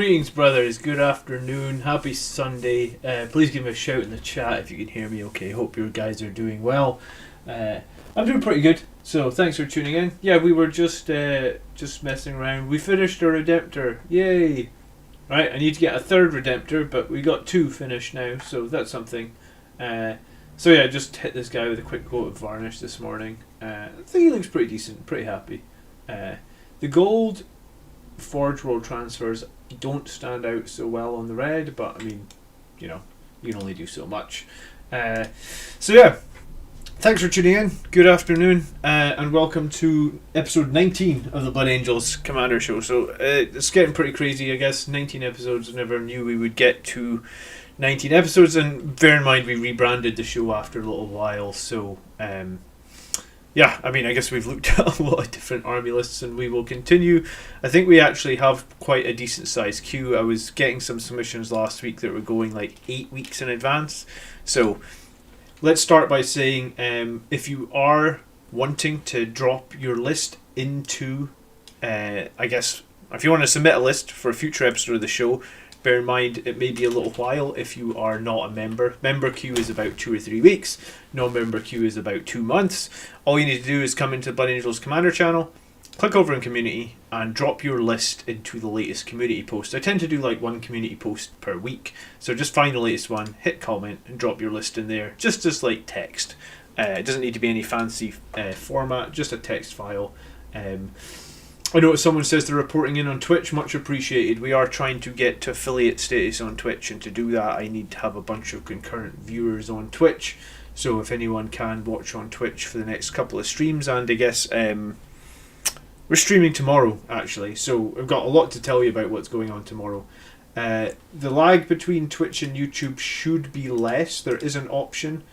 Greetings, brothers. Good afternoon. Happy Sunday. Please give me a shout in the chat if you can hear me okay. Hope you guys are doing well. I'm doing pretty good, so thanks for tuning in. Yeah, we were just messing around. We finished a Redemptor. Yay! Right, I need to get a third Redemptor, but we got two finished now, so that's something. So yeah, just hit this guy with a quick coat of varnish this morning. I think he looks pretty decent, pretty happy. The gold Forge World transfers don't stand out so well on the red, but I mean, you know, you can only do so much. So yeah, thanks for tuning in. Good afternoon, and welcome to episode 19 of the Blood Angels Commander Show. So it's getting pretty crazy, I guess. 19 episodes. Never knew we would get to 19 episodes, and bear in mind we rebranded the show after a little while, so yeah, I mean, I guess we've looked at a lot of different army lists and we will continue. I think we actually have quite a decent sized queue. I was getting some submissions last week that were going like 8 weeks in advance. So let's start by saying if you are wanting to drop your list into, I guess, if you want to submit a list for a future episode of the show, bear in mind it may be a little while if you are not a member. Member queue is about 2 or 3 weeks. Non-member queue is about 2 months. All you need to do is come into Blood Angels Commander channel, click over in community, and drop your list into the latest community post. I tend to do like one community post per week. So just find the latest one, hit comment, and drop your list in there. Just as like text. It doesn't need to be any fancy format, just a text file. I know someone says they're reporting in on Twitch, much appreciated. We are trying to get to affiliate status on Twitch, and to do that I need to have a bunch of concurrent viewers on Twitch. So if anyone can watch on Twitch for the next couple of streams, and I guess we're streaming tomorrow actually, so I've got a lot to tell you about what's going on tomorrow. The lag between Twitch and YouTube should be less. There is an option.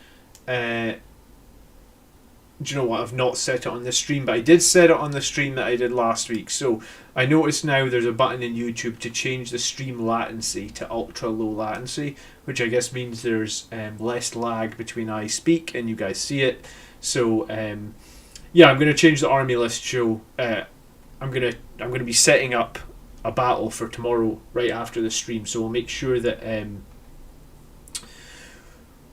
Do you know what? I've not set it on this stream, but I did set it on the stream that I did last week. So I noticed now there's a button in YouTube to change the stream latency to ultra low latency, which I guess means there's less lag between I speak and you guys see it. So yeah, I'm going to change the army list show. I'm going to be setting up a battle for tomorrow right after the stream. So we'll make sure that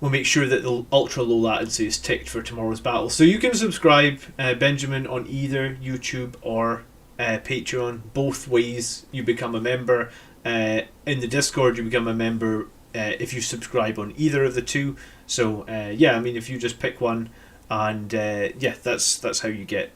the ultra low latency is ticked for tomorrow's battle. So you can subscribe, Benjamin, on either YouTube or Patreon. Both ways you become a member. In the Discord you become a member if you subscribe on either of the two. So yeah, I mean, if you just pick one, and yeah, that's how you get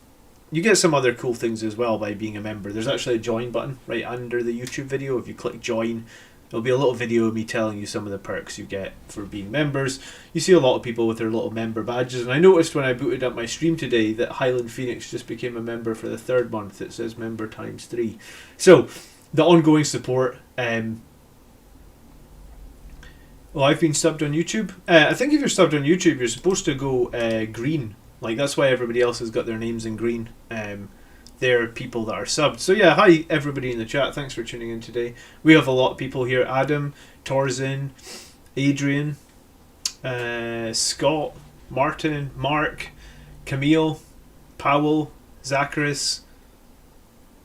some other cool things as well by being a member. There's actually a join button right under the YouTube video. If you click join, there'll be a little video of me telling you some of the perks you get for being members. You see a lot of people with their little member badges, and I noticed when I booted up my stream today that Highland Phoenix just became a member for the 3rd month. It says member times 3. So the ongoing support. Well, I've been subbed on YouTube. I think if you're subbed on YouTube, you're supposed to go green. Like, that's why everybody else has got their names in green. They're people that are subbed. So yeah, hi everybody in the chat. Thanks for tuning in today. We have a lot of people here. Adam, Torzin, Adrian, Scott, Martin, Mark, Camille, Powell, Zacharias.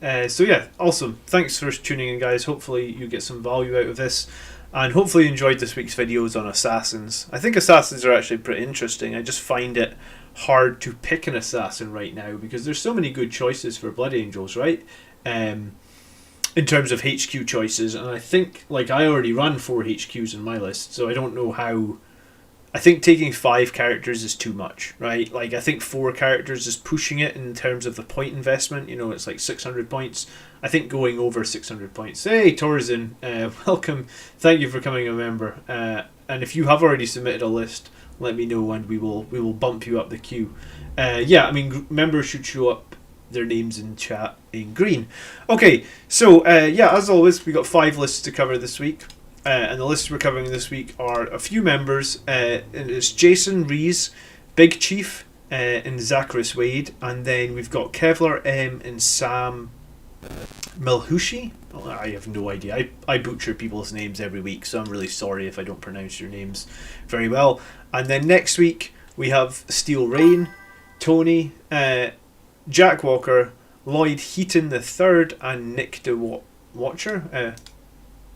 So yeah, awesome. Thanks for tuning in, guys. Hopefully you get some value out of this, and hopefully you enjoyed this week's videos on assassins. I think assassins are actually pretty interesting. I just find it hard to pick an assassin right now because there's so many good choices for Blood Angels, right? In terms of HQ choices, and I think, like, I already run 4 HQs in my list, so I don't know how. I think taking 5 characters is too much, right? Like, I think 4 characters is pushing it in terms of the point investment. You know, it's like 600 points. I think going over 600 points. Hey, Torzin, welcome. Thank you for becoming a member. And if you have already submitted a list, let me know and we will bump you up the queue. Yeah, I mean, members should show up their names in chat in green. Okay, so yeah, as always, we got 5 lists to cover this week. And the lists we're covering this week are a few members. And it's Jason Rees, Big Chief, and Zacharias Wade. And then we've got Kevlar M and Sam Melhushi. Oh, I have no idea. I butcher people's names every week, so I'm really sorry if I don't pronounce your names very well. And then next week we have Steel Rain, Tony, Jack Walker, Lloyd Heaton III, and Nick the Watcher.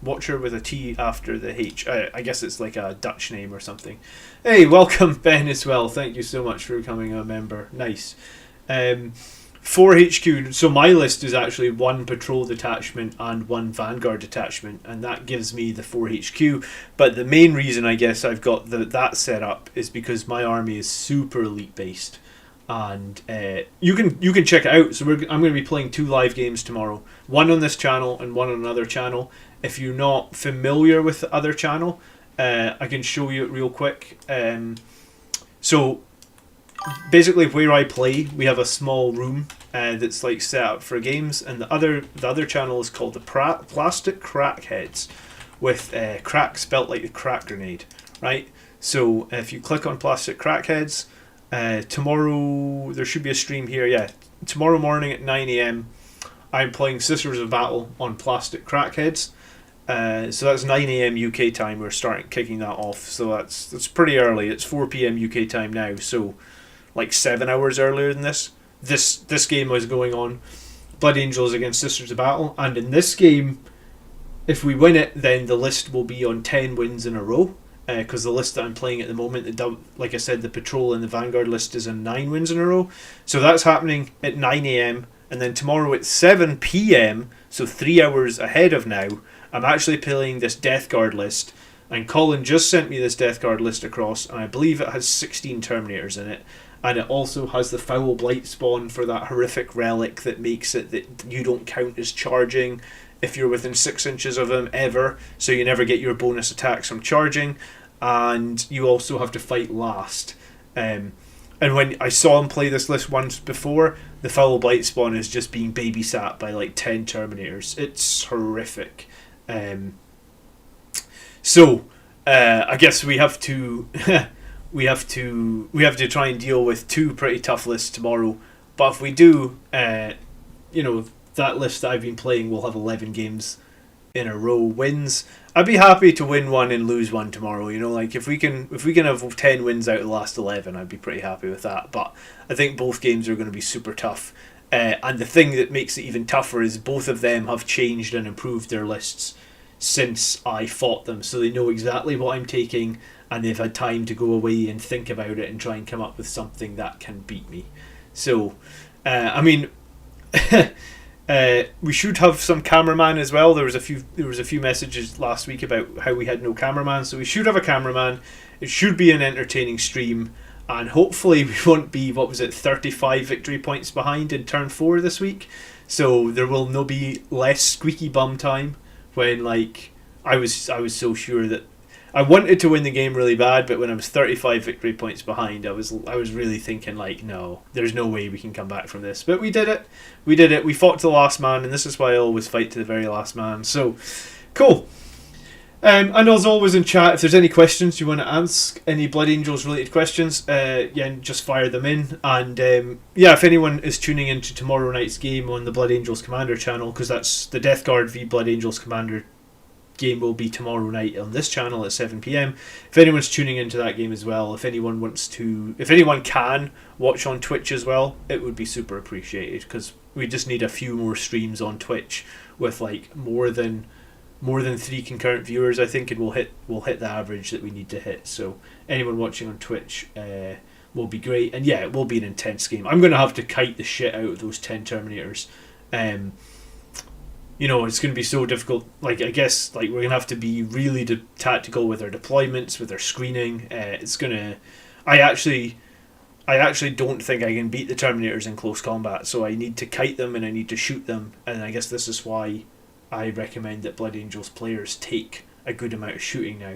Watcher with a T after the H. I guess it's like a Dutch name or something. Hey, welcome Ben as well. Thank you so much for becoming a member. Nice. 4 HQ. So my list is actually 1 patrol detachment and 1 vanguard detachment, and that gives me the 4 HQ. But the main reason I guess I've got that set up is because my army is super elite based, and you can check it out. So I'm going to be playing 2 live games tomorrow, one on this channel and one on another channel. If you're not familiar with the other channel, I can show you it real quick. So basically, where I play, we have a small room that's like set up for games, and the other channel is called the Plastic Crackheads, with crack spelt like a crack grenade, right? So if you click on Plastic Crackheads, tomorrow there should be a stream here. Yeah, tomorrow morning at 9 AM, I'm playing Sisters of Battle on Plastic Crackheads. So that's 9 AM UK time. We're kicking that off. So that's pretty early. It's 4 PM UK time now. So like 7 hours earlier than this. This game was going on. Blood Angels against Sisters of Battle, and in this game, if we win it, then the list will be on 10 wins in a row. Because the list that I'm playing at the moment, like I said, the Patrol and the Vanguard list is on 9 wins in a row. So that's happening at 9 AM, and then tomorrow at 7 PM, so 3 hours ahead of now, I'm actually playing this Death Guard list, and Colin just sent me this Death Guard list across, and I believe it has 16 Terminators in it, and it also has the Foul Blight spawn for that horrific relic that makes it that you don't count as charging if you're within 6 inches of him ever, so you never get your bonus attacks from charging, and you also have to fight last. And when I saw him play this list once before, the Foul Blight spawn is just being babysat by like 10 Terminators. It's horrific. So I guess we have to we have to try and deal with 2 pretty tough lists tomorrow. But if we do, that list that I've been playing will have 11 games in a row wins. I'd be happy to win 1 and lose 1 tomorrow. Like if we can have 10 wins out of the last 11, I'd be pretty happy with that. But I think both games are going to be super tough. And the thing that makes it even tougher is both of them have changed and improved their lists since I fought them, so they know exactly what I'm taking, and they've had time to go away and think about it and try and come up with something that can beat me. So, we should have some cameraman as well. There was a few messages last week about how we had no cameraman, so we should have a cameraman. It should be an entertaining stream, and hopefully we won't be 35 victory points behind in turn 4 this week. So there will no be less squeaky bum time when I was so sure that I wanted to win the game really bad, but when I was 35 victory points behind, I was really thinking no, there's no way we can come back from this. But we did it. We fought to the last man, and this is why I always fight to the very last man. So, cool. And as always in chat, if there's any questions you want to ask, any Blood Angels related questions, just fire them in. And if anyone is tuning into tomorrow night's game on the Blood Angels Commander channel, because that's the Death Guard v Blood Angels Commander game will be tomorrow night on this channel at 7 PM. If anyone's tuning into that game as well, if anyone can watch on Twitch as well, it would be super appreciated, because we just need a few more streams on Twitch with more than 3 concurrent viewers, I think, and we'll hit the average that we need to hit. So anyone watching on Twitch will be great, and it will be an intense game. I'm going to have to kite the shit out of those 10 Terminators. It's going to be so difficult. I guess we're going to have to be really tactical with our deployments, with our screening. I actually don't think I can beat the Terminators in close combat, so I need to kite them and I need to shoot them, and I guess this is why I recommend that Blood Angels players take a good amount of shooting now.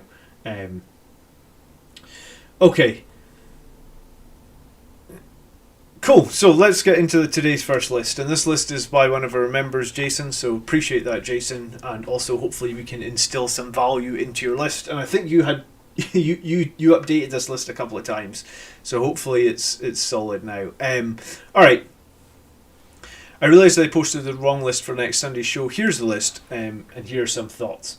Okay. Cool, so let's get into today's first list, and this list is by one of our members, Jason, so appreciate that, Jason, and also hopefully we can instill some value into your list. And I think you had you updated this list a couple of times, so hopefully it's solid now. Alright, I realised I posted the wrong list for next Sunday's show. Here's the list, and here are some thoughts.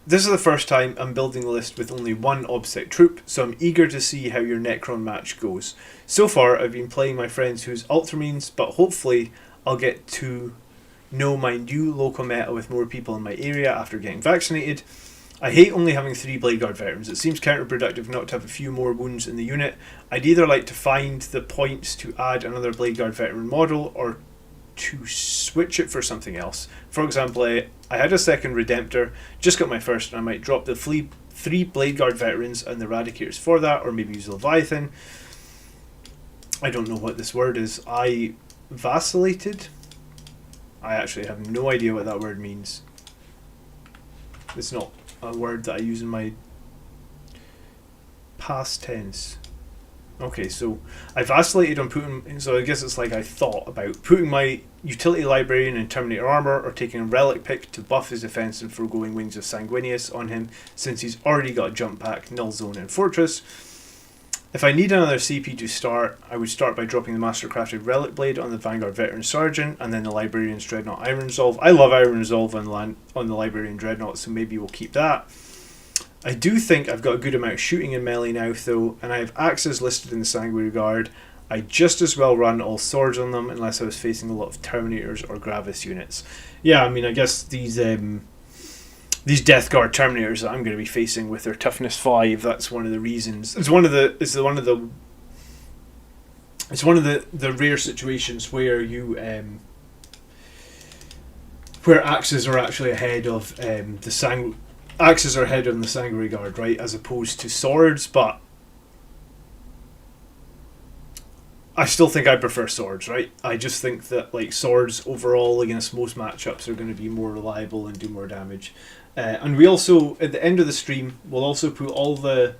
This is the first time I'm building a list with only 1 OBSEC troop, so I'm eager to see how your Necron match goes. So far, I've been playing my friends who's Ultramarines, but hopefully I'll get to know my new local meta with more people in my area after getting vaccinated. I hate only having 3 Blade Guard veterans. It seems counterproductive not to have a few more wounds in the unit. I'd either like to find the points to add another Blade Guard veteran model or to switch it for something else. For example, I had a second Redemptor, just got my first, and I might drop the 3 Blade Guard veterans and the Eradicators for that, or maybe use Leviathan. I don't know what this word is. I vacillated? I actually have no idea what that word means. It's not a word that I use in my past tense. Okay, so I vacillated on putting, so I guess it's like I thought about putting my utility librarian in Terminator armor or taking a relic pick to buff his defense and foregoing Wings of Sanguinius on him since he's already got a jump pack, null zone and fortress. If I need another CP to start, I would start by dropping the Mastercrafted Relic Blade on the Vanguard Veteran Sergeant and then the Librarian's Dreadnought Iron Resolve. I love Iron Resolve on the Librarian Dreadnought, so maybe we'll keep that. I do think I've got a good amount of shooting in melee now, though, and I have axes listed in the Sanguinary Guard. I'd just as well run all swords on them unless I was facing a lot of Terminators or Gravis units. Yeah, I mean, I guess these Death Guard Terminators that I'm going to be facing with their toughness 5, that's one of the reasons. It's one of the rare situations where you where axes are actually ahead of axes are ahead on the Sanguinary Guard, right, as opposed to swords, but I still think I prefer swords, right? I just think that like swords overall against most matchups are going to be more reliable and do more damage. And we also, at the end of the stream, we'll also put all the...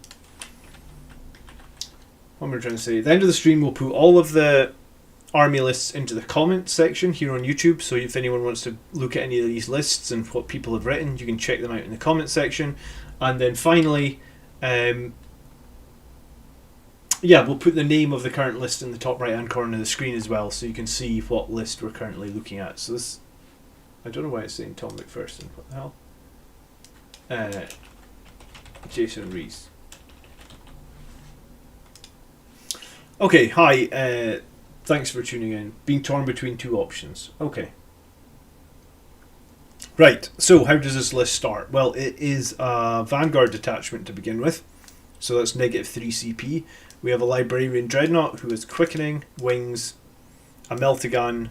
What am I trying to say? At the end of the stream, we'll put all of the army lists into the comments section here on YouTube, so if anyone wants to look at any of these lists and what people have written, you can check them out in the comments section. And then finally, we'll put the name of the current list in the top right hand corner of the screen as well, so you can see what list we're currently looking at. So this, I don't know why it's saying Tom McPherson, what the hell? Jason Rees. Okay, hi, thanks for tuning in. Being torn between 2 options. Okay. Right, so how does this list start? Well, it is a Vanguard detachment to begin with. So that's -3 CP. We have a Librarian Dreadnought who has Quickening, Wings, a Meltagun,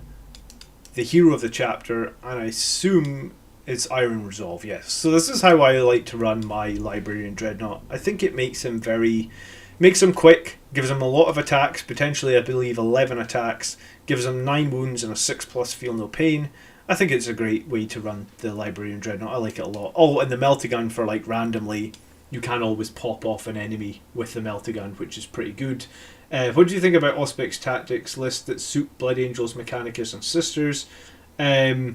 the hero of the chapter, and I assume it's Iron Resolve, yes. So this is how I like to run my Librarian Dreadnought. I think it makes him quick, gives him a lot of attacks, potentially I believe 11 attacks, gives him 9 wounds and a 6+ Feel No Pain. I think it's a great way to run the Librarian Dreadnought. I like it a lot. Oh, and the Meltagun for like randomly, you can always pop off an enemy with the Meltagun, which is pretty good. What do you think about Auspic's tactics list that suit Blood Angels, Mechanicus and Sisters? I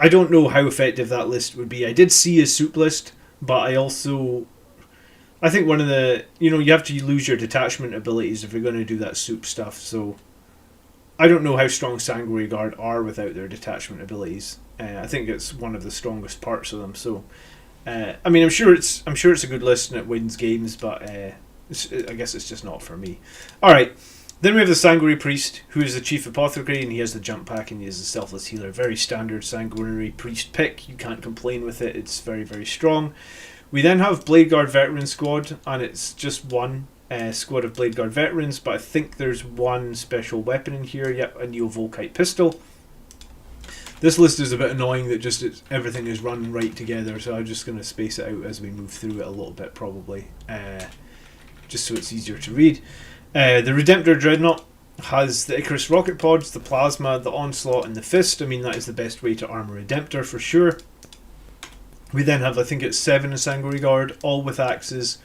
don't know how effective that list would be. I did see a soup list, but I think one of the, you have to lose your detachment abilities if you're going to do that soup stuff, so I don't know how strong Sanguinary Guard are without their detachment abilities. I think it's one of the strongest parts of them, so I mean, I'm sure it's a good list and it wins games, but I guess it's just not for me. Alright, then we have the Sanguinary Priest, who is the Chief Apothecary, and he has the jump pack and he is the Selfless Healer. Very standard Sanguinary Priest pick. You can't complain with it. It's very, very strong. We then have Blade Guard Veteran Squad, and it's just one squad of Blade Guard Veterans, but I think there's one special weapon in here. Yep, a Neo-Volkite pistol. This list is a bit annoying that everything is run right together, so I'm just going to space it out as we move through it a little bit, probably, just so it's easier to read. The Redemptor Dreadnought has the Icarus rocket pods, the Plasma, the Onslaught, and the Fist. I mean, that is the best way to armor Redemptor for sure. We then have, I think it's 7 in Sanguinary Guard, all with axes.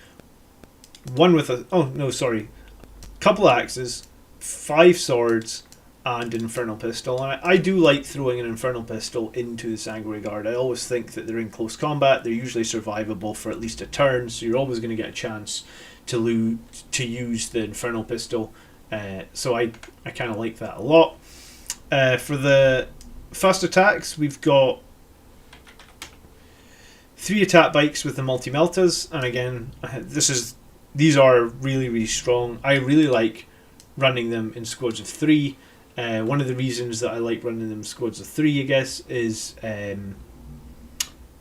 Couple axes, 5 swords, and an Infernal Pistol. And I do like throwing an Infernal Pistol into the Sanguinary Guard. I always think that they're in close combat. They're usually survivable for at least a turn, so you're always going to get a chance to use the Infernal Pistol. So I kind of like that a lot. For the fast attacks, we've got 3 attack bikes with the multi-meltas, and again, these are really, really strong. I really like running them in squads of 3. One of the reasons that I like running them squads of 3, I guess, is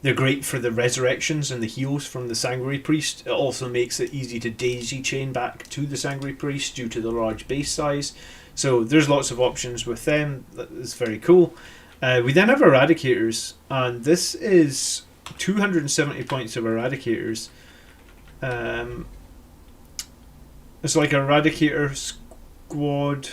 they're great for the resurrections and the heals from the Sanguinary Priest. It also makes it easy to daisy chain back to the Sanguinary Priest due to the large base size. So there's lots of options with them. That is very cool. We then have Eradicators, and this is 270 points of Eradicators. It's like Eradicator squad.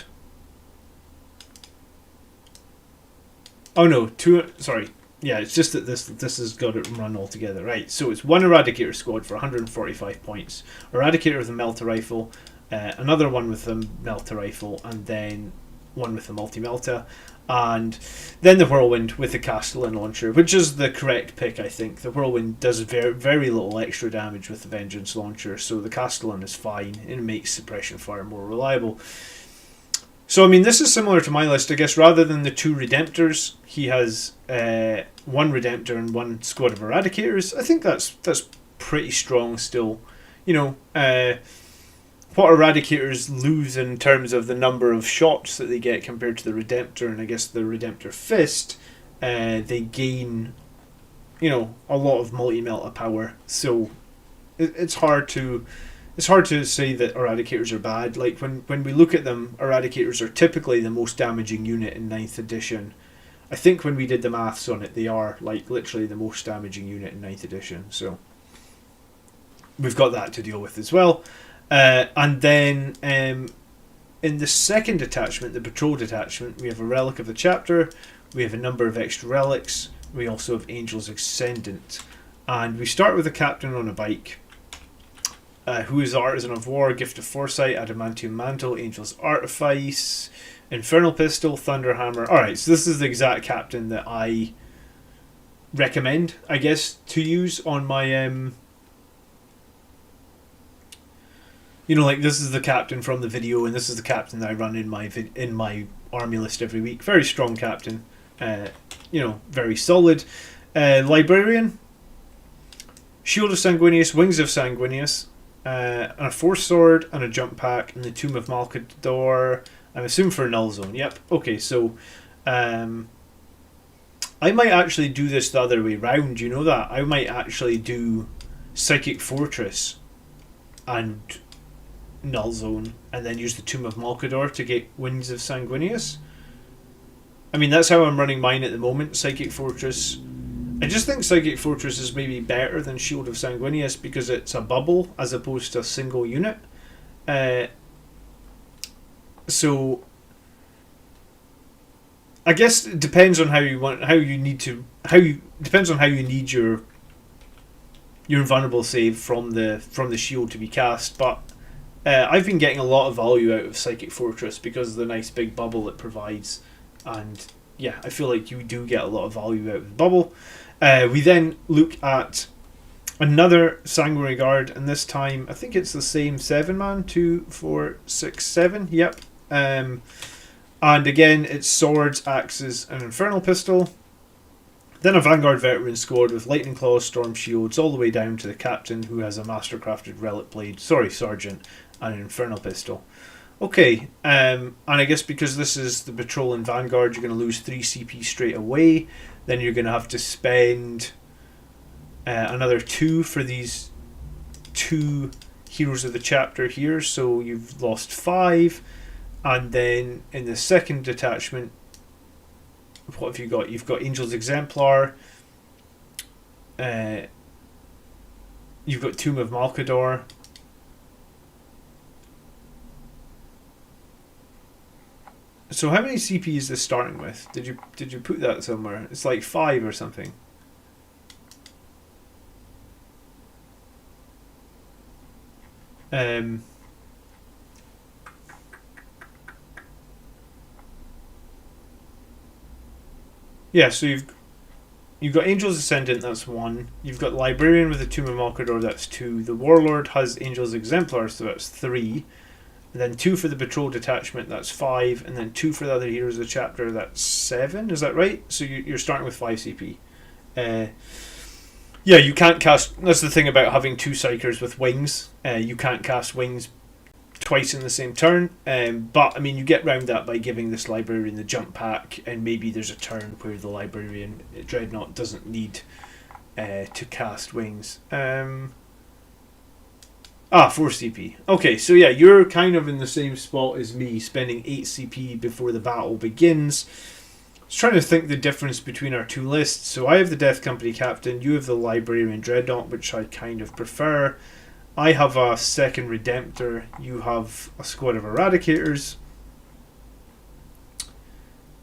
Oh no, sorry. Yeah, it's just that this has got it run all together. Right, so it's one Eradicator squad for 145 points. Eradicator with a Melter Rifle, another one with a Melter Rifle, and then one with a multi-melta, and then the Whirlwind with the Castellan Launcher, which is the correct pick, I think. The Whirlwind does very, very little extra damage with the Vengeance Launcher, so the Castellan is fine, and it makes Suppression Fire more reliable. So, I mean, this is similar to my list. I guess rather than the 2 Redemptors, he has 1 Redemptor and 1 squad of Eradicators. I think that's pretty strong still. You know, what Eradicators lose in terms of the number of shots that they get compared to the Redemptor, and I guess the Redemptor Fist, they gain, you know, a lot of multi-melta power. So it's hard to say that Eradicators are bad. Like when we look at them, Eradicators are typically the most damaging unit in 9th edition. I think when we did the maths on it, they are like literally the most damaging unit in 9th edition. So we've got that to deal with as well. And then in the second detachment, the patrol detachment, we have a relic of the chapter, we have a number of extra relics, we also have Angel's Ascendant, and we start with a captain on a bike, who is Artisan of War, Gift of Foresight, Adamantium Mantle, Angel's Artifice, Infernal Pistol, Thunderhammer. Alright, so this is the exact captain that I recommend, I guess, to use on my you know, like this is the captain from the video, and this is the captain that I run in my army list every week. Very strong captain, you know, very solid. Librarian, Shield of Sanguinius, Wings of Sanguinius, and a Force Sword and a Jump Pack, and the Tomb of Malcador. I'm assuming for a Null Zone. Yep. Okay, so I might actually do this the other way round. You know that I might actually do Psychic Fortress and Null Zone, and then use the Tomb of Malcador to get Wings of Sanguinius. I mean, that's how I'm running mine at the moment. Psychic Fortress. I just think Psychic Fortress is maybe better than Shield of Sanguinius because it's a bubble as opposed to a single unit. So I guess it depends on how you need your invulnerable save from the shield to be cast, but I've been getting a lot of value out of Psychic Fortress because of the nice big bubble it provides, and yeah, I feel like you do get a lot of value out of the bubble. We then look at another Sanguinary Guard, and this time I think it's the same 7-man, 2, 4, 6, 7. Yep. And again, it's swords, axes, and infernal pistol. Then a Vanguard Veteran squad with lightning claws, storm shields, all the way down to the captain who has a mastercrafted relic blade. Sorry, sergeant, and an infernal pistol. Okay, and I guess because this is the patrol in Vanguard, you're going to lose 3 CP straight away. Then you're going to have to spend another 2 for these 2 heroes of the chapter here, so you've lost 5. And then in the second detachment, what have you got? You've got Angel's Exemplar, you've got Tomb of Malcador, so how many CP is this starting with? Did you put that somewhere? It's like 5 or something. Yeah, so you've got Angel's Ascendant, that's 1. You've got Librarian with the Tomb of Malcador, that's 2. The Warlord has Angel's Exemplar, so that's 3. And then 2 for the Patrol Detachment, that's 5. And then 2 for the other heroes of the chapter, that's 7. Is that right? So you're starting with 5 CP. Yeah, you can't cast... That's the thing about having 2 Psychers with wings. You can't cast wings twice in the same turn. But I mean, you get round that by giving this librarian the jump pack, and maybe there's a turn where the librarian dreadnought doesn't need to cast wings. 4 CP. Okay, so yeah, you're kind of in the same spot as me, spending 8 CP before the battle begins. I was trying to think the difference between our two lists. So I have the Death Company Captain, you have the Librarian Dreadnought, which I kind of prefer. I have a second Redemptor, you have a squad of Eradicators.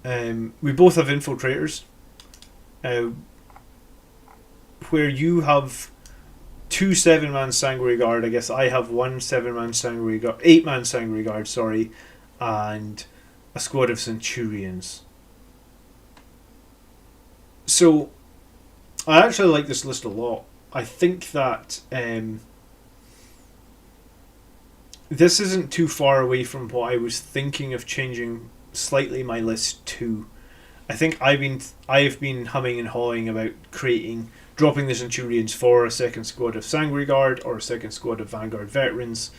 We both have Infiltrators. Where you have 2 7-man Sanguinary Guard, I guess I have 1 7-man Sanguinary Guard, 8-man Sanguinary Guard, sorry, and a squad of Centurions. So, I actually like this list a lot. I think that this isn't too far away from what I was thinking of changing slightly my list to. I think I have been humming and hawing about dropping the Centurions for a second squad of Sanguinary Guard or a second squad of Vanguard Veterans,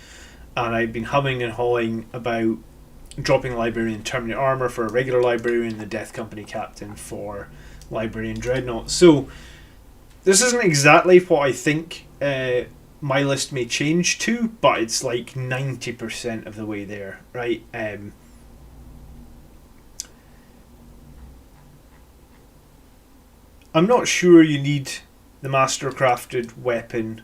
and I've been humming and hawing about dropping Librarian Terminator Armor for a regular Librarian, the Death Company Captain for Librarian Dreadnought. So this isn't exactly what I think my list may change to, but it's like 90% of the way there, right? I'm not sure you need the Master-crafted weapon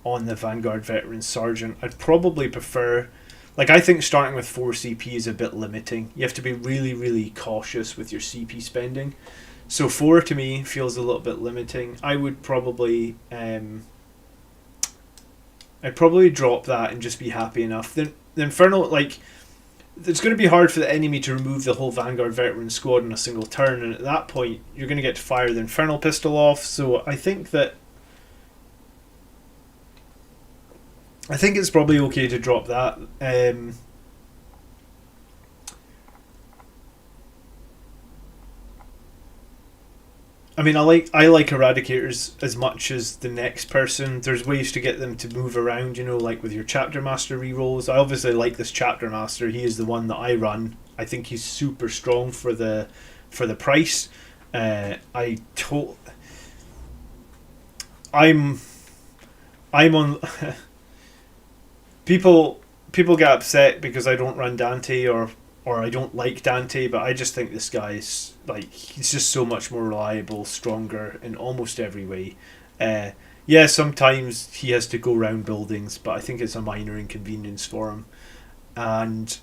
on the Vanguard Veteran Sergeant. I'd probably prefer... I think starting with 4 CP is a bit limiting. You have to be really, really cautious with your CP spending. So 4 to me feels a little bit limiting. I would probably... I'd probably drop that and just be happy enough. The Infernal... it's going to be hard for the enemy to remove the whole Vanguard Veteran squad in a single turn, and at that point you're going to get to fire the Infernal Pistol off. So I think it's probably okay to drop that. I mean, I like Eradicators as much as the next person. There's ways to get them to move around, like with your Chapter Master rerolls. I obviously like this Chapter Master. He is the one that I run. I think he's super strong for the price. I'm on. People get upset because I don't run Dante or I don't like Dante, but I just think this guy is he's just so much more reliable, stronger in almost every way. Yeah, sometimes he has to go around buildings, but I think it's a minor inconvenience for him. And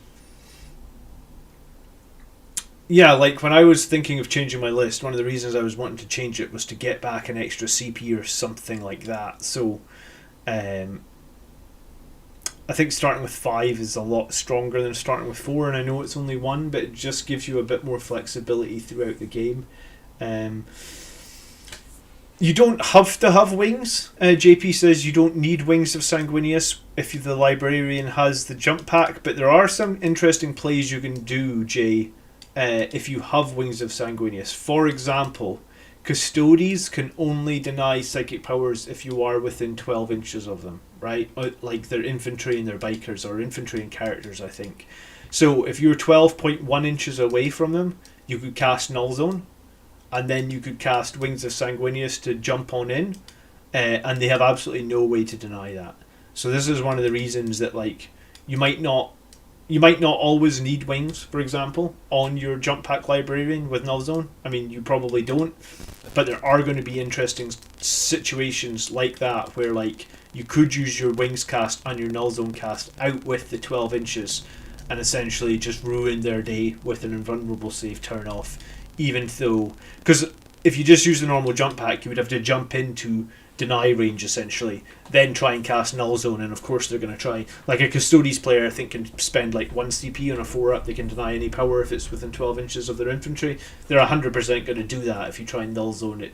yeah, when I was thinking of changing my list, one of the reasons I was wanting to change it was to get back an extra CP or something like that. So I think starting with 5 is a lot stronger than starting with 4, and I know it's only 1, but it just gives you a bit more flexibility throughout the game. You don't have to have wings. JP says you don't need Wings of Sanguinius if the Librarian has the jump pack, but there are some interesting plays you can do, Jay, if you have Wings of Sanguinius. For example, Custodes can only deny psychic powers if you are within 12 inches of them, right? Like their infantry and their bikers, or infantry and characters, I think. So if you're 12.1 inches away from them, you could cast Null Zone, and then you could cast Wings of Sanguinius to jump on in, and they have absolutely no way to deny that. So this is one of the reasons that you might not always need wings, for example, on your jump pack Librarian with Null Zone. I mean, you probably don't, but there are going to be interesting situations like that where you could use your wings cast and your Null Zone cast out with the 12 inches and essentially just ruin their day with an invulnerable save turn off, even though... Because if you just use the normal jump pack, you would have to jump into deny range essentially, then try and cast Null Zone, and of course they're going to try, a Custodes player I think can spend 1 CP on a 4-up, they can deny any power if it's within 12 inches of their infantry. They're 100% going to do that if you try and Null Zone it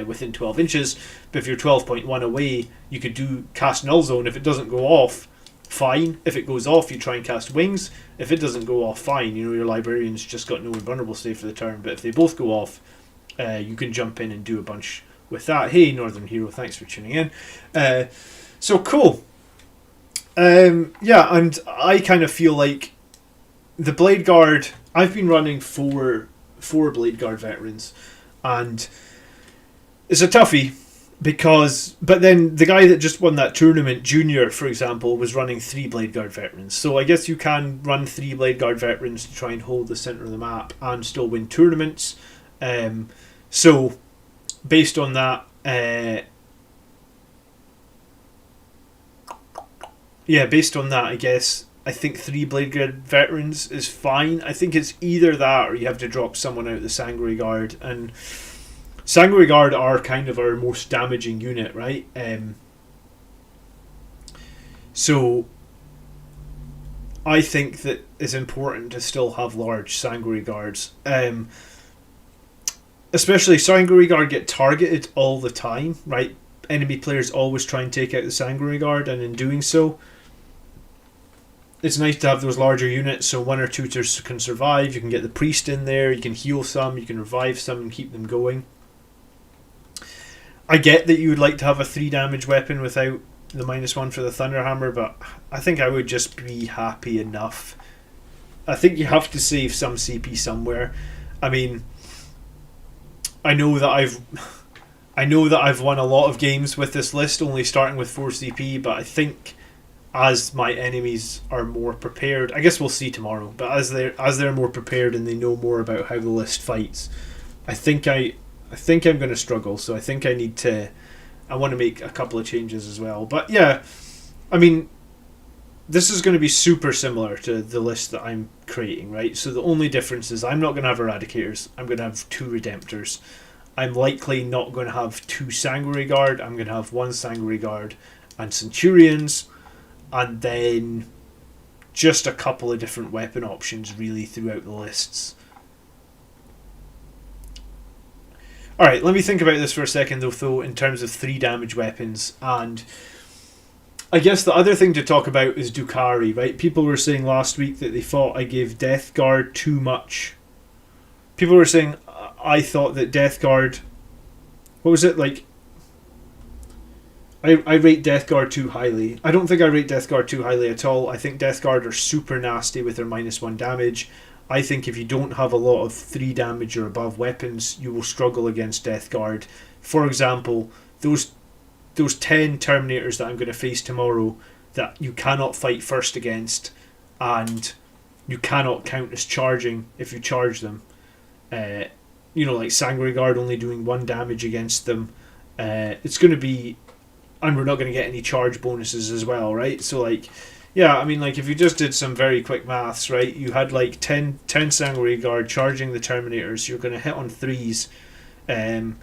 within 12 inches, but if you're 12.1 away, you could cast Null Zone. If it doesn't go off, fine. If it goes off, you try and cast Wings. If it doesn't go off, fine, your Librarian's just got no invulnerable save for the turn, but if they both go off, you can jump in and do a bunch with that. Hey Northern Hero, thanks for tuning in. So cool. Yeah, and I kind of feel like the Blade Guard. I've been running four Blade Guard veterans, and it's a toughie because. But then the guy that just won that tournament, Junior, for example, was running 3 Blade Guard veterans. So I guess you can run 3 Blade Guard veterans to try and hold the center of the map and still win tournaments. So based on that. Based on that, I guess I think 3 Blade Guard veterans is fine. I think it's either that or you have to drop someone out of the Sanguinary Guard, and Sanguinary Guard are kind of our most damaging unit, right? So I think that it's important to still have large Sanguinary Guards. Especially Sanguinary Guard get targeted all the time, right? Enemy players always try and take out the Sanguinary Guard, and in doing so, it's nice to have those larger units so 1 or 2 can survive. You can get the priest in there, you can heal some, you can revive some and keep them going. I get that you would like to have a 3 damage weapon without the -1 for the Thunderhammer, but I think I would just be happy enough. I think you have to save some CP somewhere. I mean, I know that I've won a lot of games with this list, only starting with 4 CP, but I think as my enemies are more prepared, I guess we'll see tomorrow, but as they're more prepared and they know more about how the list fights, I think I'm going to struggle. So I think I want to make a couple of changes as well. But yeah, I mean, this is going to be super similar to the list that I'm creating, right? So the only difference is I'm not going to have Eradicators. I'm going to have 2 Redemptors. I'm likely not going to have 2 Sanguinary Guard. I'm going to have 1 Sanguinary Guard and Centurions, and then just a couple of different weapon options really throughout the lists. Alright, let me think about this for a second though, in terms of 3 damage weapons. And I guess the other thing to talk about is Drukhari, right? People were saying last week that they thought I gave Death Guard too much. People were saying I thought that Death Guard... What was it, like... I rate Death Guard too highly. I don't think I rate Death Guard too highly at all. I think Death Guard are super nasty with their -1 damage. I think if you don't have a lot of 3 damage or above weapons, you will struggle against Death Guard. For example, those 10 Terminators that I'm going to face tomorrow that you cannot fight first against, and you cannot count as charging if you charge them. Like Sanguinary Guard only doing 1 damage against them. It's going to be... And we're not going to get any charge bonuses as well, right? So, if you just did some very quick maths, right? You had 10 Sanguinary Guard charging the Terminators. You're going to hit on 3s, and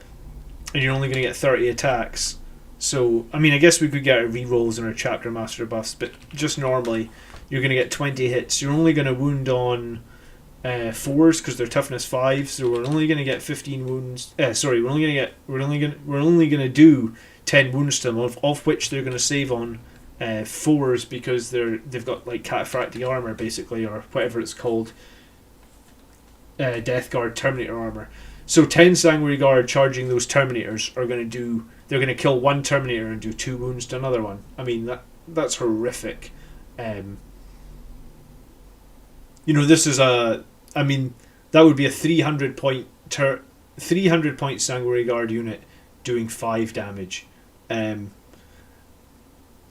you're only going to get 30 attacks. So, I guess we could get our rerolls and our Chapter Master buffs, but just normally, you're going to get 20 hits. You're only going to wound on 4s because they're toughness 5, so we're only going to get 15 wounds. We're only going to do 10 wounds to them, of which they're going to save on 4s because they've got cataphractic armor basically, or whatever it's called, Death Guard Terminator armor. So 10 Sanguinary Guard charging those Terminators they're going to kill 1 Terminator and do 2 wounds to another one. That's horrific. This is that would be a 300 point Sanguinary Guard unit doing 5 damage.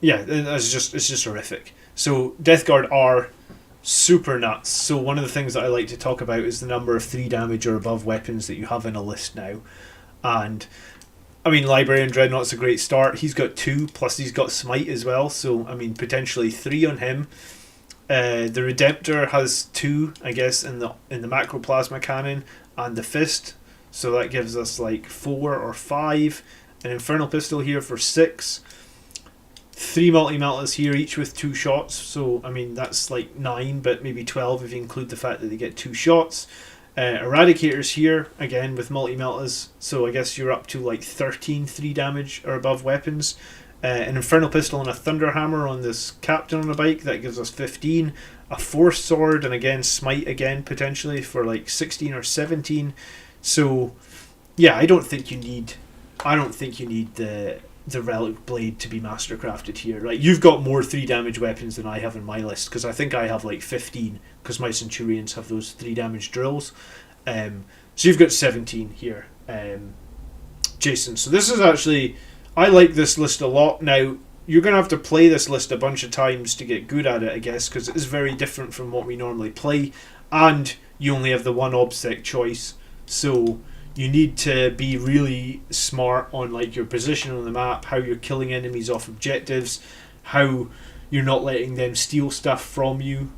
It's just horrific. So Death Guard are super nuts. So one of the things that I like to talk about is the number of 3 damage or above weapons that you have in a list now. And Librarian Dreadnought's a great start. He's got 2, plus he's got Smite as well, so potentially 3 on him. The Redemptor has 2, I guess, in the Macroplasma Cannon and the Fist, so that gives us 4 or 5. An Infernal Pistol here for 6. 3 Multi-Meltas here, each with 2 shots, so that's 9, but maybe 12 if you include the fact that they get 2 shots. Eradicators here, again with Multi-Meltas, so I guess you're up to 13 3 damage or above weapons. An Infernal Pistol and a Thunderhammer on this Captain on a bike, that gives us 15. A Force Sword, and again Smite again potentially for 16 or 17. So yeah, I don't think you need the the relic blade to be mastercrafted here. Like, you've got more 3 damage weapons than I have in my list, because I think I have like 15, because my Centurions have those 3 damage drills. So you've got 17 here, Jason. So this is actually, I like this list a lot. Now, you're going to have to play this list a bunch of times to get good at it, I guess, because it is very different from what we normally play, and you only have the one obsec choice, so you need to be really smart on like your position on the map, how you're killing enemies off objectives, how you're not letting them steal stuff from you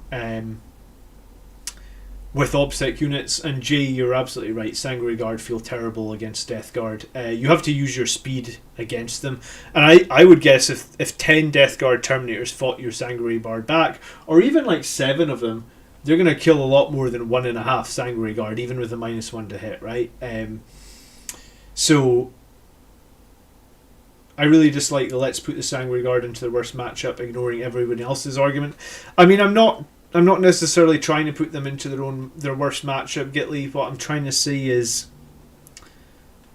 with obsec units. And Jay, you're absolutely right, Sangre Guard feel terrible against Death Guard. You have to use your speed against them, and I would guess if 10 Death Guard Terminators fought your Sangre Guard back, or even like 7 of them, they're going to kill a lot more than 1.5 Sangre Guard, even with a -1 to hit, right? So I really dislike the let's put the Sangre Guard into the worst matchup, ignoring everyone else's argument. I mean, I'm not necessarily trying to put them into their worst matchup, Gitley. What I'm trying to say is,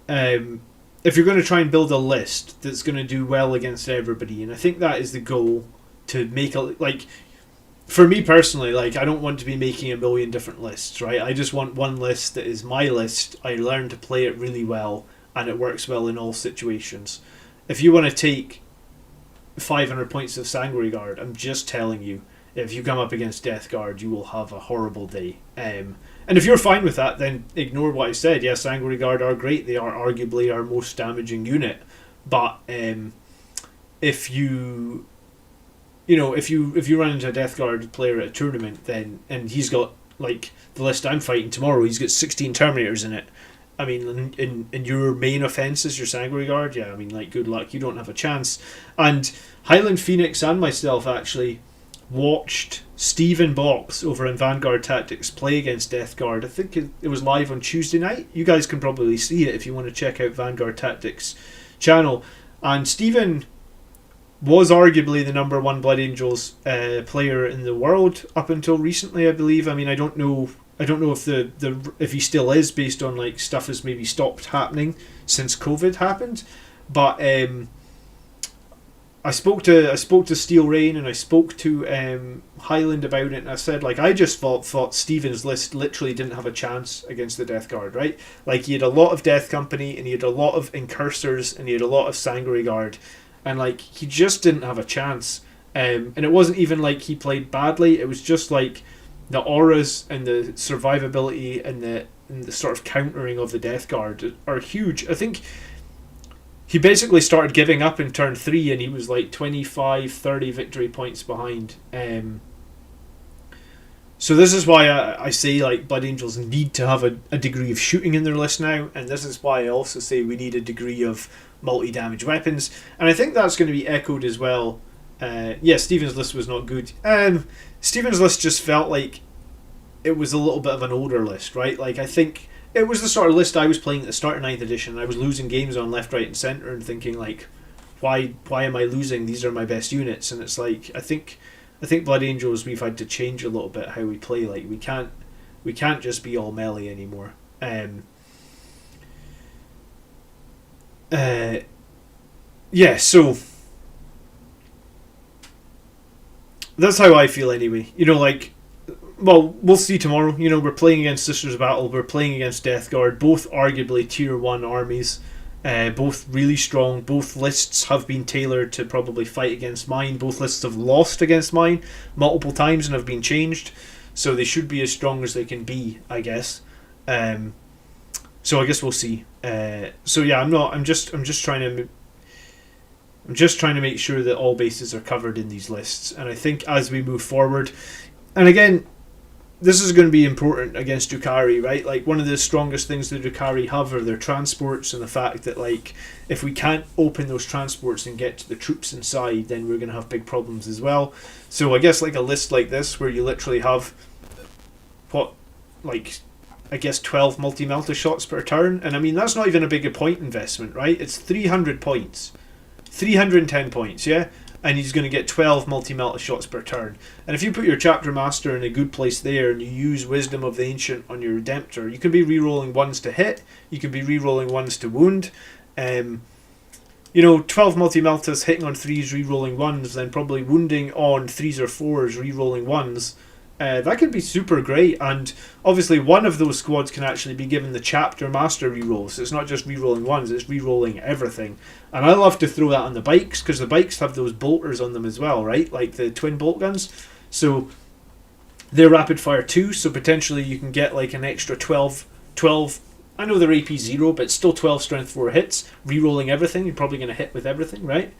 if you're going to try and build a list that's going to do well against everybody, and I think that is the goal, to make a, like, for me personally, like, I don't want to be making a million different lists, right? I just want one list that is my list. I learn to play it really well, and it works well in all situations. If you want to take 500 points of Sangre Guard, I'm just telling you, if you come up against Death Guard, you will have a horrible day. And if you're fine with that, then ignore what I said. Yes, Sangre Guard are great. They are arguably our most damaging unit. But if you run into a Death Guard player at a tournament, then, and he's got, like, the list I'm fighting tomorrow, he's got 16 Terminators in it. I mean, in your main offense is your Sangre Guard, yeah, I mean, like, good luck, you don't have a chance. And Highland Phoenix and myself actually watched Stephen Box over in Vanguard Tactics play against Death Guard. I think it was live on Tuesday night. You guys can probably see it if you want to check out Vanguard Tactics channel. And Stephen was arguably the number 1 Blood Angels player in the world up until recently, I believe. I mean, I don't know if if he still is, based on like stuff has maybe stopped happening since COVID happened. But I spoke to Steel Rain, and I spoke to Highland about it, and I said, like, I just thought Stephen's list literally didn't have a chance against the Death Guard, right? Like, he had a lot of Death Company, and he had a lot of Incursors, and he had a lot of Sangre Guard, and like, he just didn't have a chance. And it wasn't even like he played badly, it was just like the auras and the survivability and the sort of countering of the Death Guard are huge. I think he basically started giving up in turn 3, and he was like 25-30 victory points behind. So this is why I say, like, Blood Angels need to have a degree of shooting in their list now, and this is why I also say we need a degree of multi-damage weapons, and I think that's going to be echoed as well. Stephen's list was not good. Stephen's list just felt like it was a little bit of an older list, right? Like, I think it was the sort of list I was playing at the start of 9th edition, and I was losing games on left, right and centre and thinking, like, why am I losing? These are my best units. And it's like, I think Blood Angels, we've had to change a little bit how we play. Like, we can't just be all melee anymore. So that's how I feel anyway. You know, like, well, we'll see tomorrow. You know, we're playing against Sisters of Battle, we're playing against Death Guard, both arguably tier 1 armies, both really strong. Both lists have been tailored to probably fight against mine. Both lists have lost against mine multiple times and have been changed, so they should be as strong as they can be, I guess. So I guess we'll see. I'm just trying to make sure that all bases are covered in these lists, and I think as we move forward, and again, this is going to be important against Drukhari, right? Like, one of the strongest things the Drukhari have are their transports, and the fact that, like, if we can't open those transports and get to the troops inside, then we're going to have big problems as well. So I guess, like, a list like this where you literally have 12 multi-melta shots per turn, and I mean, that's not even a big point investment, right? It's 300 points, 310 points, yeah, and he's going to get 12 multi-melta shots per turn. And if you put your Chapter Master in a good place there, and you use Wisdom of the Ancient on your Redemptor, you can be re-rolling 1s to hit, you can be re-rolling 1s to wound. 12 multi-meltas hitting on 3s, re-rolling 1s, then probably wounding on 3s or 4s, re-rolling 1s. That could be super great, and obviously one of those squads can actually be given the chapter master rerolls. So it's not just re-rolling 1s, it's re-rolling everything. And I love to throw that on the bikes, because the bikes have those bolters on them as well, right? Like the twin bolt guns. So they're rapid fire too, so potentially you can get like an extra 12. I know they're AP 0, but still 12 strength 4 hits, re-rolling everything. You're probably going to hit with everything, right?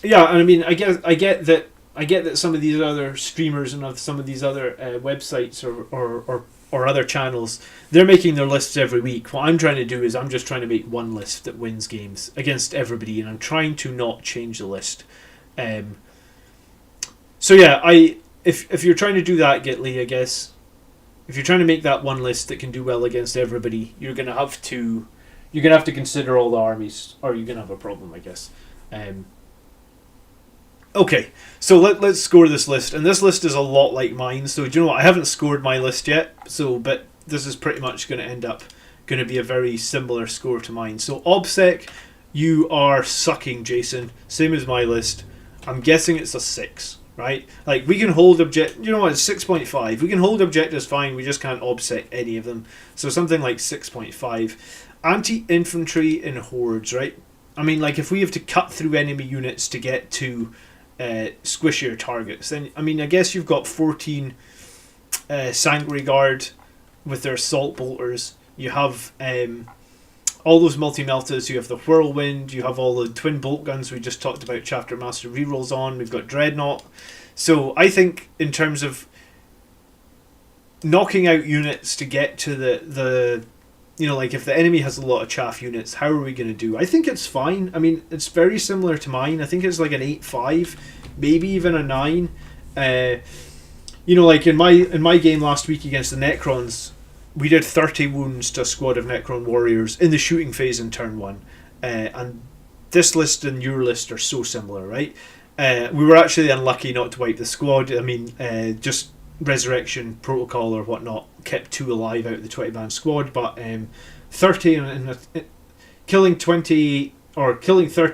Yeah, and I mean, I get that some of these other streamers and some of these other websites or other channels, they're making their lists every week. What I'm trying to do is I'm just trying to make one list that wins games against everybody, and I'm trying to not change the list. So yeah, if you're trying to do that, Gitley, I guess, if you're trying to make that one list that can do well against everybody, you're gonna have to consider all the armies, or you're gonna have a problem, I guess. Okay, so let's score this list, and this list is a lot like mine. So do you know what? I haven't scored my list yet, but this is pretty much going to end up going to be a very similar score to mine. So OBSEC, you are sucking, Jason. Same as my list. I'm guessing it's a 6, right? Like, we can hold object. You know what? It's 6.5. We can hold objectives fine. We just can't OBSEC any of them. So something like 6.5. Anti-infantry in hordes, right? I mean, like, if we have to cut through enemy units to get to squishier targets, then I mean, I guess you've got 14 Sanguinary Guard with their assault bolters. You have all those multi-meltas. You have the Whirlwind. You have all the twin bolt guns we just talked about chapter master rerolls on. We've got Dreadnought. So I think in terms of knocking out units to get to the like if the enemy has a lot of chaff units, how are we going to do? I think it's fine. I mean, it's very similar to mine. I think it's like an 8-5, maybe even a 9. Like in my game last week against the Necrons, we did 30 wounds to a squad of Necron warriors in the shooting phase in turn 1. And this list and your list are so similar, right? We were actually unlucky not to wipe the squad. I mean, just resurrection protocol or whatnot kept 2 alive out of the 20-man squad, but 30 and killing 30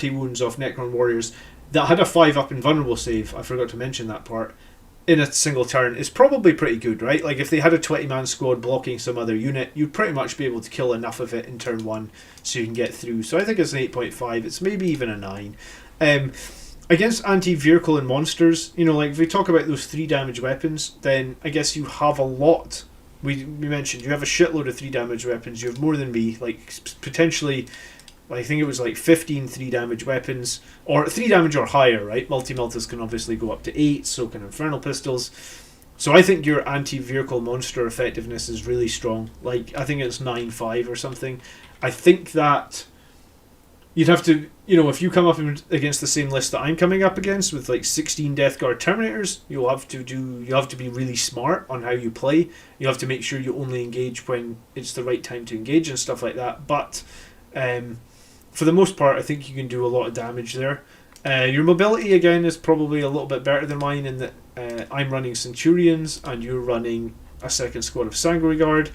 wounds off Necron warriors that had a 5-up invulnerable save, I forgot to mention that part, in a single turn is probably pretty good, right? Like if they had a 20-man squad blocking some other unit, you'd pretty much be able to kill enough of it in turn 1 so you can get through. So I think it's an 8.5. It's maybe even a 9. Against anti-vehicle and monsters, like if we talk about those 3 damage weapons, then I guess you have a lot. We mentioned you have a shitload of 3 damage weapons. You have more than me, like potentially, I think it was like 15 3 damage weapons, or 3 damage or higher, right? Multi-meltas can obviously go up to 8, so can infernal pistols. So I think your anti-vehicle monster effectiveness is really strong. Like, I think it's 9-5 or something. I think that you'd have to, if you come up against the same list that I'm coming up against with like 16 Death Guard Terminators, you'll have to be really smart on how you play. You have to make sure you only engage when it's the right time to engage and stuff like that. But for the most part, I think you can do a lot of damage there. Your mobility again is probably a little bit better than mine in that I'm running Centurions and you're running a second squad of Sanguinary Guard.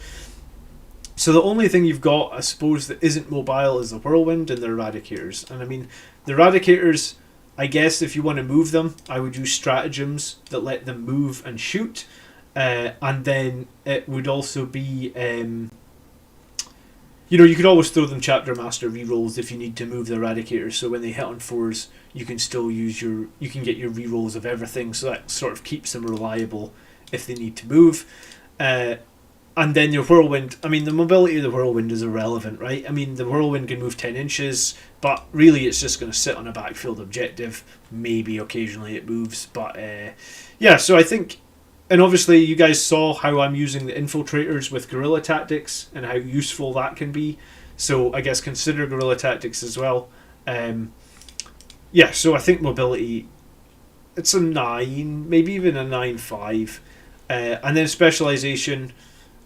So the only thing you've got, I suppose, that isn't mobile is the Whirlwind and the Eradicators. And I mean, the Eradicators, I guess if you want to move them, I would use stratagems that let them move and shoot. And then it would also be, you could always throw them Chapter Master rerolls if you need to move the Eradicators. So when they hit on 4s, you can still you can get your rerolls of everything. So that sort of keeps them reliable if they need to move. And then your Whirlwind, I mean, the mobility of the Whirlwind is irrelevant, right? I mean, the Whirlwind can move 10 inches, but really it's just going to sit on a backfield objective. Maybe occasionally it moves, but yeah, so I think, and obviously you guys saw how I'm using the infiltrators with guerrilla tactics and how useful that can be. So I guess consider guerrilla tactics as well. Yeah, so I think mobility, it's a 9, maybe even a 9.5. And then specialization,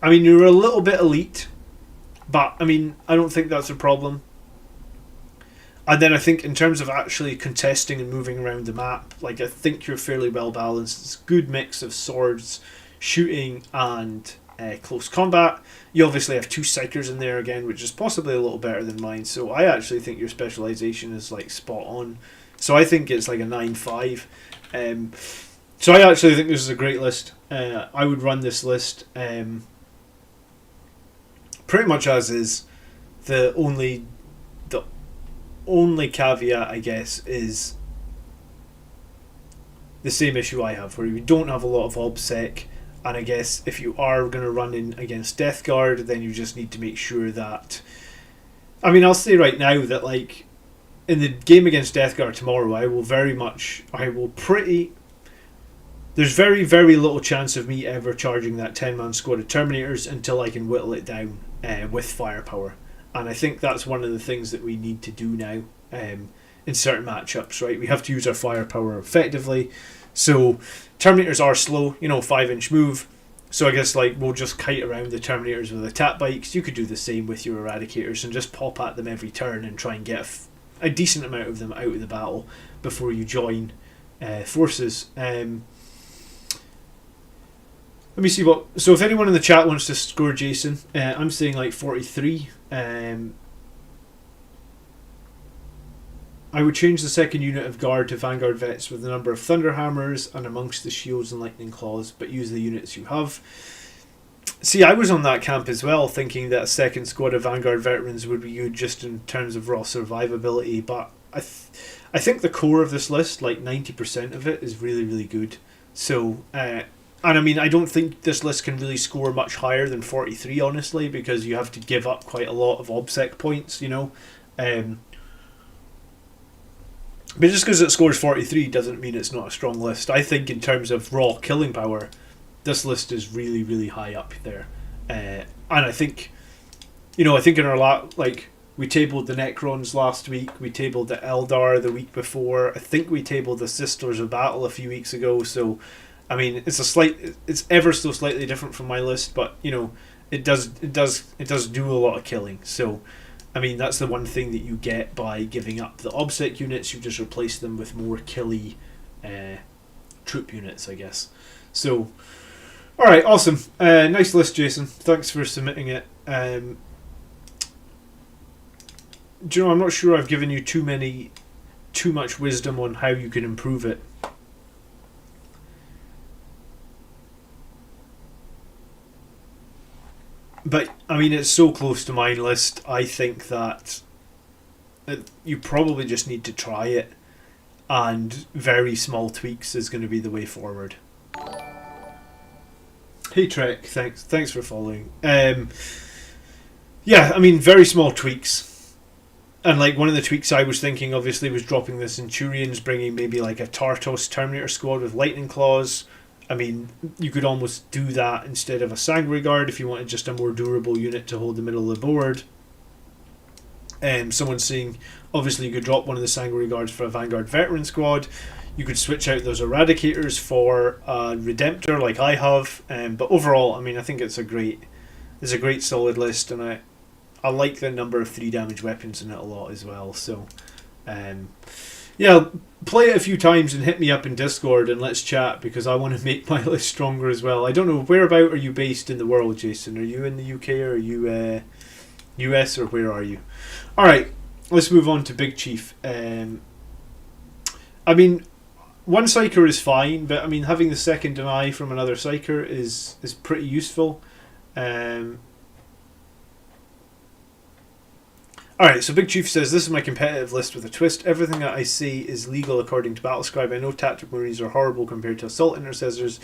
I mean, you're a little bit elite, but I mean, I don't think that's a problem. And then I think in terms of actually contesting and moving around the map, like I think you're fairly well balanced. It's a good mix of swords, shooting, and close combat. You obviously have 2 Psychers in there again, which is possibly a little better than mine. So I actually think your specialization is like spot on. So I think it's like a 9-5. So I actually think this is a great list. I would run this list pretty much as is. The only caveat, I guess, is the same issue I have, where you don't have a lot of OBSEC, and I guess if you are going to run in against Death Guard, then you just need to make sure that... I mean, I'll say right now that, like, in the game against Death Guard tomorrow, there's very, very little chance of me ever charging that 10-man squad of Terminators until I can whittle it down with firepower. And I think that's one of the things that we need to do now in certain matchups, right? We have to use our firepower effectively. So Terminators are slow, 5-inch move. So I guess like we'll just kite around the Terminators with attack bikes. You could do the same with your Eradicators and just pop at them every turn and try and get a decent amount of them out of the battle before you join forces. Let me see what... So if anyone in the chat wants to score Jason, I'm saying like 43. I would change the second unit of guard to Vanguard Vets with the number of Thunderhammers and amongst the Shields and Lightning Claws, but use the units you have. See, I was on that camp as well, thinking that a second squad of Vanguard Veterans would be good just in terms of raw survivability, but I think the core of this list, like 90% of it, is really, really good. So, and I mean, I don't think this list can really score much higher than 43, honestly, because you have to give up quite a lot of OBSEC points, But just because it scores 43 doesn't mean it's not a strong list. I think in terms of raw killing power, this list is really, really high up there. And I think, in our we tabled the Necrons last week, we tabled the Eldar the week before, I think we tabled the Sisters of Battle a few weeks ago, so, I mean, it's ever so slightly different from my list, but, it does do a lot of killing, so... I mean, that's the one thing that you get by giving up the OBSEC units. You just replace them with more killy troop units, I guess. So, alright, awesome. Nice list, Jason. Thanks for submitting it. Do you know, I'm not sure I've given you too much wisdom on how you can improve it. But, I mean, it's so close to my list, I think that you probably just need to try it, and very small tweaks is going to be the way forward. Hey Trek, thanks for following. Yeah, I mean, very small tweaks. And like one of the tweaks I was thinking, obviously, was dropping the Centurions, bringing maybe like a Tartos Terminator squad with Lightning Claws. I mean, you could almost do that instead of a Sanguinary Guard if you wanted just a more durable unit to hold the middle of the board. Someone's saying, obviously, you could drop one of the Sanguinary Guards for a Vanguard Veteran squad. You could switch out those Eradicators for a Redemptor like I have. But overall, I mean, I think it's a great solid list, and I like the number of 3 damage weapons in it a lot as well. So, yeah, play it a few times and hit me up in Discord and let's chat, because I want to make my list stronger as well. I don't know, whereabout are you based in the world, Jason? Are you in the UK or are you US, or where are you? Alright, let's move on to Big Chief. I mean, one Psyker is fine, but I mean, having the second deny from another Psyker is pretty useful. Alright, so Big Chief says, this is my competitive list with a twist. Everything that I say is legal according to Battlescribe. I know Tactical Marines are horrible compared to Assault Intercessors,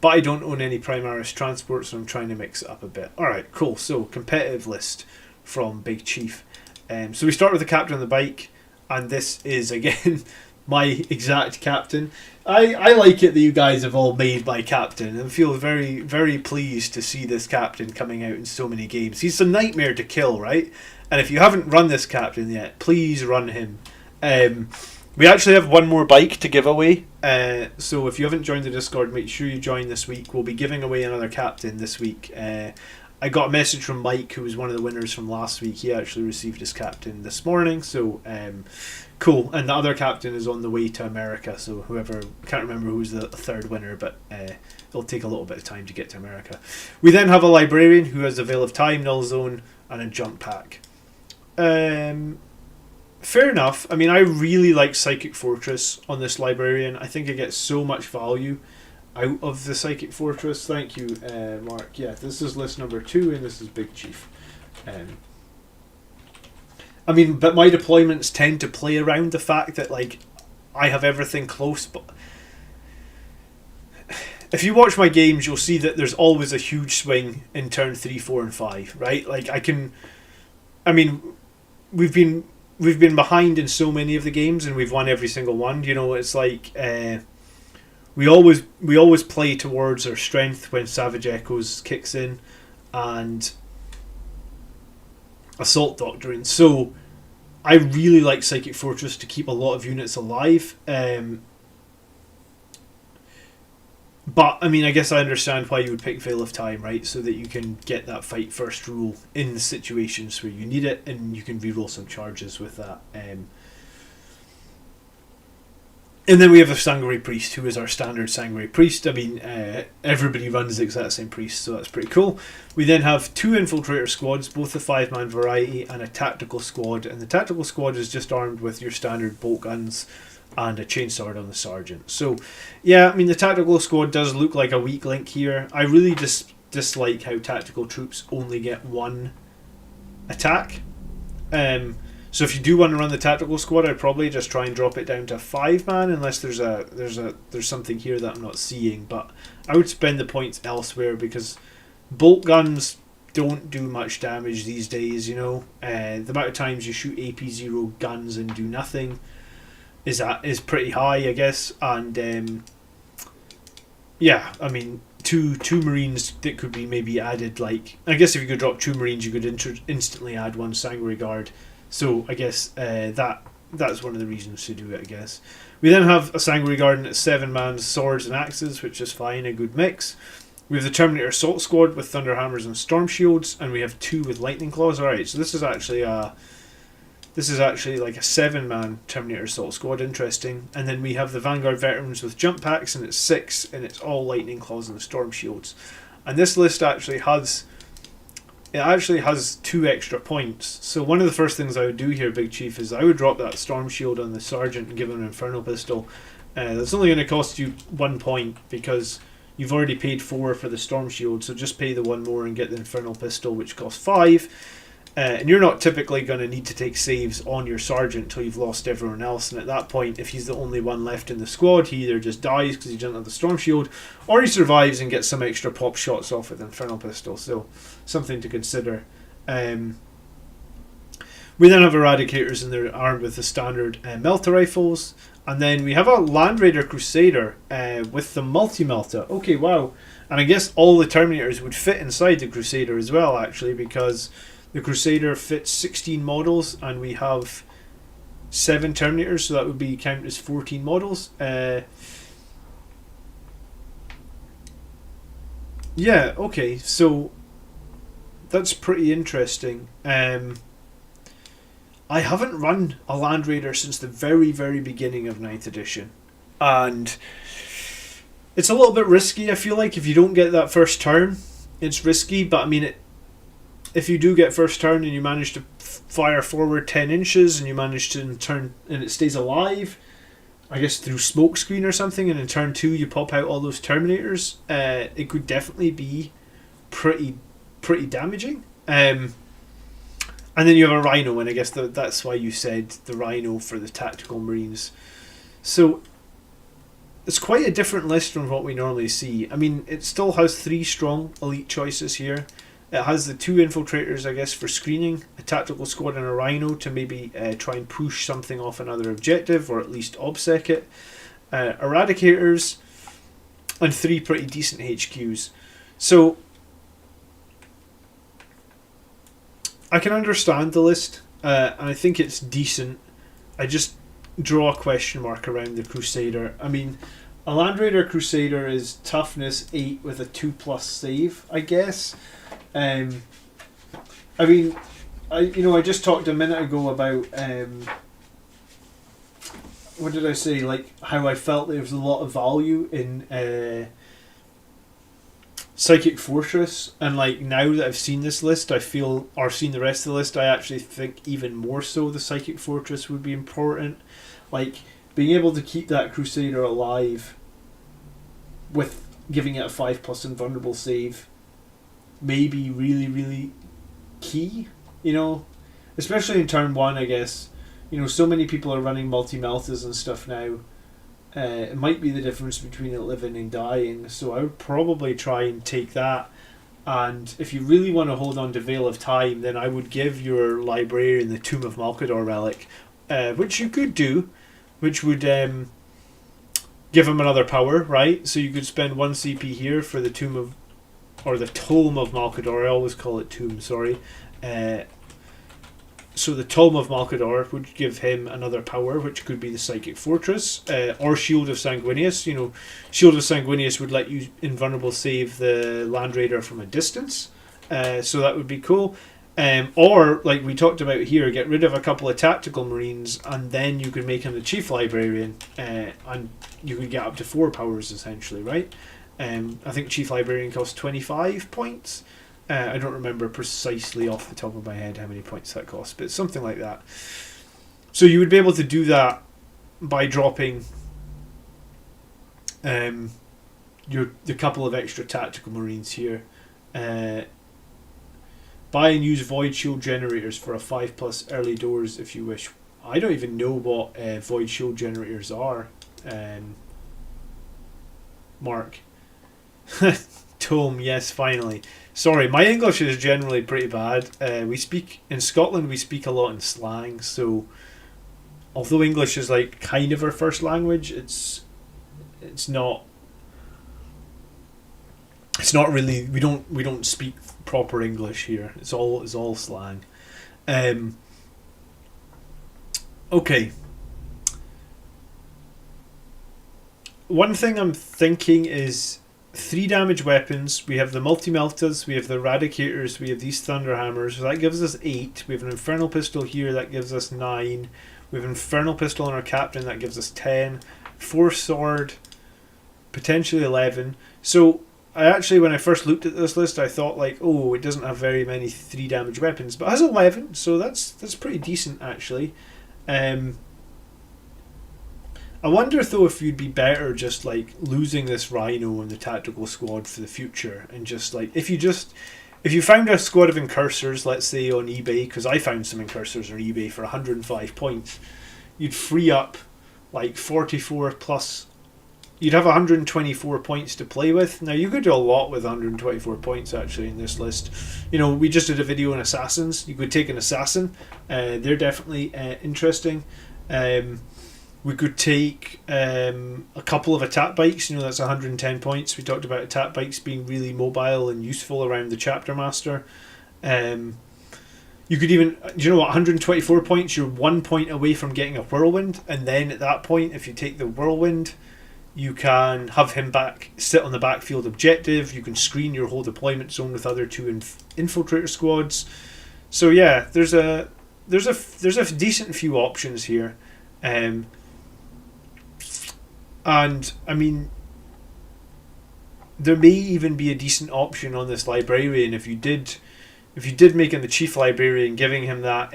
but I don't own any Primaris Transport, so I'm trying to mix it up a bit. Alright, cool. So, competitive list from Big Chief. So we start with the Captain on the Bike, and this is, again, my exact captain. I like it that you guys have all made my captain, and feel very, very pleased to see this captain coming out in so many games. He's a nightmare to kill, right? And if you haven't run this captain yet, please run him. We actually have one more bike to give away. So if you haven't joined the Discord, make sure you join this week. We'll be giving away another captain this week. I got a message from Mike, who was one of the winners from last week. He actually received his captain this morning, so cool. And the other captain is on the way to America, so whoever, can't remember who's the third winner, but it'll take a little bit of time to get to America. We then have a librarian who has a Veil of Time, Null Zone, and a jump pack. Fair enough. I mean, I really like Psychic Fortress on this librarian. I think I get so much value out of the Psychic Fortress. Thank you, Mark. Yeah, this is list number 2, and this is Big Chief. I mean, but my deployments tend to play around the fact that, like, I have everything close, but if you watch my games, you'll see that there's always a huge swing in turn 3, 4, and 5, right? Like, we've been behind in so many of the games, and we've won every single one. You know, it's like we always play towards our strength when Savage Echoes kicks in, and Assault Doctrine. So I really like Psychic Fortress to keep a lot of units alive. But, I mean, I guess I understand why you would pick Veil of Time, right? So that you can get that fight first rule in the situations where you need it, and you can reroll some charges with that. And then we have a Sangre Priest, who is our standard Sangre Priest. I mean, everybody runs the exact same priest, so that's pretty cool. We then have 2 Infiltrator squads, both the 5-man variety, and a Tactical squad. And the Tactical squad is just armed with your standard bolt guns and a chainsword on the sergeant. So, yeah, I mean, the Tactical squad does look like a weak link here. I really dislike how Tactical troops only get 1 attack. So if you do want to run the Tactical squad, I'd probably just try and drop it down to 5-man, unless there's something here that I'm not seeing. But I would spend the points elsewhere, because bolt guns don't do much damage these days. You know, the amount of times you shoot AP0 guns and do nothing is pretty high, I guess. And yeah, I mean, two Marines that could be maybe added. Like, I guess if you could drop 2 Marines, you could instantly add 1 Sangre Guard. So I guess that's one of the reasons to do it, I guess. We then have a Sangre Guard at 7-man, swords and axes, which is fine, a good mix. We have the Terminator Assault Squad with Thunderhammers and Storm Shields, and we have 2 with Lightning Claws. Alright, so this is actually like a 7-man Terminator Assault Squad, interesting. And then we have the Vanguard Veterans with jump packs, and it's 6, and it's all Lightning Claws and the Storm Shields. And this list actually has 2 extra points. So one of the first things I would do here, Big Chief, is I would drop that Storm Shield on the Sergeant and give him an Infernal Pistol. That's only going to cost you 1 point, because you've already paid 4 for the Storm Shield, so just pay the 1 more and get the Infernal Pistol, which costs 5. And you're not typically going to need to take saves on your Sergeant until you've lost everyone else, and at that point, if he's the only one left in the squad, he either just dies because he doesn't have the Storm Shield, or he survives and gets some extra pop shots off with the Infernal Pistol. So, something to consider. We then have Eradicators, and they're armed with the standard Melta rifles. And then we have a Land Raider Crusader with the Multi-Melta. Okay, wow. And I guess all the Terminators would fit inside the Crusader as well, actually, because the Crusader fits 16 models, and we have 7 Terminators, so that would be counted as 14 models. Yeah, okay, so that's pretty interesting. I haven't run a Land Raider since the very, very beginning of 9th edition, and it's a little bit risky. I feel like if you don't get that first turn, it's risky, but I mean, if you do get first turn and you manage to fire forward 10 inches and you manage to turn and it stays alive, I guess through smoke screen or something, and in turn 2 you pop out all those Terminators, it could definitely be pretty damaging. And then you have a Rhino, and I guess that's why you said the Rhino for the Tactical Marines. So it's quite a different list from what we normally see. I mean, it still has 3 strong elite choices here. It has the 2 Infiltrators, I guess, for screening, a Tactical Squad and a Rhino to maybe try and push something off another objective, or at least obsec it. Eradicators, and 3 pretty decent HQs. So I can understand the list, and I think it's decent. I just draw a question mark around the Crusader. I mean, a Land Raider Crusader is toughness 8 with a 2+ save, I guess. I mean, I just talked a minute ago about what did I say? Like how I felt there was a lot of value in Psychic Fortress, and like now that I've seen this list, I feel, or seen the rest of the list, I actually think even more so the Psychic Fortress would be important. Like being able to keep that Crusader alive with giving it a 5+ invulnerable save may be really, really key, especially in turn 1, I guess. So many people are running multi-meltas and stuff now. It might be the difference between it living and dying, so I would probably try and take that. And if you really want to hold on to Veil of Time, then I would give your librarian the Tomb of Malkador relic, which you could do, which would give him another power, right? So you could spend 1 CP here for the Tome of Malkador. I always call it Tomb, sorry. So the Tome of Malkador would give him another power, which could be the Psychic Fortress, or Shield of Sanguinius. Shield of Sanguinius would let you invulnerable save the Land Raider from a distance, so that would be cool. Or, like we talked about here, get rid of a couple of tactical marines, and then you could make him the Chief Librarian, and you could get up to 4 powers, essentially, right? I think Chief Librarian costs 25 points. I don't remember precisely off the top of my head how many points that costs, but it's something like that. So you would be able to do that by dropping the couple of extra tactical marines here. Buy and use Void Shield generators for a 5+ early doors if you wish. I don't even know what Void Shield generators are. Mark. Tome, yes, finally. Sorry, my English is generally pretty bad. In Scotland we speak a lot in slang, so although English is like kind of our first language, it's not really, we don't speak proper English here. It's all slang. Okay. One thing I'm thinking is 3 damage weapons. We have the multi-meltas, we have the eradicators, we have these thunderhammers, so that gives us 8. We have an infernal pistol here, that gives us 9. We have an infernal pistol on our captain, that gives us 10. 4 sword, potentially 11. So I actually, when I first looked at this list, I thought like, oh, it doesn't have very many 3 damage weapons, but it has 11, so that's pretty decent actually. I wonder though if you'd be better just like losing this Rhino in the tactical squad for the future, and just like if you found a squad of incursors, let's say on eBay, because I found some incursors on eBay for 105 points, you'd free up like 44 plus. You'd have 124 points to play with. Now you could do a lot with 124 points actually in this list. We just did a video on assassins. You could take an assassin. They're definitely interesting. We could take a couple of attack bikes. That's 110 points. We talked about attack bikes being really mobile and useful around the chapter master. You could even, 124 points, you're 1 point away from getting a whirlwind, and then at that point, if you take the whirlwind, you can have him sit on the backfield objective. You can screen your whole deployment zone with other 2 infiltrator squads. So yeah, there's a decent few options here. And I mean, there may even be a decent option on this librarian if you did make him the Chief Librarian, giving him that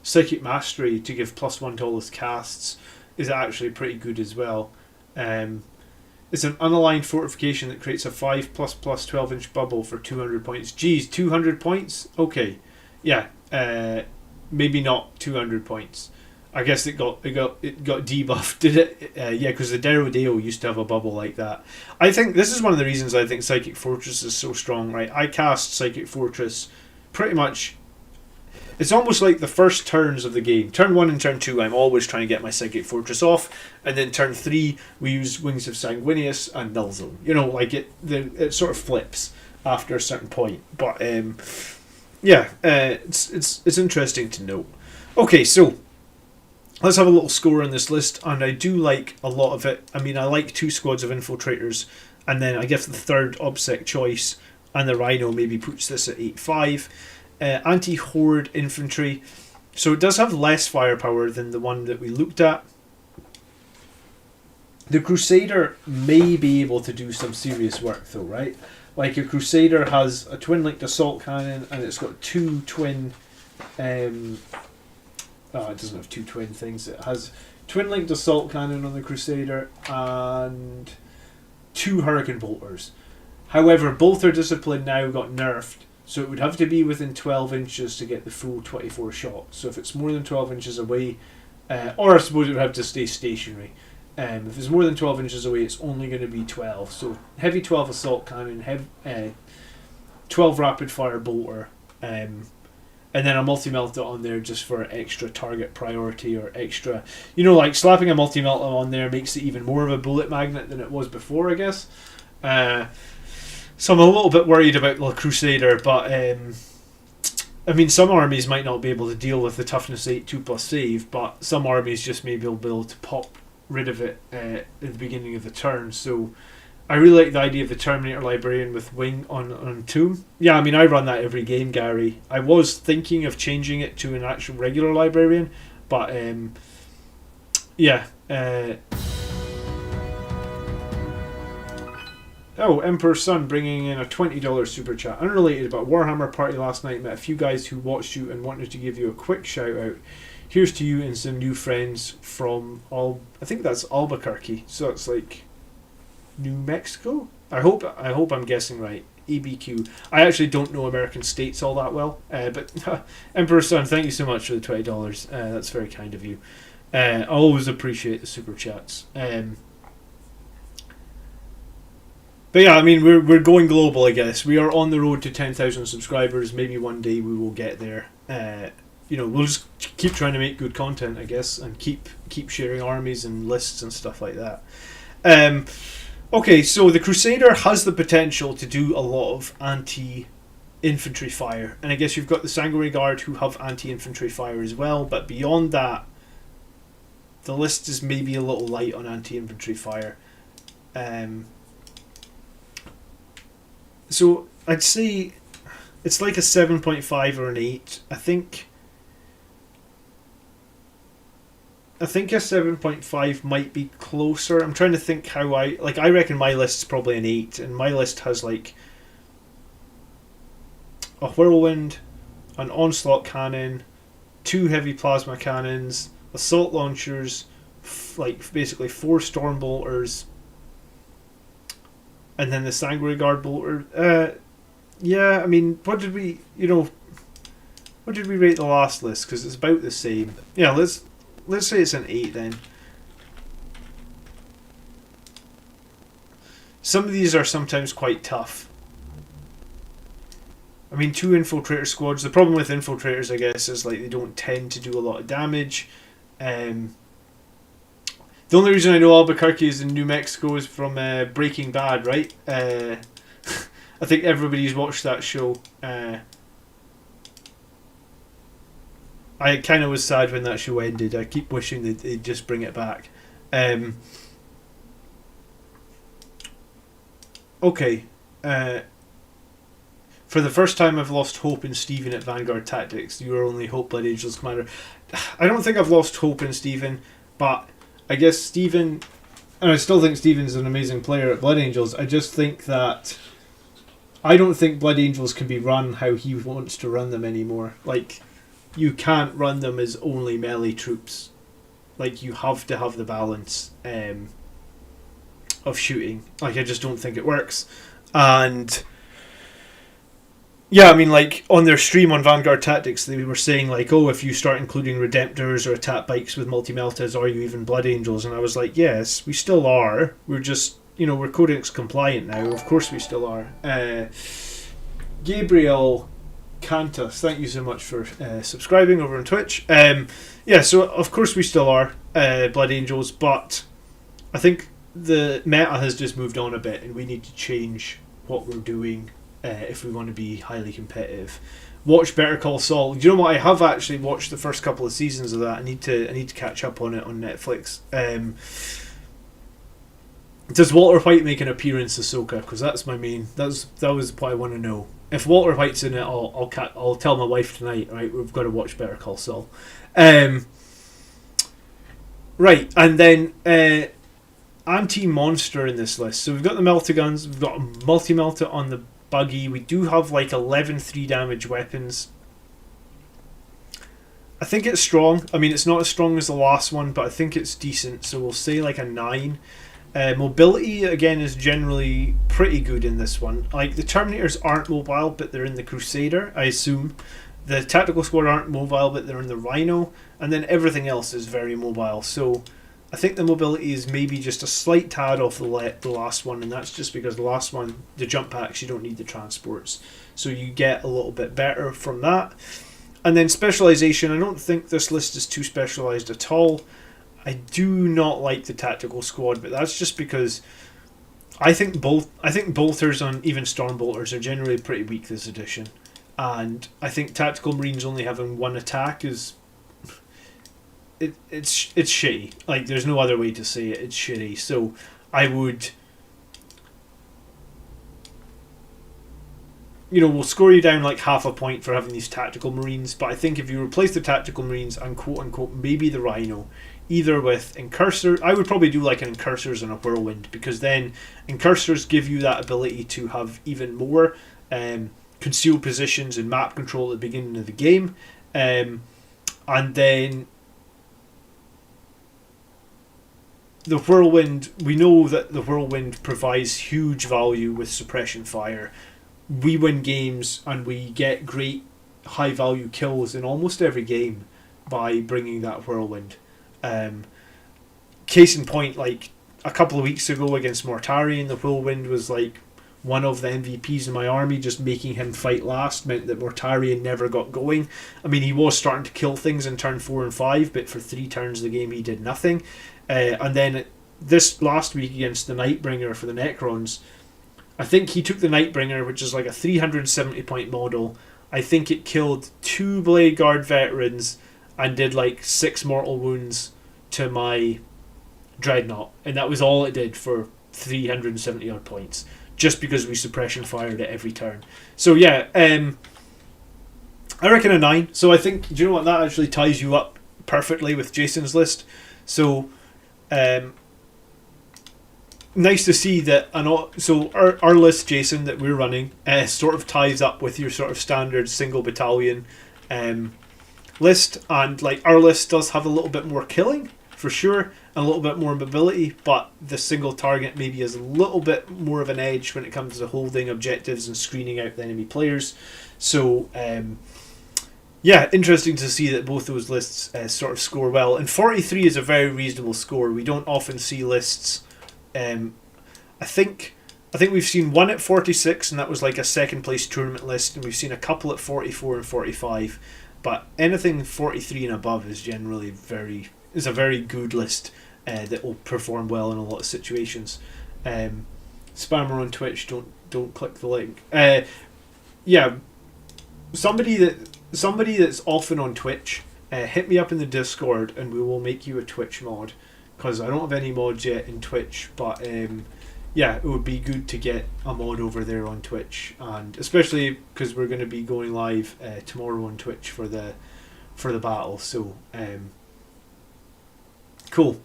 Psychic Mastery to give +1 to all his casts is actually pretty good as well. It's an unaligned fortification that creates a 5++ 12-inch bubble for 200 points. Geez, 200 points? Okay, yeah, maybe not 200 points. I guess it got debuffed, did it? Yeah, because the Derodeo used to have a bubble like that. I think this is one of the reasons I think Psychic Fortress is so strong, right? I cast Psychic Fortress pretty much. It's almost like the first turns of the game. Turn 1 and turn 2, I'm always trying to get my Psychic Fortress off, and then turn 3, we use Wings of Sanguinius and Null Zone. It sort of flips after a certain point. But it's interesting to note. Okay, so let's have a little score on this list, and I do like a lot of it. I mean, I like 2 squads of infiltrators, and then I guess the third OBSEC choice and the Rhino maybe puts this at 8.5. Anti-Horde infantry, so it does have less firepower than the one that we looked at. The Crusader may be able to do some serious work though, right? Like a Crusader has a twin-linked assault cannon, and it's got two twin... it doesn't have two twin things. It has twin-linked assault cannon on the Crusader and 2 Hurricane Bolters. However, Bolter Discipline now got nerfed, so it would have to be within 12 inches to get the full 24 shots. So if it's more than 12 inches away, or I suppose it would have to stay stationary. If it's more than 12 inches away, it's only going to be 12. So heavy 12 assault cannon, 12 rapid fire bolter, and then a multi-melta on there just for extra target priority or extra... like slapping a multi-melta on there makes it even more of a bullet magnet than it was before, I guess. So I'm a little bit worried about the Crusader, but some armies might not be able to deal with the toughness 8 2+ save, but some armies just may be able to pop rid of it at the beginning of the turn. So I really like the idea of the Terminator Librarian with wing on Tomb. Yeah, I run that every game, Gary. I was thinking of changing it to an actual regular Librarian, but Emperor's Son bringing in a $20 super chat. Unrelated, about Warhammer party last night. Met a few guys who watched you and wanted to give you a quick shout out. Here's to you and some new friends from I think that's Albuquerque. So it's like New Mexico. I hope I'm guessing right. EBQ. I actually don't know American states all that well, but Emperor's Son, thank you so much for the $20. That's very kind of you. I always appreciate the super chats. But yeah, we're going global, I guess. We are on the road to 10,000 subscribers. Maybe one day we will get there. We'll just keep trying to make good content, I guess, and keep sharing armies and lists and stuff like that. Okay, so the Crusader has the potential to do a lot of anti-infantry fire, and I guess you've got the Sanguinary Guard who have anti-infantry fire as well, but beyond that, the list is maybe a little light on anti-infantry fire. So I'd say it's like a 7.5 or an 8. I think a 7.5 might be closer. I'm trying to think how I reckon my list's probably an 8, and my list has like a Whirlwind, an Onslaught Cannon, 2 heavy plasma cannons, assault launchers, basically 4 Storm Bolters, and then the Sanguinary Guard bolter. What did we rate the last list? Because it's about the same. Yeah, let's say it's an 8 then. Some of these are sometimes quite tough. 2 infiltrator squads. The problem with infiltrators, I guess, is they don't tend to do a lot of damage. The only reason I know Albuquerque is in New Mexico is from Breaking Bad, right? I think everybody's watched that show. I kind of was sad when that show ended. I keep wishing that they'd just bring it back. Okay. For the first time, I've lost hope in Stephen at Vanguard Tactics. You are only Hope Blood Angels commander. I don't think I've lost hope in Stephen, but I guess Stephen, and I still think Stephen's an amazing player at Blood Angels. I just think that I don't think Blood Angels can be run how he wants to run them anymore. You can't run them as only melee troops. You have to have the balance of shooting. I just don't think it works. And yeah, on their stream on Vanguard Tactics, they were saying if you start including Redemptors or attack bikes with multi-meltas, are you even Blood Angels? And I was like, yes, we still are. We're just, we're Codex compliant now. Of course we still are. Gabriel Cantus, thank you so much for subscribing over on Twitch. So of course we still are Blood Angels, but I think the meta has just moved on a bit, and we need to change what we're doing if we want to be highly competitive. Watch Better Call Saul. Do you know what? I have actually watched the first couple of seasons of that. I need to catch up on it on Netflix. Does Walter White make an appearance, Ahsoka? Because that's my main. That was what I want to know. If Walter White's in it, I'll tell my wife tonight. Right, we've got to watch Better Call Saul. Right, and then anti-monster in this list. So we've got the melta-guns. We've got a multi-melta on the buggy. We do have like 11 3-damage weapons. I think it's strong. I mean, it's not as strong as the last one, but I think it's decent. So we'll say like a 9. Mobility, again, is generally pretty good in this one. Like, the Terminators aren't mobile, but they're in the Crusader, I assume. The Tactical Squad aren't mobile, but they're in the Rhino. And then everything else is very mobile. So I think the mobility is maybe just a slight tad off the last one, and that's just because the last one, the jump packs, you don't need the transports. So you get a little bit better from that. And then specialization, I don't think this list is too specialized at all. I do not like the Tactical Squad, but that's just because I think bolters and even storm bolters are generally pretty weak this edition, and I think Tactical Marines only having one attack is it's shitty. Like, there's no other way to say it. It's shitty. So I would, we'll score you down like half a point for having these Tactical Marines, but I think if you replace the Tactical Marines and quote unquote maybe the Rhino, either with Incursor, I would probably do like an Incursors and a Whirlwind, because then Incursors give you that ability to have even more concealed positions and map control at the beginning of the game, and then the Whirlwind, we know that the Whirlwind provides huge value with suppression fire. We win games and we get great high value kills in almost every game by bringing that Whirlwind. Case in point, like a couple of weeks ago against Mortarion, the Whirlwind was like one of the MVPs in my army. Just making him fight last meant that Mortarion never got going. I mean, he was starting to kill things in turn 4 and 5, but for 3 turns of the game he did nothing. And then this last week against the Nightbringer for the Necrons, I think he took the Nightbringer, which is like a 370 point model. I think it killed 2 Blade Guard veterans and did like 6 mortal wounds to my Dreadnought, and that was all it did for 370 odd points, just because we suppression fired it every turn. So yeah, I reckon a 9. So I think, do you know what, that actually ties you up perfectly with Jason's list. So nice to see that. So our list, Jason, that we're running sort of ties up with your sort of standard single battalion list, and like our list does have a little bit more killing for sure and a little bit more mobility, but the single target maybe has a little bit more of an edge when it comes to holding objectives and screening out the enemy players. So yeah, interesting to see that both those lists sort of score well, and 43 is a very reasonable score. We don't often see lists. I think we've seen one at 46, and that was like a second place tournament list, and we've seen a couple at 44 and 45. But anything 43 and above is generally a very good list that will perform well in a lot of situations. Spammer on Twitch, don't click the link. Yeah, somebody that's often on Twitch, hit me up in the Discord and we will make you a Twitch mod, because I don't have any mods yet in Twitch, but yeah, it would be good to get a mod over there on Twitch, and especially because we're going to be going live tomorrow on Twitch for the battle. So cool.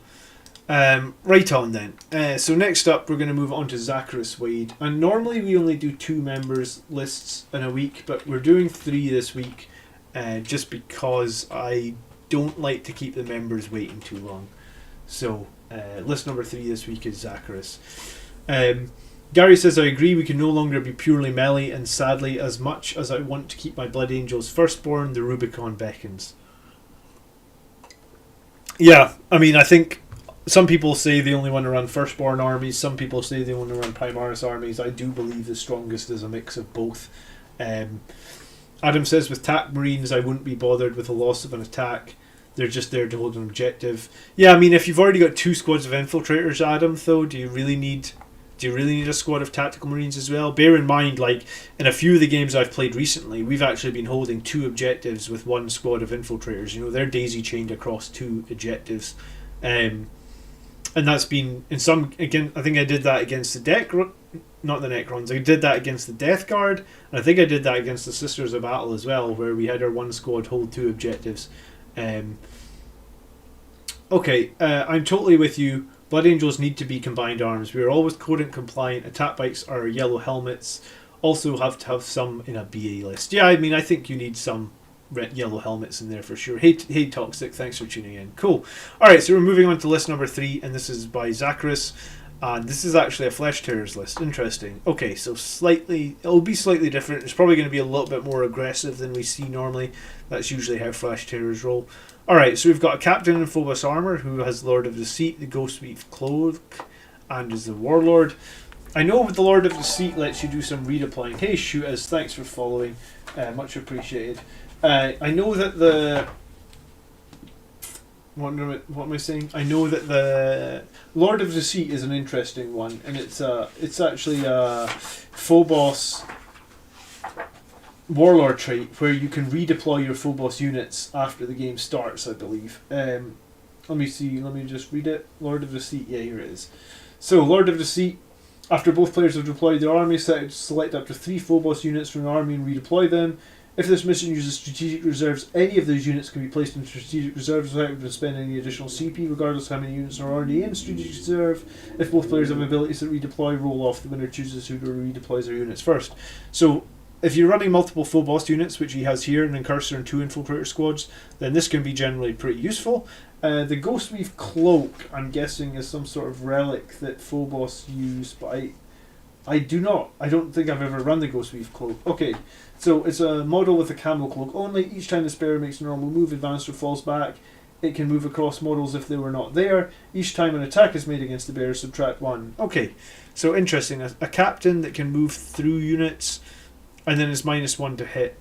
Right on then. So next up, we're going to move on to Zacharis Wade, and normally we only do 2 members lists in a week, but we're doing 3 this week, just because I don't like to keep the members waiting too long. So list number 3 this week is Zacharis. Gary says, I agree, we can no longer be purely melee, and sadly, as much as I want to keep my Blood Angels firstborn, the Rubicon beckons. Yeah, I mean, I think some people say they only want to run firstborn armies, some people say they want to run Primaris armies. I do believe the strongest is a mix of both. Adam says, with TAC Marines, I wouldn't be bothered with the loss of an attack. They're just there to hold an objective. Yeah, I mean, if you've already got 2 squads of infiltrators, Adam, though, do you really need a squad of Tactical Marines as well? Bear in mind, like, in a few of the games I've played recently, we've actually been holding 2 objectives with 1 squad of infiltrators. They're daisy chained across 2 objectives. and that's been in some, again, I think I did that against the not the Necrons, I did that against the Death Guard, and I think I did that against the Sisters of Battle as well, where we had our one squad hold 2 objectives. Okay, I'm totally with you. Blood Angels need to be combined arms. We are always Codex compliant. Attack bikes are yellow helmets. Also have to have some in a BA list. Yeah, I mean, I think you need some yellow helmets in there for sure. Hey Toxic, thanks for tuning in. Cool. Alright, so we're moving on to list number 3, and this is by Zacharis. And this is actually a Flesh Tearers list. Interesting. Okay, so it'll be slightly different. It's probably going to be a little bit more aggressive than we see normally. That's usually how Flesh Tearers roll. Alright, so we've got a captain in Phobos armor who has Lord of Deceit, the Ghostweave Cloak, and is the Warlord. I know the Lord of Deceit lets you do some redeploying. Hey Shooters, thanks for following. Much appreciated. I know that the... What am I saying? I know that the Lord of Deceit is an interesting one, and it's actually a Phobos Warlord trait where you can redeploy your Phobos units after the game starts, I believe. Let me see, let me just read it. Lord of Deceit, yeah, here it is. So, Lord of Deceit, after both players have deployed their army, select up to 3 Phobos units from the army and redeploy them. If this mission uses strategic reserves, any of those units can be placed in strategic reserves without having to spend any additional CP, regardless of how many units are already in strategic reserve. If both players have abilities that redeploy, roll off. The winner chooses who redeploys their units first. So, if you're running multiple Phobos units, which he has here, and Incursor and 2 Infiltrator squads, then this can be generally pretty useful. The Ghostweave Cloak, I'm guessing, is some sort of relic that Phobos use, but I don't think I've ever run the Ghostweave Cloak. Okay, so it's a model with a camo cloak only. Each time the bearer makes a normal move, advances or falls back, it can move across models if they were not there. Each time an attack is made against the bearer, subtract 1. Okay, so interesting. A captain that can move through units, and then is -1 to hit.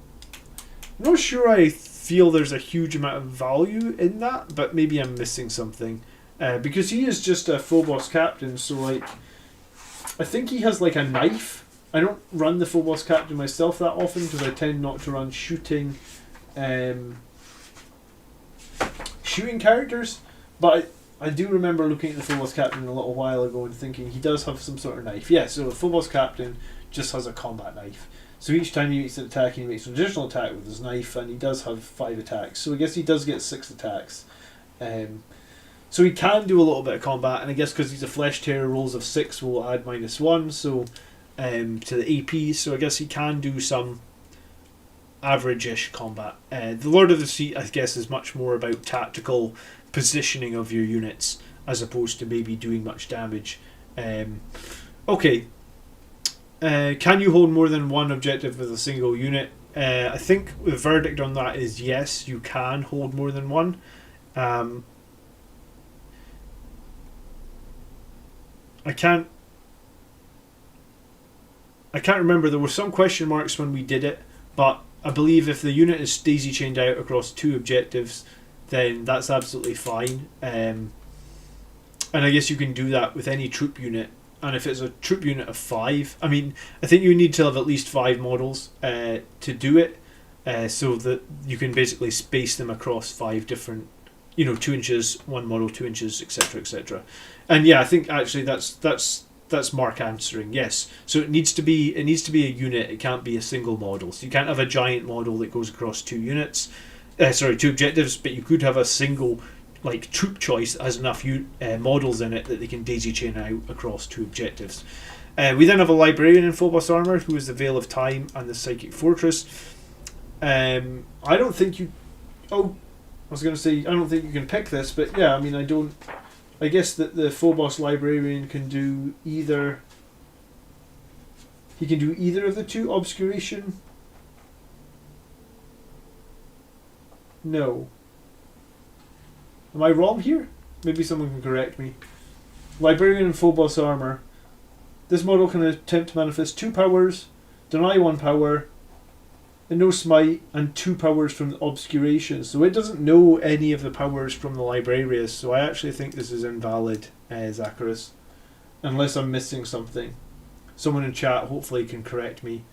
I'm not sure I feel there's a huge amount of value in that, but maybe I'm missing something. Because he is just a Phobos captain, so like... I think he has like a knife. I don't run the Phobos captain myself that often because I tend not to run shooting characters, but I do remember looking at the Phobos captain a little while ago and thinking he does have some sort of knife. Yeah, so the Phobos captain just has a combat knife. So each time he makes an attack, he makes an additional attack with his knife, and he does have 5 attacks. So I guess he does get 6 attacks. So he can do a little bit of combat, and I guess because he's a Flesh Tearer, rolls of 6 will add -1 so to the AP, so I guess he can do some average-ish combat. The Lord of the Sea, I guess, is much more about tactical positioning of your units, as opposed to maybe doing much damage. Okay. Can you hold more than one objective with a single unit? I think the verdict on that is yes, you can hold more than one. I can't remember. There were some question marks when we did it, but I believe if the unit is daisy chained out across 2 objectives, then that's absolutely fine. And I guess you can do that with any troop unit. And if it's a troop unit of 5, I mean, I think you need to have at least 5 models to do it, so that you can basically space them across 5 different, 2 inches, 1 model, 2 inches, etc., etc. And yeah, I think actually that's Mark answering. Yes, so it needs to be a unit. It can't be a single model. So you can't have a giant model that goes across 2 units. 2 objectives, but you could have a single like troop choice that has enough models in it that they can daisy chain out across 2 objectives. We then have a librarian in Phobos armor who is the Veil of Time and the Psychic Fortress. I don't think you. Oh, I was going to say I don't think you can pick this, but yeah, I mean I guess that the Phobos librarian can do either. He can do either of the 2. Obscuration. No. Am I wrong here? Maybe someone can correct me. Librarian in Phobos armor. This model can attempt to manifest 2 powers, deny 1 power, and no smite, and 2 powers from the obscuration. So it doesn't know any of the powers from the librarius. So I actually think this is invalid, Zacharis, unless I'm missing something. Someone in chat hopefully can correct me.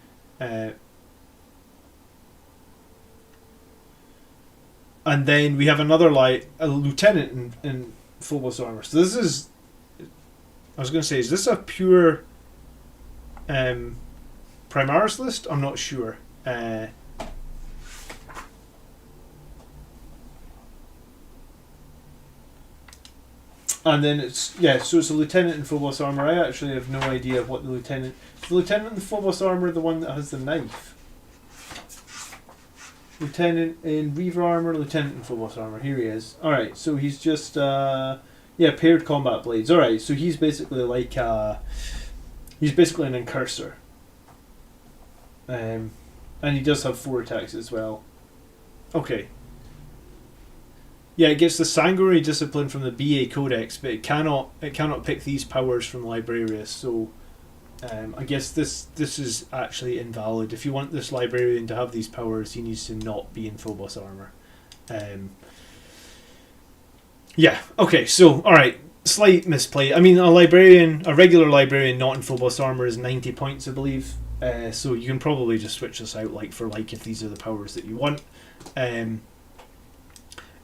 And then we have another a lieutenant in Phobos armor. So this is I was going to say, is this a pure Primaris list? I'm not sure. And then it's so it's a lieutenant in Phobos armor. I actually have no idea what the lieutenant. Is the lieutenant in Phobos armor the one that has the knife? Lieutenant in Reaver armor, lieutenant in Phobos armor. Here he is. All right, so he's just paired combat blades. All right, so he's basically like he's basically an incursor. And he does have 4 attacks as well. Okay. Yeah, it gets the Sanguinary Discipline from the BA Codex, but it cannot pick these powers from Librarius. So, I guess this is actually invalid. If you want this Librarian to have these powers, he needs to not be in Phobos armor. Yeah. Okay. So, all right. Slight misplay. I mean, a regular Librarian not in Phobos armor is 90 points, I believe. So you can probably just switch this out like for like if these are the powers that you want.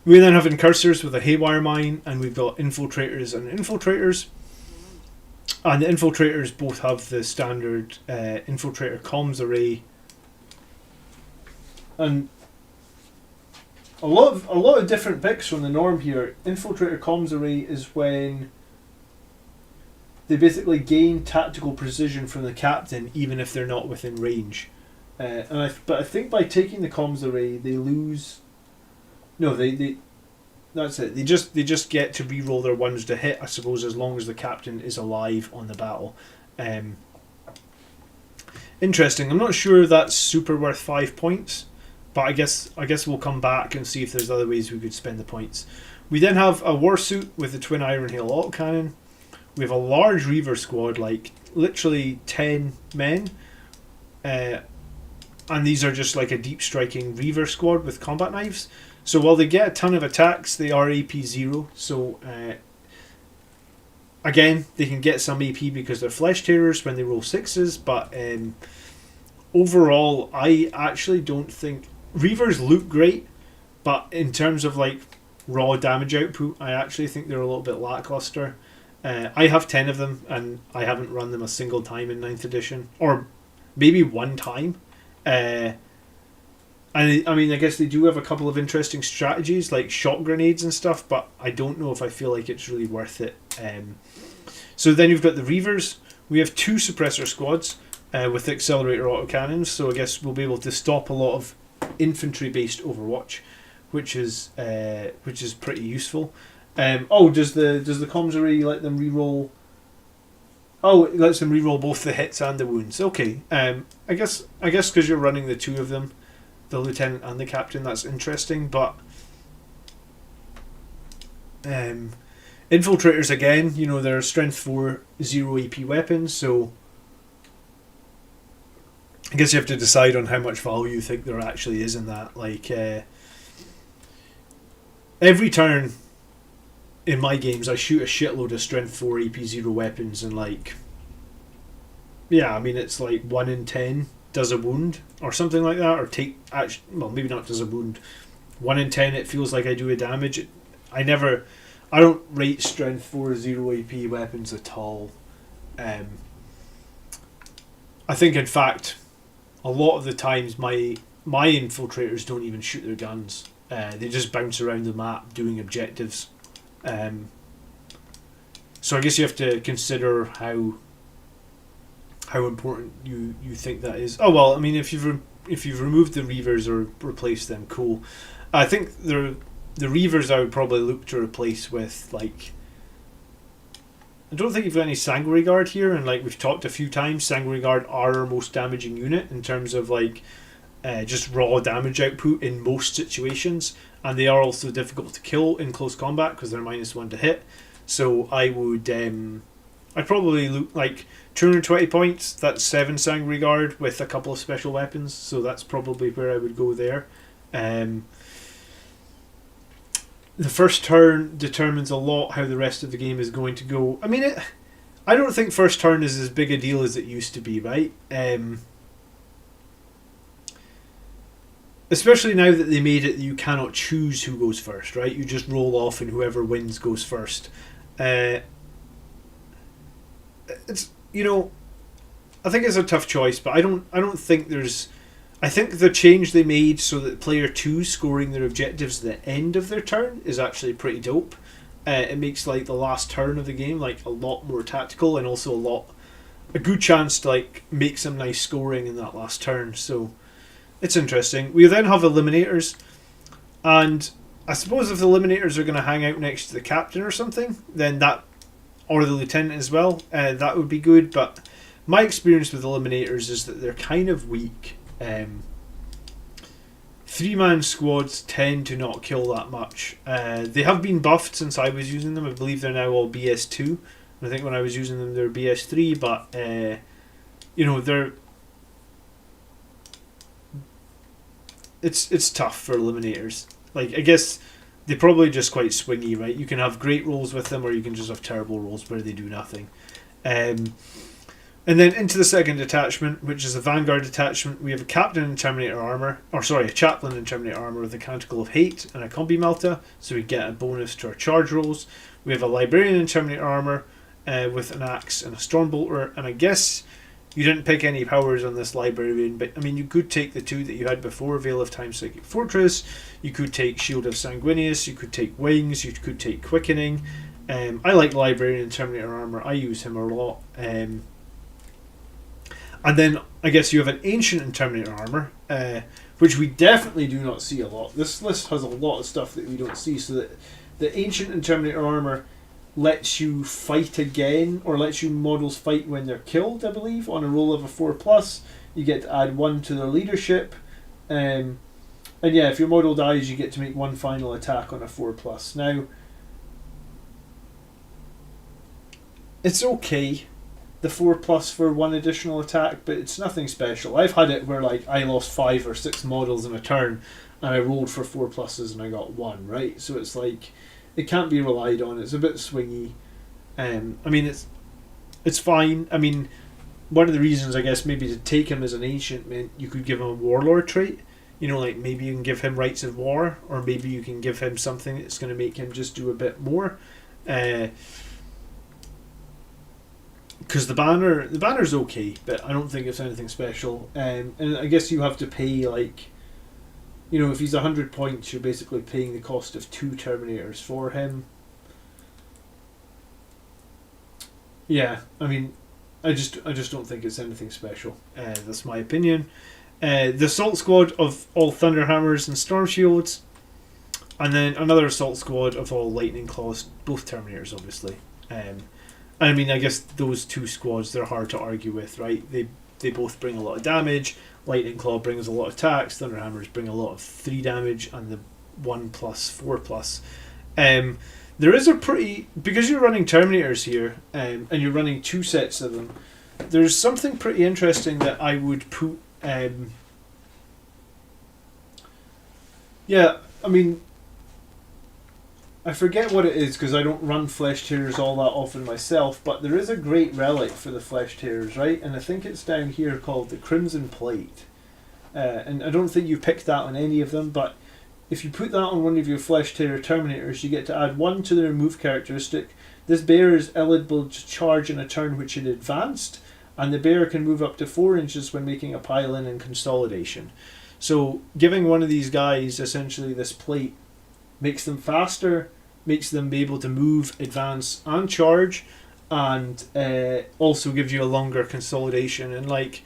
We then have incursors with a Haywire Mine, and we've got infiltrators and infiltrators. And the infiltrators both have the standard infiltrator comms array. And a lot of different picks from the norm here. Infiltrator comms array is when they basically gain tactical precision from the captain, even if they're not within range. But I think by taking the comms array, they lose. No, they. That's it. They just get to re-roll their ones to hit, I suppose, as long as the captain is alive on the battle. Interesting. I'm not sure that's super worth 5 points, but I guess we'll come back and see if there's other ways we could spend the points. We then have a warsuit with the twin Iron Hail autocannon. We have a large Reaver squad, like literally 10 men. And these are just like a deep striking Reaver squad with combat knives. So while they get a ton of attacks, they are AP 0. So again, they can get some AP because they're Flesh Tearers when they roll 6s. But overall, I actually don't think Reavers look great. But in terms of like raw damage output, I actually think they're a little bit lackluster. I have 10 of them, and I haven't run them a single time in 9th edition, or maybe one time. And I mean, I guess they do have a couple of interesting strategies, like shot grenades and stuff, but I don't know if I feel like it's really worth it. So then you've got the Reavers. We have 2 suppressor squads with accelerator autocannons, so I guess we'll be able to stop a lot of infantry-based Overwatch, which is pretty useful. Does the comms array let them reroll? Oh, it lets them reroll both the hits and the wounds. Okay. I guess because you're running the 2 of them, the lieutenant and the captain, that's interesting. But infiltrators again, they're strength 4, 0 AP weapons. So I guess you have to decide on how much value you think there actually is in that. Like every turn in my games, I shoot a shitload of strength 4 AP 0 weapons, and it's like 1 in 10 does a wound or something like that, or maybe not does a wound. 1 in 10 it feels like I do a damage. I don't rate strength 4 0 AP weapons at all. I think in fact a lot of the times my infiltrators don't even shoot their guns. They just bounce around the map doing objectives. So I guess you have to consider how important you think that is. Oh well, I mean, if you've removed the Reavers or replaced them, cool. I think the Reavers I would probably look to replace with like. I don't think you've got any Sanguinary Guard here, and like we've talked a few times, Sanguinary Guard are our most damaging unit in terms of like just raw damage output in most situations, and they are also difficult to kill in close combat because they're -1 to hit. So I would I'd probably look like 220 points, that's 7 Sanguinary Guard with a couple of special weapons, so that's probably where I would go there. The first turn determines a lot how the rest of the game is going to go. I mean, I don't think first turn is as big a deal as it used to be, right? Especially now that they made it that you cannot choose who goes first, right? You just roll off and whoever wins goes first. it's, I think it's a tough choice, but I don't think there's. I think the change they made so that player 2 scoring their objectives at the end of their turn is actually pretty dope. It makes like the last turn of the game like a lot more tactical, and also a good chance to like make some nice scoring in that last turn. So it's interesting. We then have eliminators, and I suppose if the eliminators are going to hang out next to the captain or something, then that, or the lieutenant as well, that would be good. But my experience with eliminators is that they're kind of weak. 3-man squads tend to not kill that much. They have been buffed since I was using them. I believe they're now all BS2. I think when I was using them they were BS3, but they're it's tough for eliminators. Like, I guess they're probably just quite swingy, right? You can have great rolls with them, or you can just have terrible rolls where they do nothing. And then into the second detachment, which is a Vanguard detachment, we have a Captain in Terminator armor, a Chaplain in Terminator armor with a Canticle of Hate and a Combi Melta, so we get a bonus to our charge rolls. We have a Librarian in Terminator armor with an Axe and a Stormbolter, and I guess you didn't pick any powers on this Librarian, but I mean, you could take the two that you had before, Veil of Time, Psychic Fortress, you could take Shield of Sanguinius, you could take Wings, you could take Quickening. I like Librarian in Terminator armor, I use him a lot. And then I guess you have an Ancient in Terminator armor, which we definitely do not see a lot. This list has a lot of stuff that we don't see. So that the Ancient in Terminator armor lets you fight again, or lets you models fight when they're killed, I believe, on a roll of a 4+. You get to add 1 to their leadership. And yeah, if your model dies, you get to make 1 final attack on a 4+. Now, it's okay, the 4+ for 1 additional attack, but it's nothing special. I've had it where like I lost 5 or 6 models in a turn and I rolled for 4+ and I got 1, right? So it's like, it can't be relied on. It's a bit swingy. I mean, it's fine. I mean, one of the reasons I guess maybe to take him as an Ancient meant you could give him a Warlord trait. Like maybe you can give him Rights of War, or maybe you can give him something that's going to make him just do a bit more. Because the banner's okay, but I don't think it's anything special. And I guess you have to pay, like, if he's 100 points, you're basically paying the cost of 2 Terminators for him. Yeah, I mean, I just don't think it's anything special. That's my opinion. The Assault Squad of all Thunderhammers and Storm Shields, and then another Assault Squad of all Lightning Claws, both Terminators, obviously. I mean, I guess those 2 squads, they're hard to argue with, right? They both bring a lot of damage. Lightning Claw brings a lot of attacks. Thunderhammers bring a lot of 3 damage, and the 1+, 4+. There is a pretty... Because you're running Terminators here, and you're running 2 sets of them, there's something pretty interesting that I would put... yeah, I mean... I forget what it is because I don't run Flesh Tearers all that often myself, but there is a great relic for the Flesh Tearers, right? And I think it's down here called the Crimson Plate. And I don't think you picked that on any of them, but if you put that on one of your Flesh Tearer Terminators, you get to add 1 to their move characteristic. This bear is eligible to charge in a turn which it advanced, and the bear can move up to 4 inches when making a pile-in and consolidation. So giving one of these guys essentially this plate makes them faster, makes them be able to move, advance, and charge, and also gives you a longer consolidation. And like,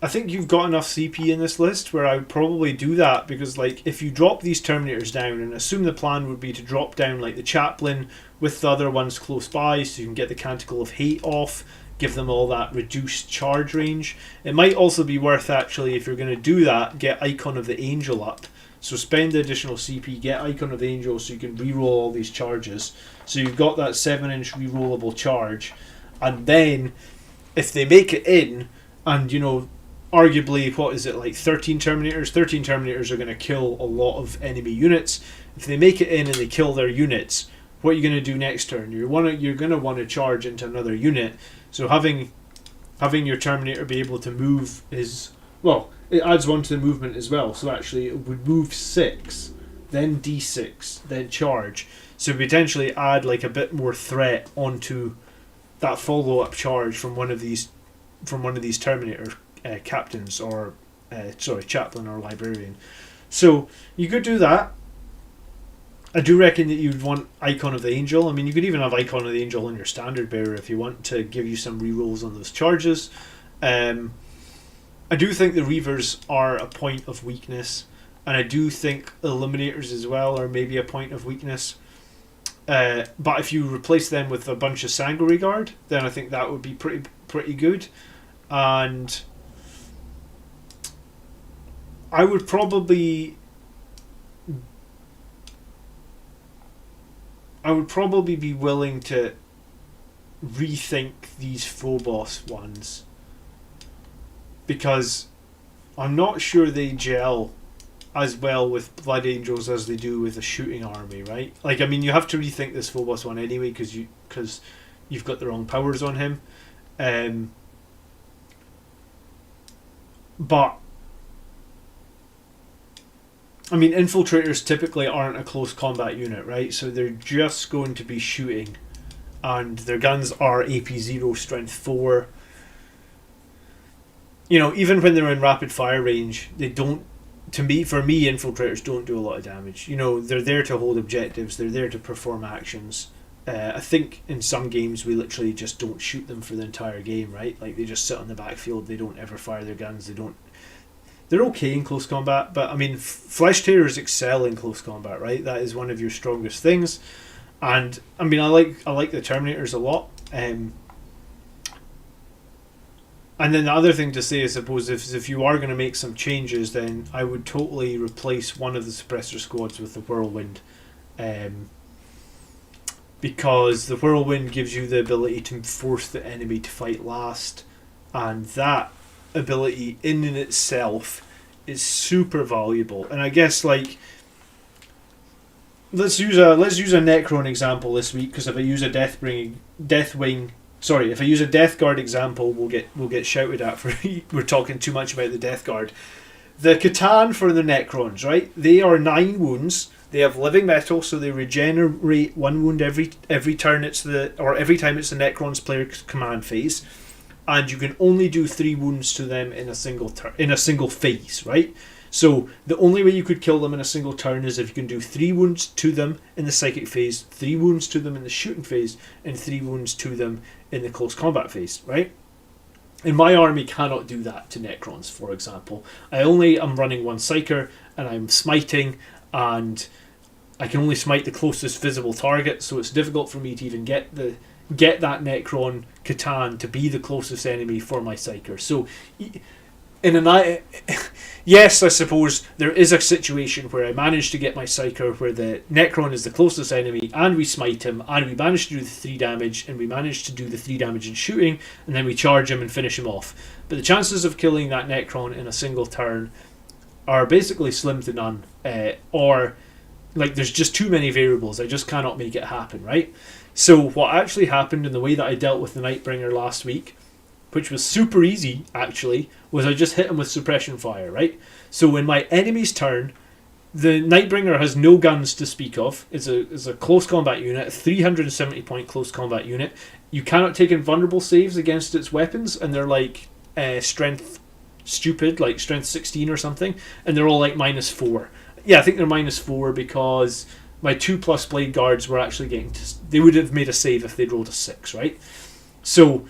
I think you've got enough CP in this list where I would probably do that, because like if you drop these Terminators down, and assume the plan would be to drop down like the Chaplain with the other ones close by, so you can get the Canticle of Hate off, give them all that reduced charge range. It might also be worth, actually, if you're going to do that, get Icon of the Angel up. So spend the additional CP, get Icon of the Angel so you can reroll all these charges. So you've got that 7-inch rerollable charge. And then, if they make it in, and arguably, what is it, like 13 Terminators? 13 Terminators are going to kill a lot of enemy units. If they make it in and they kill their units, what are you going to do next turn? You're going to want to charge into another unit. So having your Terminator be able to move is... Well, it adds 1 to the movement as well. So actually it would move 6, then D6, then charge. So potentially add like a bit more threat onto that follow up charge from one of these Terminator captains, or chaplain or librarian. So you could do that. I do reckon that you'd want Icon of the Angel. I mean, you could even have Icon of the Angel in your standard bearer if you want to give you some rerolls on those charges. I do think the Reavers are a point of weakness, and I do think Eliminators as well are maybe a point of weakness. But if you replace them with a bunch of Sanguinary Guard, then I think that would be pretty good. And I would probably be willing to rethink these Phobos ones, because I'm not sure they gel as well with Blood Angels as they do with a shooting army, right? Like, I mean, you have to rethink this Phobos one anyway, because you've got the wrong powers on him. But I mean, infiltrators typically aren't a close combat unit, right? So they're just going to be shooting, and their guns are AP 0, strength 4. You know, even when they're in rapid fire range, they don't. For me, infiltrators don't do a lot of damage. You know, they're there to hold objectives. They're there to perform actions. I think in some games we literally just don't shoot them for the entire game, right? Like, they just sit on the backfield. They don't ever fire their guns. They're okay in close combat, but I mean, Flesh Tearers excel in close combat, right? That is one of your strongest things. And I mean, I like the Terminators a lot. And then the other thing to say, I suppose, if you are going to make some changes, then I would totally replace one of the Suppressor Squads with the Whirlwind. Because the Whirlwind gives you the ability to force the enemy to fight last, and that ability in itself is super valuable. And I guess, like, let's use a Necron example this week, because if I use a Death Guard example, we'll get shouted at for we're talking too much about the Death Guard. The Catan for the Necrons, right? They are 9 wounds. They have living metal, so they regenerate 1 wound every turn every time it's the Necron's player command phase, and you can only do 3 wounds to them in a single phase, right? So the only way you could kill them in a single turn is if you can do 3 wounds to them in the psychic phase, 3 wounds to them in the shooting phase, and 3 wounds to them in the close combat phase, right? And my army cannot do that to Necrons, for example. I only am running 1 Psyker, and I'm smiting, and I can only smite the closest visible target, so it's difficult for me to even get that Necron Catan to be the closest enemy for my Psyker. So yes, I suppose there is a situation where I manage to get my Psyker where the Necron is the closest enemy, and we smite him, and we manage to do the 3 damage, and we manage to do the 3 damage in shooting, and then we charge him and finish him off. But the chances of killing that Necron in a single turn are basically slim to none, or like, there's just too many variables. I just cannot make it happen, right? So what actually happened, in the way that I dealt with the Nightbringer last week, which was super easy actually, was I just hit him with suppression fire, right? So in my enemy's turn, the Nightbringer has no guns to speak of. It's a close combat unit, a 370 point close combat unit. You cannot take invulnerable saves against its weapons, and they're like strength stupid, like strength 16 or something, and they're all like -4. Yeah, I think they're -4 because my 2+ Blade Guards were actually they would have made a save if they'd rolled a 6, right? So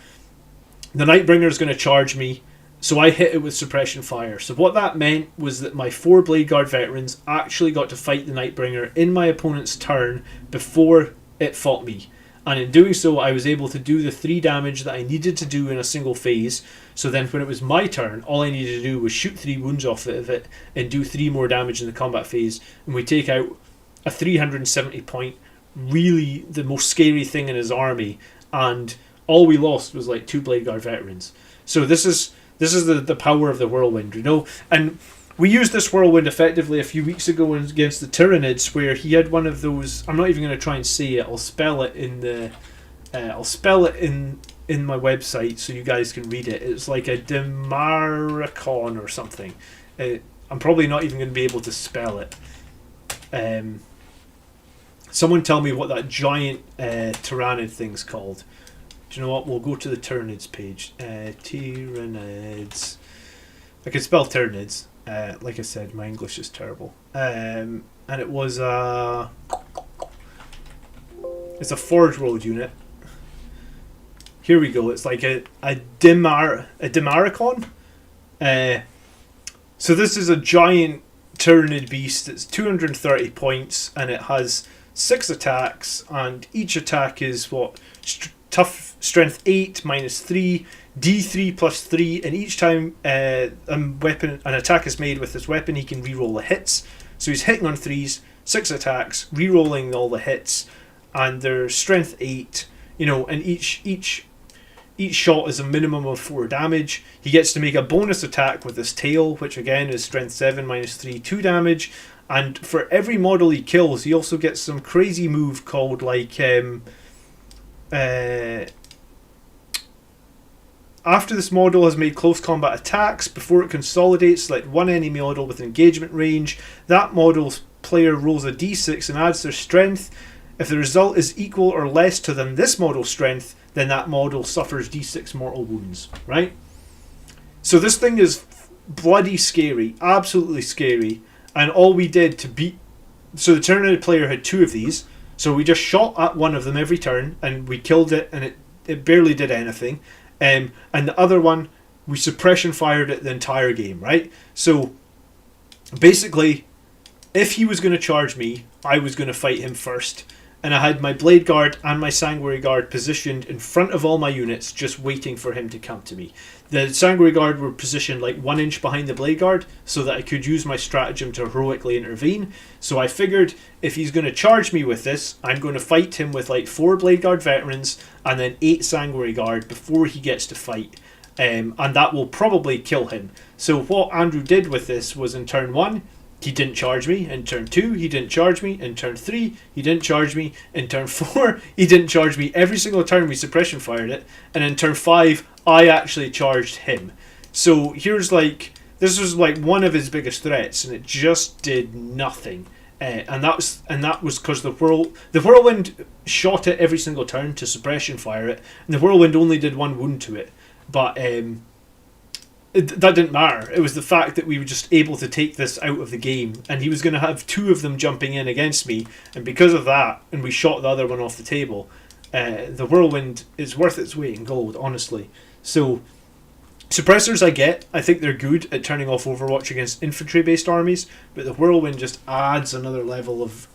the Nightbringer is going to charge me, so I hit it with suppression fire. So what that meant was that my 4 Blade Guard veterans actually got to fight the Nightbringer in my opponent's turn before it fought me. And in doing so, I was able to do the 3 damage that I needed to do in a single phase. So then when it was my turn, all I needed to do was shoot 3 wounds off of it and do 3 more damage in the combat phase. And we take out a 370 point, really the most scary thing in his army. And all we lost was like 2 Blade Guard veterans. So this is the power of the Whirlwind, you know? And we used this Whirlwind effectively a few weeks ago against the Tyranids, where he had one of those. I'm not even going to try and say it. I'll spell it in my website so you guys can read it. It's like a Demaricon or something. I'm probably not even going to be able to spell it. Someone tell me what that giant Tyrannid thing's called. Do you know what? We'll go to the Tyranids page. Tyranids. I can spell Tyranids. Like I said, my English is terrible. And it was it's a Forge World unit. Here we go. It's like a Dimaricon. So this is a giant Tyranid beast. It's 230 points, and it has 6 attacks, and each attack is tough strength 8 minus 3, D3 plus 3, and each time an attack is made with this weapon, he can reroll the hits. So he's hitting on 3s, 6 attacks, rerolling all the hits, and they're strength 8. And each shot is a minimum of 4 damage. He gets to make a bonus attack with his tail, which again is strength 7 minus 3, 2 damage. And for every model he kills, he also gets some crazy move called after this model has made close combat attacks, before it consolidates, select one enemy model with engagement range. That model's player rolls a d6 and adds their strength. If the result is equal or less to this model's strength, then that model suffers d6 mortal wounds, right? So this thing is bloody scary, absolutely scary, and all we did to beat... So the Tyranid player had 2 of these, so we just shot at one of them every turn, and we killed it, and it barely did anything. And the other one, we suppression fired it the entire game, right? So basically, if he was going to charge me, I was going to fight him first. And I had my Blade Guard and my Sanguinary Guard positioned in front of all my units, just waiting for him to come to me. The Sanguinary Guard were positioned like 1 inch behind the Blade Guard, so that I could use my stratagem to heroically intervene. So I figured, if he's going to charge me with this, I'm going to fight him with like 4 Blade Guard veterans and then 8 Sanguinary Guard before he gets to fight. And that will probably kill him. So what Andrew did with this was, in turn 1, he didn't charge me. In turn 2, he didn't charge me. In turn 3, he didn't charge me. In turn 4, he didn't charge me. Every single turn we suppression fired it. And in turn 5, I actually charged him. So this was like one of his biggest threats, and it just did nothing. And that was because the whirlwind shot it every single turn to suppression fire it, and the whirlwind only did 1 wound to it. But that didn't matter. It was the fact that we were just able to take this out of the game, and he was going to have 2 of them jumping in against me, and because of that, and we shot the other one off the table, the whirlwind is worth its weight in gold, honestly. So suppressors I think they're good at turning off Overwatch against infantry based armies, but the whirlwind just adds another level of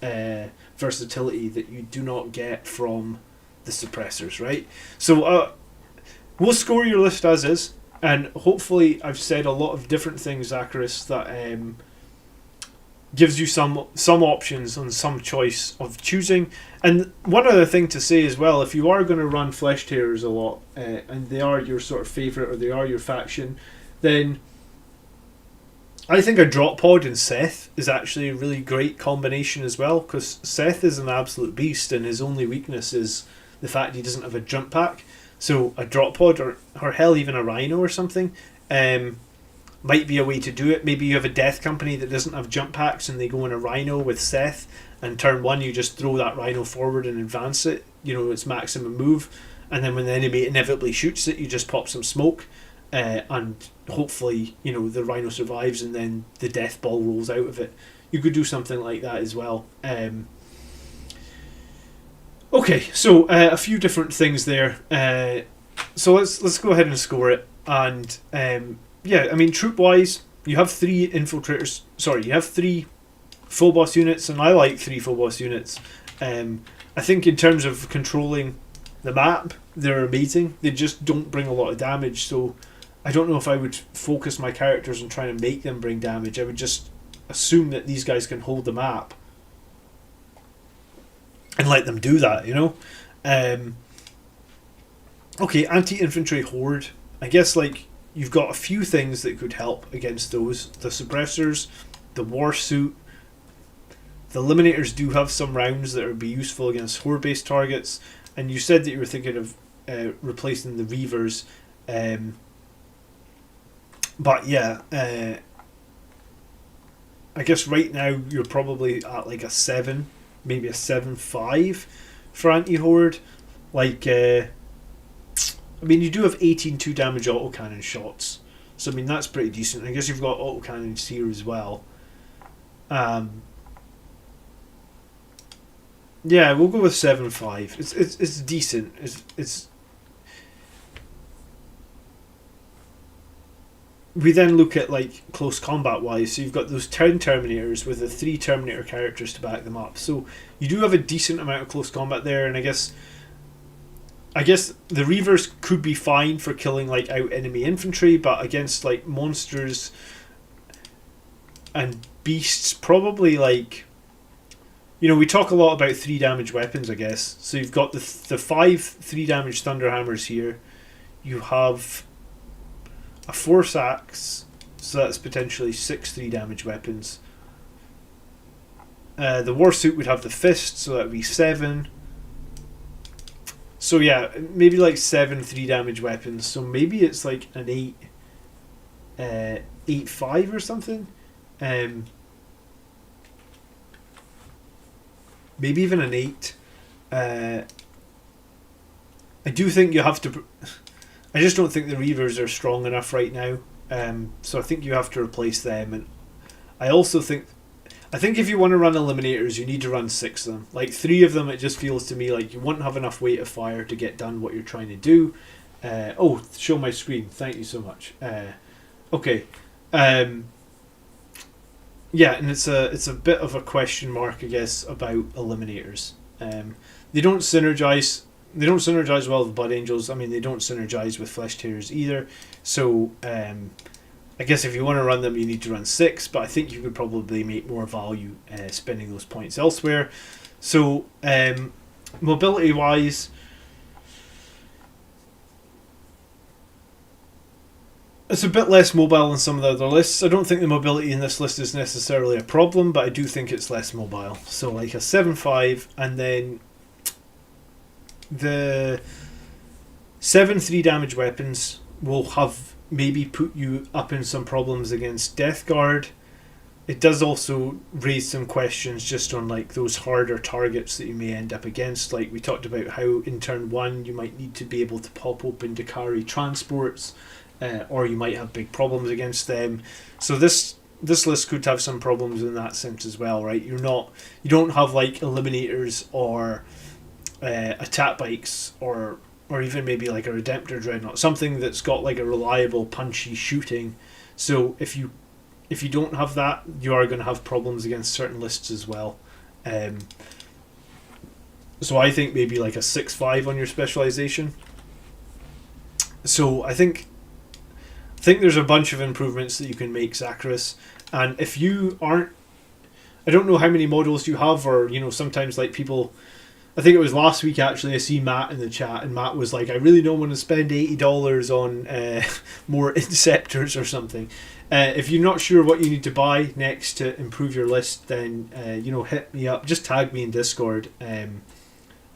versatility that you do not get from the suppressors, right? So we'll score your list as is. And hopefully I've said a lot of different things, Zacharis, that gives you some options and some choice of choosing. And one other thing to say as well, if you are going to run Flesh Tearers a lot, and they are your sort of favourite, or they are your faction, then I think a Drop Pod in Seth is actually a really great combination as well, because Seth is an absolute beast, and his only weakness is the fact he doesn't have a jump pack. So a Drop Pod, or hell, even a Rhino or something, might be a way to do it. Maybe you have a Death Company that doesn't have jump packs, and they go in a Rhino with Seth, and turn 1 you just throw that Rhino forward and advance it, its maximum move, and then when the enemy inevitably shoots it, you just pop some smoke, and hopefully the Rhino survives, and then the Death Ball rolls out of it. You could do something like that as well. Okay, so a few different things there. So let's go ahead and score it. And troop wise, you have 3 infiltrators. Sorry, you have 3 full boss units, and I like 3 full boss units. I think in terms of controlling the map, they're amazing. They just don't bring a lot of damage, so I don't know if I would focus my characters on trying to make them bring damage. I would just assume that these guys can hold the map and let them do that, Okay, anti-infantry horde. I guess you've got a few things that could help against those. The suppressors, the war suit. The eliminators do have some rounds that would be useful against horde-based targets. And you said that you were thinking of replacing the Reavers. But yeah, I guess right now you're probably at a 7, maybe a 7.5 for anti-horde. I mean, you do have 18 2 damage autocannon shots. So, I mean, that's pretty decent. I guess you've got autocannons here as well. Yeah, we'll go with 7.5. It's decent. It's. We then look at like close combat wise. So you've got those 10 Terminators with the 3 Terminator characters to back them up. So you do have a decent amount of close combat there, and I guess the Reavers could be fine for killing like out enemy infantry, but against like monsters and beasts, probably like, you know, we talk a lot about 3 damage weapons, I guess. So you've got the 5 3 damage Thunderhammers here. You have a Force Axe, so that's potentially 6 3 damage weapons. The Warsuit would have the Fist, so that would be 7. So yeah, maybe like 7 3 damage weapons. So maybe it's like an 8.5 or something. Maybe even an 8. I do think you have to. I just don't think the Reavers are strong enough right now. So I think you have to replace them. And I also think. I think if you want to run Eliminators, you need to run 6 of them. Like 3 of them, it just feels to me like you won't have enough weight of fire to get done what you're trying to do. Show my screen. Thank you so much. Okay. Yeah, and it's a bit of a question mark, I guess, about Eliminators. They don't synergize. They don't synergize well with Blood Angels. I mean, they don't synergize with Flesh Tearers either. So, I guess if you want to run them, you need to run 6. But I think you could probably make more value spending those points elsewhere. So, mobility-wise, it's a bit less mobile than some of the other lists. I don't think the mobility in this list is necessarily a problem, but I do think it's less mobile. So like a 7.5, and then the 7 3 damage weapons will have maybe put you up in some problems against Death Guard. It does also raise some questions just on like those harder targets that you may end up against. Like we talked about how in turn 1 you might need to be able to pop open Dakari transports. Or you might have big problems against them. So this list could have some problems in that sense as well, right? You don't have like Eliminators or attack bikes or even maybe like a Redemptor Dreadnought, something that's got like a reliable punchy shooting. So if you don't have that, you are going to have problems against certain lists as well. So I think maybe like a 6.5 on your specialization. So I think there's a bunch of improvements that you can make, Zacharias. And if you aren't, I don't know how many models you have, or sometimes like people, I think it was last week actually, I see Matt in the chat, and Matt was like, I really don't want to spend $80 on more Inceptors or something. If you're not sure what you need to buy next to improve your list, then hit me up, just tag me in Discord.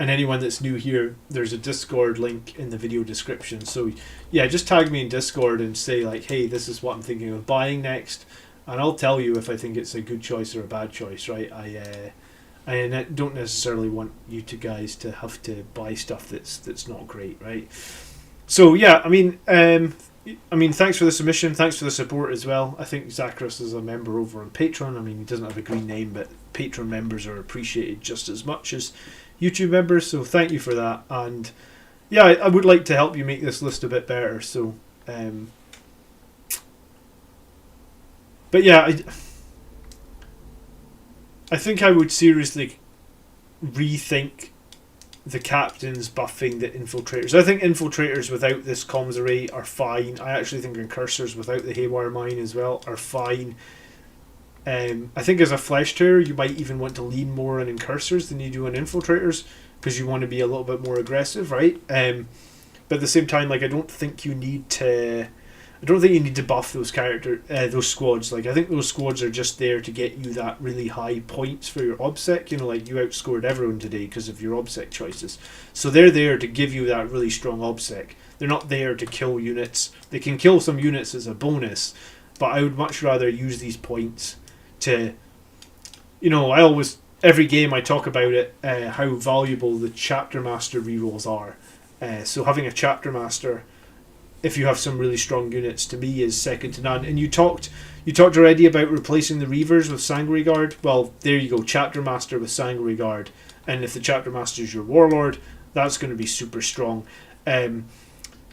And anyone that's new here, there's a Discord link in the video description. So yeah, just tag me in Discord and say like, hey, this is what I'm thinking of buying next, and I'll tell you if I think it's a good choice or a bad choice, right? I don't necessarily want you guys to have to buy stuff that's not great, right? So yeah, I mean, thanks for the submission, thanks for the support as well. I think Zacharias is a member over on Patreon. I mean, he doesn't have a green name, but Patreon members are appreciated just as much as YouTube members, so thank you for that. And yeah, I would like to help you make this list a bit better. So, but yeah, I think I would seriously rethink the captains buffing the infiltrators. I think infiltrators without this comms array are fine. I actually think incursors without the Haywire Mine as well are fine. I think as a Flesh Tearer, you might even want to lean more on incursors than you do on infiltrators, because you want to be a little bit more aggressive, right? But at the same time, like I don't think you need to buff those those squads. Like I think those squads are just there to get you that really high points for your obsec. Like you outscored everyone today because of your obsec choices. So they're there to give you that really strong obsec. They're not there to kill units. They can kill some units as a bonus, but I would much rather use these points to, every game I talk about it, how valuable the Chapter Master rerolls are. So having a chapter master, if you have some really strong units, to me is second to none. And you talked already about replacing the Reavers with Sanguinary Guard. Well, there you go, chapter master with Sanguinary Guard. And if the chapter master is your warlord, that's going to be super strong.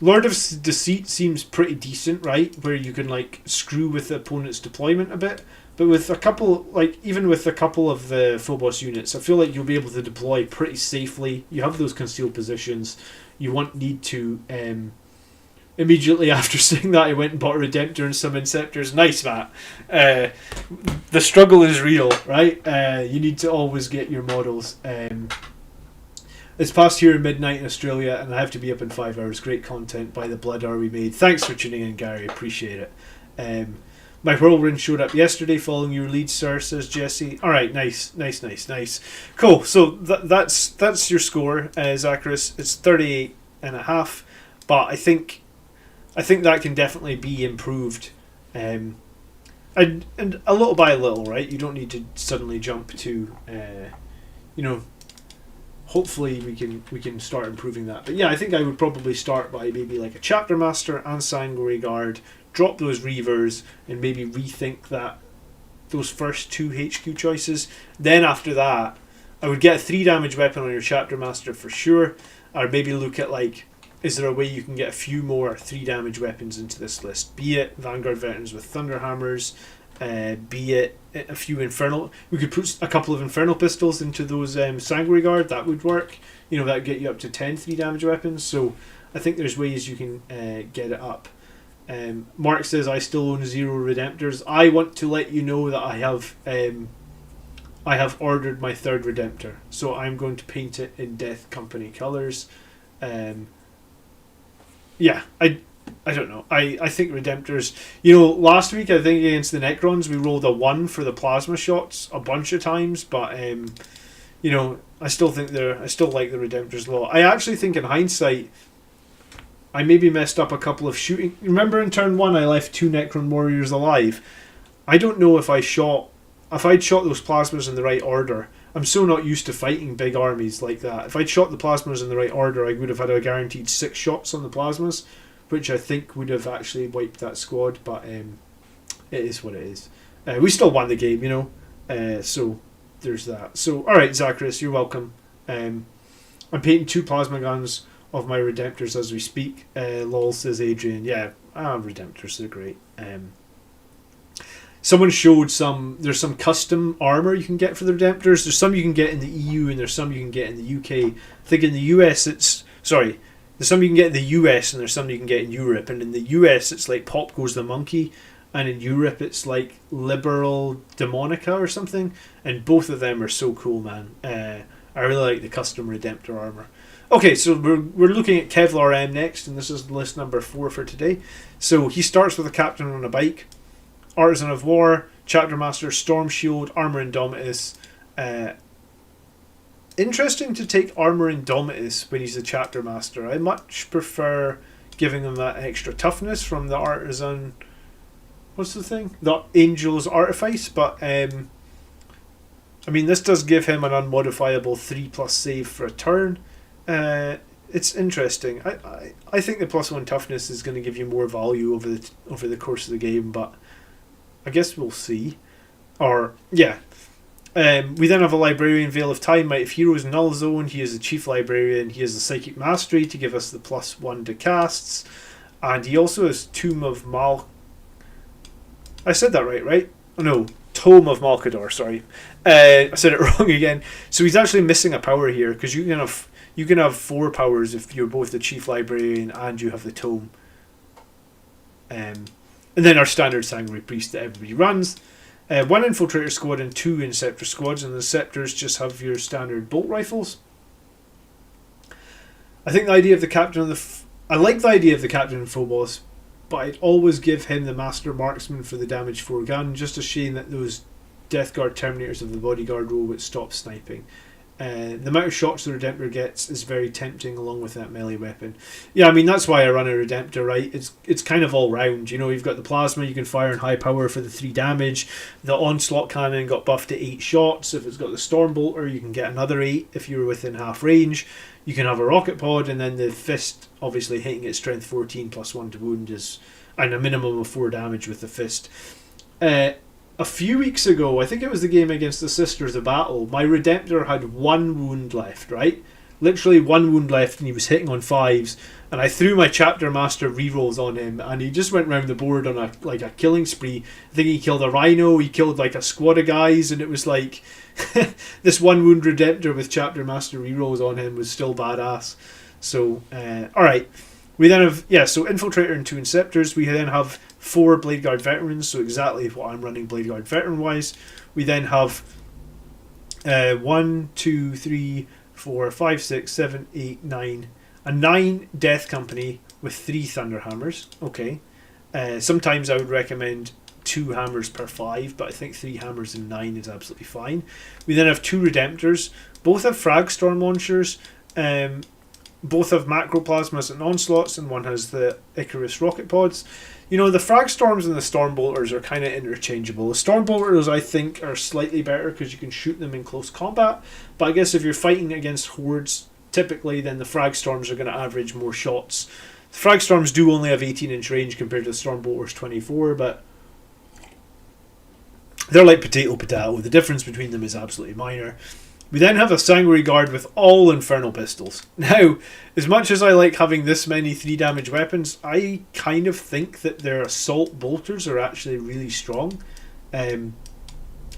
Lord of Deceit seems pretty decent, right? Where you can like screw with the opponent's deployment a bit. But with a couple, like even with a couple of the Phobos units, I feel like you'll be able to deploy pretty safely. You have those concealed positions. You won't need to. Immediately after saying that, I went and bought a Redemptor and some Inceptors. Nice, Matt. The struggle is real, right? You need to always get your models. It's past here at midnight in Australia, and I have to be up in 5 hours. Great content. By the blood are we made. Thanks for tuning in, Gary. Appreciate it. My Whirlwind showed up yesterday following your lead, sir, says Jesse. Alright, nice. Cool, so that's your score, Zacharias. It's 38.5, but I think that can definitely be improved. And a little by a little, right? You don't need to suddenly jump to, hopefully we can start improving that. But yeah, I think I would probably start by maybe like a chapter master and Sanguinary Guard, drop those Reavers, and maybe rethink those first 2 HQ choices. Then after that, I would get a 3 damage weapon on your chapter master for sure, or maybe look at like, is there a way you can get a few more 3 damage weapons into this list? Be it Vanguard Veterans with Thunder Hammers, be it a few Infernal. We could put a couple of Infernal Pistols into those Sanguinary Guard. That would work. That would get you up to 10 3 damage weapons. So I think there's ways you can get it up. Mark says, I still own 0 Redemptors. I want to let you know that I have ordered my 3rd Redemptor. So I'm going to paint it in Death Company colours. Yeah, I don't know. I think Redemptors... last week, I think against the Necrons, we rolled a 1 for the plasma shots a bunch of times, but, I still like the Redemptors a lot. I actually think in hindsight, I maybe messed up a couple of shooting... Remember in turn 1, I left 2 Necron Warriors alive? I don't know if I'd shot those plasmas in the right order. I'm so not used to fighting big armies like that. If I'd shot the plasmas in the right order, I would have had a guaranteed 6 shots on the plasmas, which I think would have actually wiped that squad, but it is what it is. We still won the game, so there's that. So, alright, Zacharias, you're welcome. I'm painting 2 plasma guns of my Redemptors as we speak. Lol, says Adrian. Yeah, Redemptors, they're great. Someone showed there's some custom armour you can get for the Redemptors. There's some you can get in the EU and there's some you can get in the UK. I think in the US there's some you can get in the US and there's some you can get in Europe. And in the US it's like Pop Goes the Monkey, and in Europe it's like Liberal Demonica or something. And both of them are so cool, man. I really like the custom Redemptor armour. Okay, so we're looking at Kevlar M next, and this is list number 4 for today. So he starts with a captain on a bike, Artisan of War, Chapter Master, Storm Shield, Armour Indomitus. Interesting to take Armour Indomitus when he's the Chapter Master. I much prefer giving him that extra toughness from the Artisan... What's the thing? The Angel's Artifice, but... this does give him an unmodifiable 3+ save for a turn. It's interesting. I think the +1 toughness is going to give you more value over the course of the game, but I guess we'll see. We then have a Librarian, Veil of Time, Might of Heroes, Null Zone. He is the Chief Librarian. He has the Psychic Mastery to give us the +1 to casts, and he also has Tomb of I said that right? Oh, no, Tome of Malkador. Sorry, I said it wrong again. So he's actually missing a power here, because you can have 4 powers if you're both the Chief Librarian and you have the Tome. And then our standard Sanguinary Priest that everybody runs. 1 Infiltrator squad and 2 Inceptor squads, and the Inceptors just have your standard bolt rifles. I think the idea of the captain I like the idea of the captain in Phobos, but I'd always give him the Master Marksman for the damage 4 gun. Just a shame that those Death Guard Terminators of the Bodyguard role would stop sniping. The amount of shots the Redemptor gets is very tempting, along with that melee weapon. Yeah, I mean, that's why I run a Redemptor, right? It's kind of all round. You know, you've got the plasma, you can fire in high power for the 3 damage. The onslaught cannon got buffed to 8 shots. If it's got the Stormbolter, you can get another 8 if you're within half range. You can have a rocket pod, and then the fist, obviously hitting at strength 14 plus 1 to wound, and a minimum of 4 damage with the fist. A few weeks ago, I think it was the game against the Sisters of Battle, my Redemptor had 1 wound left, right? Literally 1 wound left, and he was hitting on 5s, and I threw my Chapter Master rerolls on him, and he just went round the board on a killing spree. I think he killed a Rhino, he killed like a squad of guys, and it was like this 1 wound Redemptor with Chapter Master rerolls on him was still badass. So, alright. We then have, so Infiltrator and 2 Inceptors. We then have 4 Blade Guard Veterans, so exactly what I'm running Blade Guard Veteran wise. We then have 1, 2, 3, 4, 5, 6, 7, 8, 9. A 9 Death Company with 3 Thunder Hammers. Okay. Sometimes I would recommend 2 hammers per 5, but I think 3 hammers and 9 is absolutely fine. We then have 2 Redemptors. Both have Fragstorm launchers. Both have Macroplasmas and Onslaughts, and one has the Icarus rocket pods. You know, the Fragstorms and the Stormbolters are kind of interchangeable. The Stormbolters, I think, are slightly better because you can shoot them in close combat, but I guess if you're fighting against hordes, typically, then the Fragstorms are going to average more shots. The Fragstorms do only have 18-inch range compared to the Stormbolters 24, but they're like potato. The difference between them is absolutely minor. We then have a Sanguinary Guard with all Infernal Pistols. Now, as much as I like having this many 3 damage weapons, I kind of think that their Assault Bolters are actually really strong.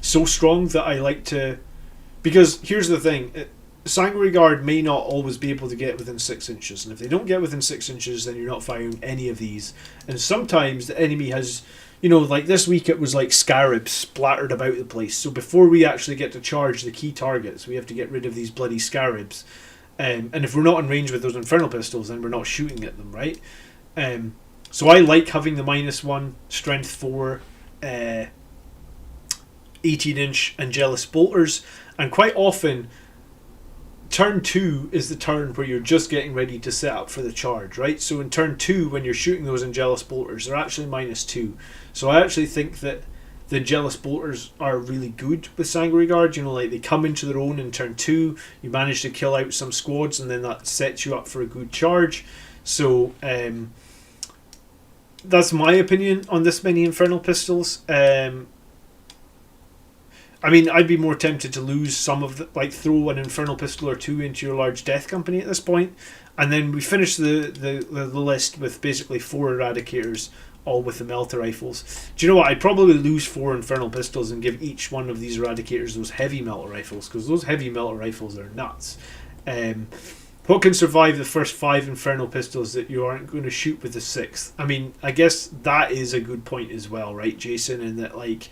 So strong that I like to... Because here's the thing, Sanguinary Guard may not always be able to get within 6 inches, and if they don't get within 6 inches, then you're not firing any of these. And sometimes the enemy has... You know, like this week it was like scarabs splattered about the place. So before we actually get to charge the key targets, we have to get rid of these bloody scarabs. And if we're not in range with those Infernal Pistols, then we're not shooting at them, right? So I like having the -1, strength 4, 18-inch Angelus Bolters. And quite often, turn 2 is the turn where you're just getting ready to set up for the charge, right? So in turn 2, when you're shooting those Angelus Bolters, they're actually -2. So I actually think that the Angelus Bolters are really good with Sanguinary Guard. You know, like they come into their own in turn 2, you manage to kill out some squads, and then that sets you up for a good charge. So that's my opinion on this many Infernal Pistols. I mean, I'd be more tempted to lose some of the, like throw an Infernal Pistol or 2 into your large Death Company at this point, and then we finish the list with basically 4 Eradicators, all with the Melter Rifles. Do you know what? I'd probably lose 4 Infernal Pistols and give each one of these Eradicators those heavy Melter Rifles, because those heavy Melter Rifles are nuts. What can survive the first 5 Infernal Pistols that you aren't going to shoot with the 6th? I mean, I guess that is a good point as well, right, Jason? In that, like,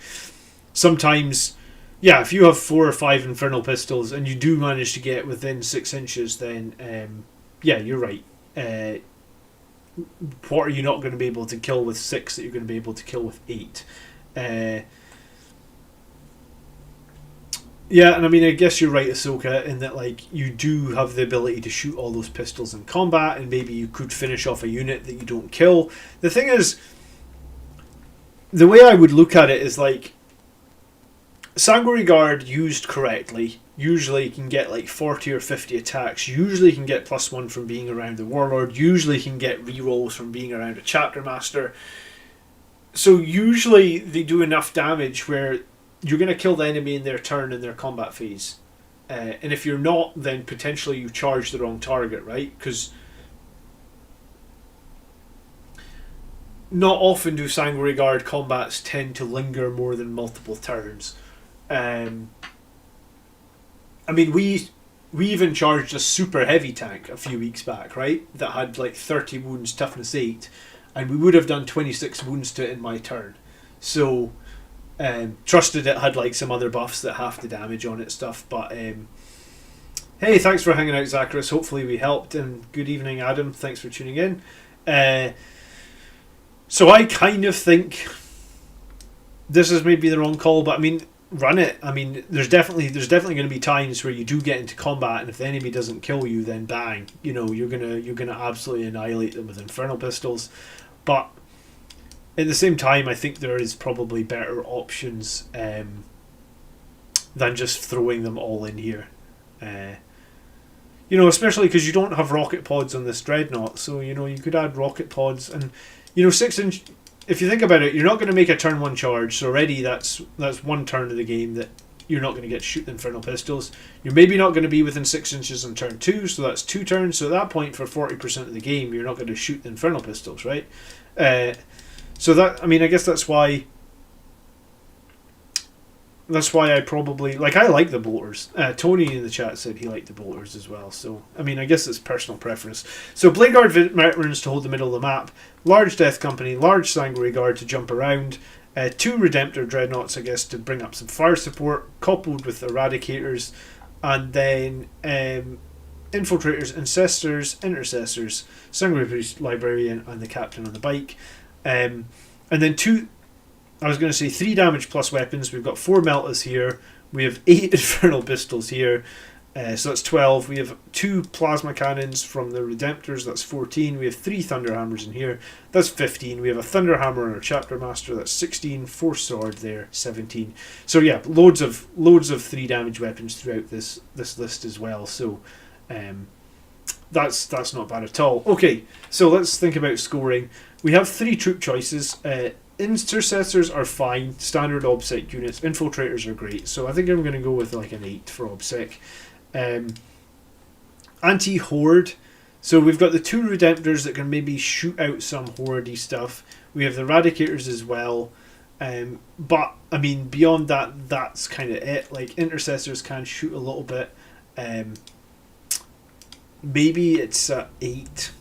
sometimes... Yeah, if you have 4 or 5 Infernal Pistols and you do manage to get within 6 inches, then yeah, you're right. What are you not going to be able to kill with 6 that you're going to be able to kill with 8? Yeah, and I mean, I guess you're right, Ahsoka, in that like you do have the ability to shoot all those pistols in combat, and maybe you could finish off a unit that you don't kill. The thing is, the way I would look at it is like, Sanguinary Guard used correctly usually can get like 40 or 50 attacks, usually can get +1 from being around the Warlord, usually can get rerolls from being around a Chapter Master. So usually they do enough damage where you're going to kill the enemy in their turn, in their combat phase. And if you're not, then potentially you charge the wrong target, right? Because not often do Sanguinary Guard combats tend to linger more than multiple turns. I mean, we even charged a super heavy tank a few weeks back, right? That had like 30 wounds, toughness 8, and we would have done 26 wounds to it in my turn. So, trusted it had like some other buffs that half the damage on it stuff. But hey, thanks for hanging out, Zacharias. Hopefully we helped, and good evening, Adam. Thanks for tuning in. So I kind of think this is maybe the wrong call, but I mean, run it. I mean, there's definitely going to be times where you do get into combat, and if the enemy doesn't kill you, then bang, you know, you're gonna absolutely annihilate them with infernal pistols. But at the same time, I think there is probably better options than just throwing them all in here. You know, especially because you don't have rocket pods on this dreadnought, so you know you could add rocket pods, and you know 6-inch. If you think about it, you're not going to make a turn 1 charge, so already that's one turn of the game that you're not going to get to shoot the infernal pistols. You're maybe not going to be within 6 inches on turn 2, so that's 2 turns. So at that point, for 40% of the game, you're not going to shoot the infernal pistols, right? So that, I mean, I guess that's why I probably, like, I like the bolters. Tony in the chat said he liked the bolters as well. So, I mean, I guess it's personal preference. So, Blade Guard veterans to hold the middle of the map. Large Death Company, large Sanguinary Guard to jump around. 2 Redemptor Dreadnoughts, I guess, to bring up some fire support, coupled with Eradicators. And then Infiltrators, Ancestors, Intercessors, Sanguinary Priest, Librarian, and the Captain on the bike. And then 3 damage plus weapons. We've got 4 Meltas here. We have 8 Infernal Pistols here. So that's 12. We have 2 Plasma Cannons from the Redemptors. That's 14. We have 3 Thunderhammers in here. That's 15. We have a Thunderhammer on our Chapter Master. That's 16. 4 Sword there. 17. So yeah, loads of 3 damage weapons throughout this list as well. So that's not bad at all. Okay, so let's think about scoring. We have 3 troop choices. Intercessors are fine, standard OBSEC units. Infiltrators are great, so I think I'm going to go with like an 8 for OBSEC. Anti-Horde, so we've got the 2 Redemptors that can maybe shoot out some Horde-y stuff. We have the Eradicators as well, but I mean beyond that, that's kind of it. Like Intercessors can shoot a little bit. Maybe it's 8.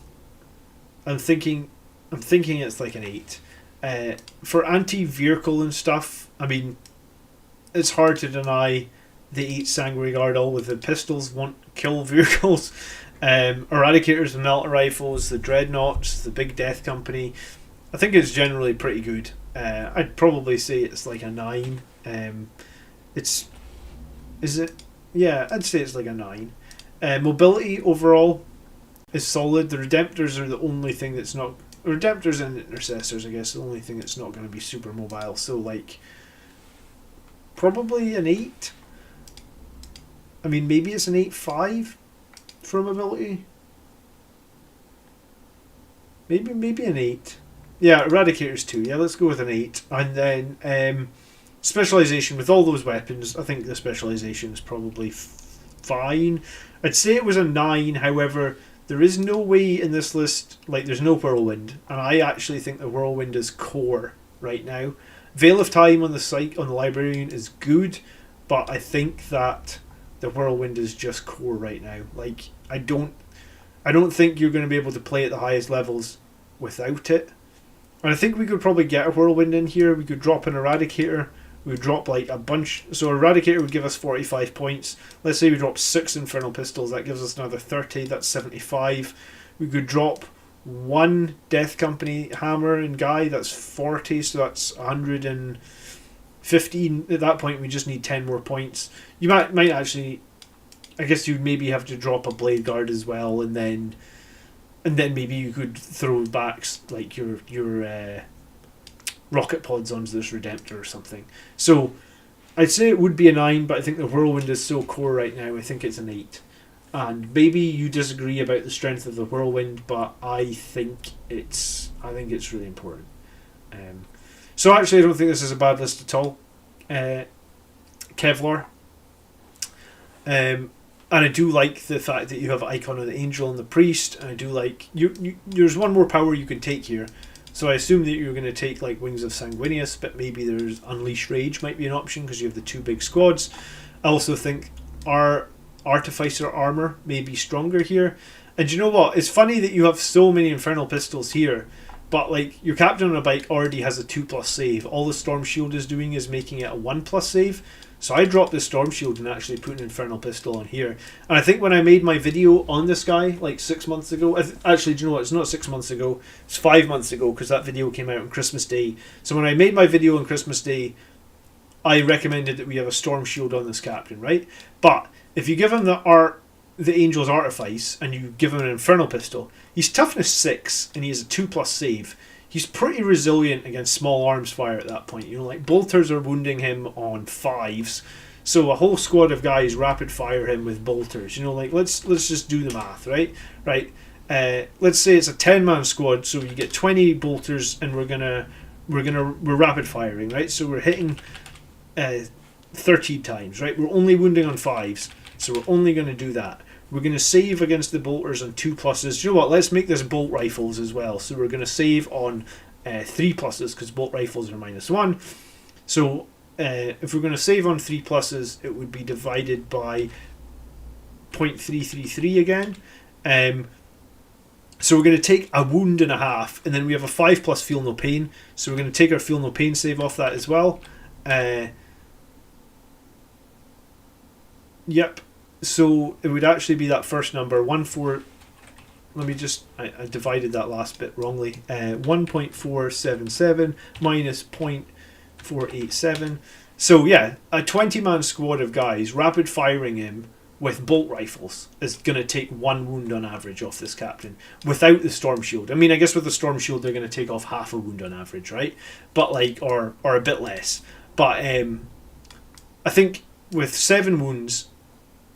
I'm thinking it's like an 8. For anti-vehicle and stuff, I mean, it's hard to deny the 8 Sanguinary Guard all with the pistols won't kill vehicles. Eradicators and Melta Rifles, the Dreadnoughts, the Big Death Company. I think it's generally pretty good. I'd probably say it's like a 9. Is it? Yeah, I'd say it's like a 9. Mobility overall is solid. The Redemptors are the only thing that's not... Redemptors and Intercessors, I guess, the only thing that's not going to be super mobile. So, like, probably an 8. I mean, maybe it's an 8.5 for mobility. Maybe an 8. Yeah, Eradicators too. Yeah, let's go with an 8. And then specialization with all those weapons. I think the specialization is probably fine. I'd say it was a 9. However, there is no way in this list, like there's no Whirlwind, and I actually think the Whirlwind is core right now. Veil of Time on the site on the Librarian is good, but I think that the Whirlwind is just core right now. Like I don't think you're going to be able to play at the highest levels without it. And I think we could probably get a Whirlwind in here. We could drop an Eradicator. We would drop like a bunch. So Eradicator would give us 45 points. Let's say we drop 6 Infernal Pistols. That gives us another 30. That's 75. We could drop 1 Death Company Hammer and Guy. That's 40. So that's 115. At that point, we just need 10 more points. You might actually... I guess you'd maybe have to drop a Blade Guard as well. And then maybe you could throw back like your rocket pods onto this Redemptor or something. So I'd say it would be a 9, but I think the Whirlwind is so core right now, I think it's an 8. And maybe you disagree about the strength of the Whirlwind, but I think it's really important. So actually I don't think this is a bad list at all. Kevlar. And I do like the fact that you have Icon of the Angel and the Priest, and I do like... there's one more power you can take here. So I assume that you're going to take like Wings of Sanguinius, but maybe there's Unleash Rage might be an option because you have the 2 big squads. I also think our Artificer armor may be stronger here. And you know what? It's funny that you have so many Infernal Pistols here, but like your Captain on a Bike already has a 2+ save. All the Storm Shield is doing is making it a 1+ save. So I dropped the Storm Shield and actually put an Infernal Pistol on here. And I think when I made my video on this guy, like 6 months ago... Actually, do you know what? It's not 6 months ago. It's 5 months ago, because that video came out on Christmas Day. So when I made my video on Christmas Day, I recommended that we have a Storm Shield on this captain, right? But if you give him the Angel's Artifice and you give him an Infernal Pistol, he's toughness 6 and he has a 2+ save. He's pretty resilient against small arms fire at that point. You know, like bolters are wounding him on 5s, so a whole squad of guys rapid fire him with bolters. You know, like let's just do the math, right? Right. Let's say it's a 10-man squad, so you get 20 bolters, and we're rapid firing, right? So we're hitting 30 times, right? We're only wounding on 5s, so we're only going to do that. We're going to save against the bolters on 2+. You know what? Let's make this bolt rifles as well. So we're going to save on 3+, because bolt rifles are -1. So if we're going to save on 3+, it would be divided by 0.333 again. So we're going to take a wound and a half, and then we have a 5+ feel no pain. So we're going to take our feel no pain save off that as well. Yep. So it would actually be that first number, 14. Let me just, I divided that last bit wrongly. 1.477 minus 0.487. So yeah, a 20-man squad of guys rapid firing him with bolt rifles is going to take 1 wound on average off this captain without the Storm Shield. I mean, I guess with the Storm Shield they're going to take off half a wound on average, right? But like, or a bit less. But I think with 7 wounds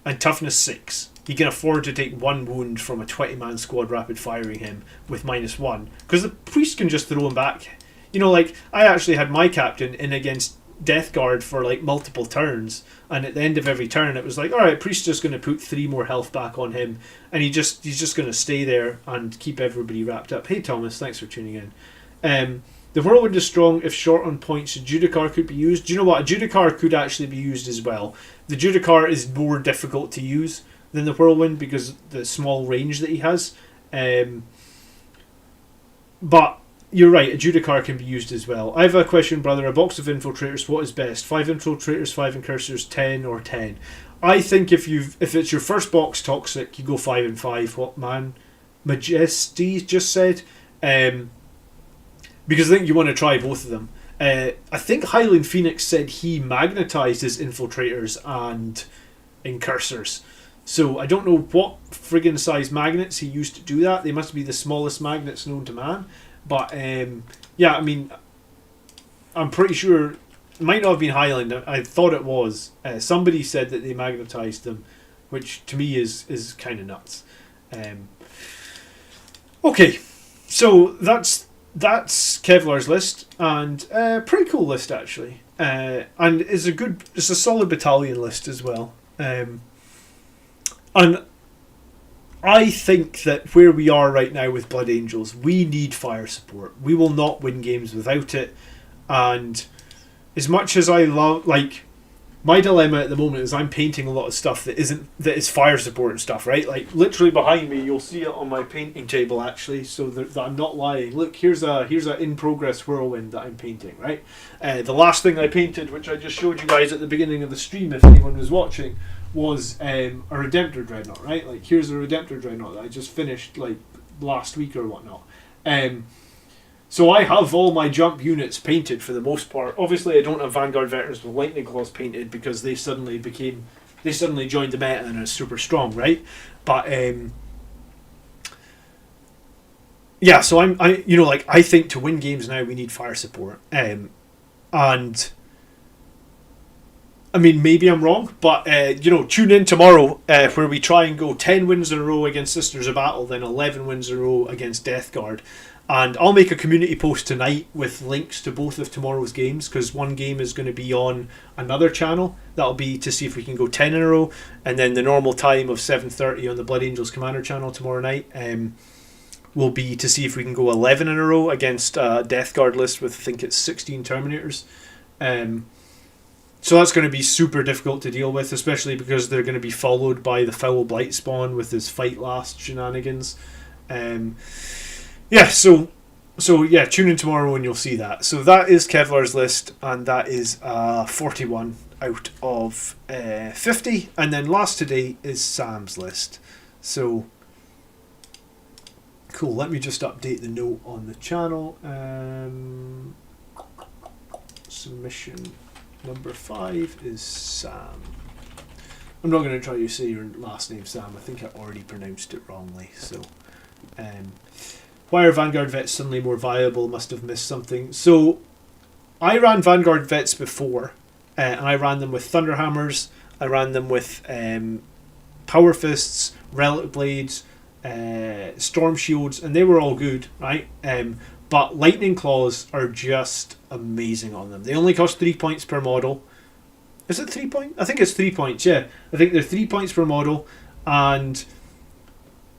and toughness 6, he can afford to take 1 wound from a 20-man squad rapid firing him with -1, because the priest can just throw him back. You know, like I actually had my captain in against Death Guard for like multiple turns, and at the end of every turn it was like, alright, priest's just going to put 3 more health back on him, and he's just going to stay there and keep everybody wrapped up. Hey Thomas, thanks for tuning in. The Whirlwind is strong if short on points. A Judicar could be used. Do you know what? A Judicar could actually be used as well. The Judicar is more difficult to use than the Whirlwind because of the small range that he has. But you're right, a Judicar can be used as well. I have a question, brother. A box of Infiltrators, what is best? 5 Infiltrators, 5 Incursors, 10 or 10? I think if it's your first box Toxic, you go 5 and 5. What man Majesty just said. Because I think you want to try both of them. I think Highland Phoenix said he magnetized his Infiltrators and Incursors. So I don't know what friggin' size magnets he used to do that. They must be the smallest magnets known to man. But yeah, I mean, I'm pretty sure it might not have been Highland. I thought it was. Somebody said that they magnetized them, which to me is kind of nuts. Okay, so that's Kevlar's list, and pretty cool list actually, and it's a solid battalion list as well. And I think that where we are right now with Blood Angels, we need fire support. We will not win games without it. And as much as I love, like, my dilemma at the moment is I'm painting a lot of stuff that is fire support and stuff, right? Like literally behind me, you'll see it on my painting table actually, so that I'm not lying. Look, here's a in progress Whirlwind that I'm painting, right? The last thing I painted, which I just showed you guys at the beginning of the stream, if anyone was watching, was a Redemptor Dreadnought, right? Like here's a Redemptor Dreadnought that I just finished like last week or whatnot. So I have all my jump units painted for the most part. Obviously I don't have Vanguard Veterans with Lightning Claws painted because they suddenly joined the meta and are super strong, right? But yeah, so I think to win games now we need fire support. And I mean, maybe I'm wrong, but tune in tomorrow where we try and go 10 wins in a row against Sisters of Battle, then 11 wins in a row against Death Guard. And I'll make a community post tonight with links to both of tomorrow's games, because one game is going to be on another channel. That'll be to see if we can go 10 in a row, and then the normal time of 7:30 on the Blood Angels Commander channel tomorrow night will be to see if we can go 11 in a row against a Death Guard list with, I think it's 16 Terminators. So that's going to be super difficult to deal with, especially because they're going to be followed by the Foul Blight Spawn with his Fight Last shenanigans. Yeah, so yeah, tune in tomorrow and you'll see that. So that is Kevlar's list, and that is 41 out of 50. And then last today is Sam's list. So cool. Let me just update the note on the channel. Submission number 5 is Sam. I'm not going to try to say your last name, Sam. I think I already pronounced it wrongly. So, why are Vanguard vets suddenly more viable? Must have missed something. So, I ran Vanguard vets before, and I ran them with Thunderhammers. I ran them with Power Fists, Relic Blades, Storm Shields, and they were all good, right? But Lightning Claws are just amazing on them. They only cost 3 points per model. Is it 3 points? I think it's 3 points, yeah. I think they're 3 points per model, and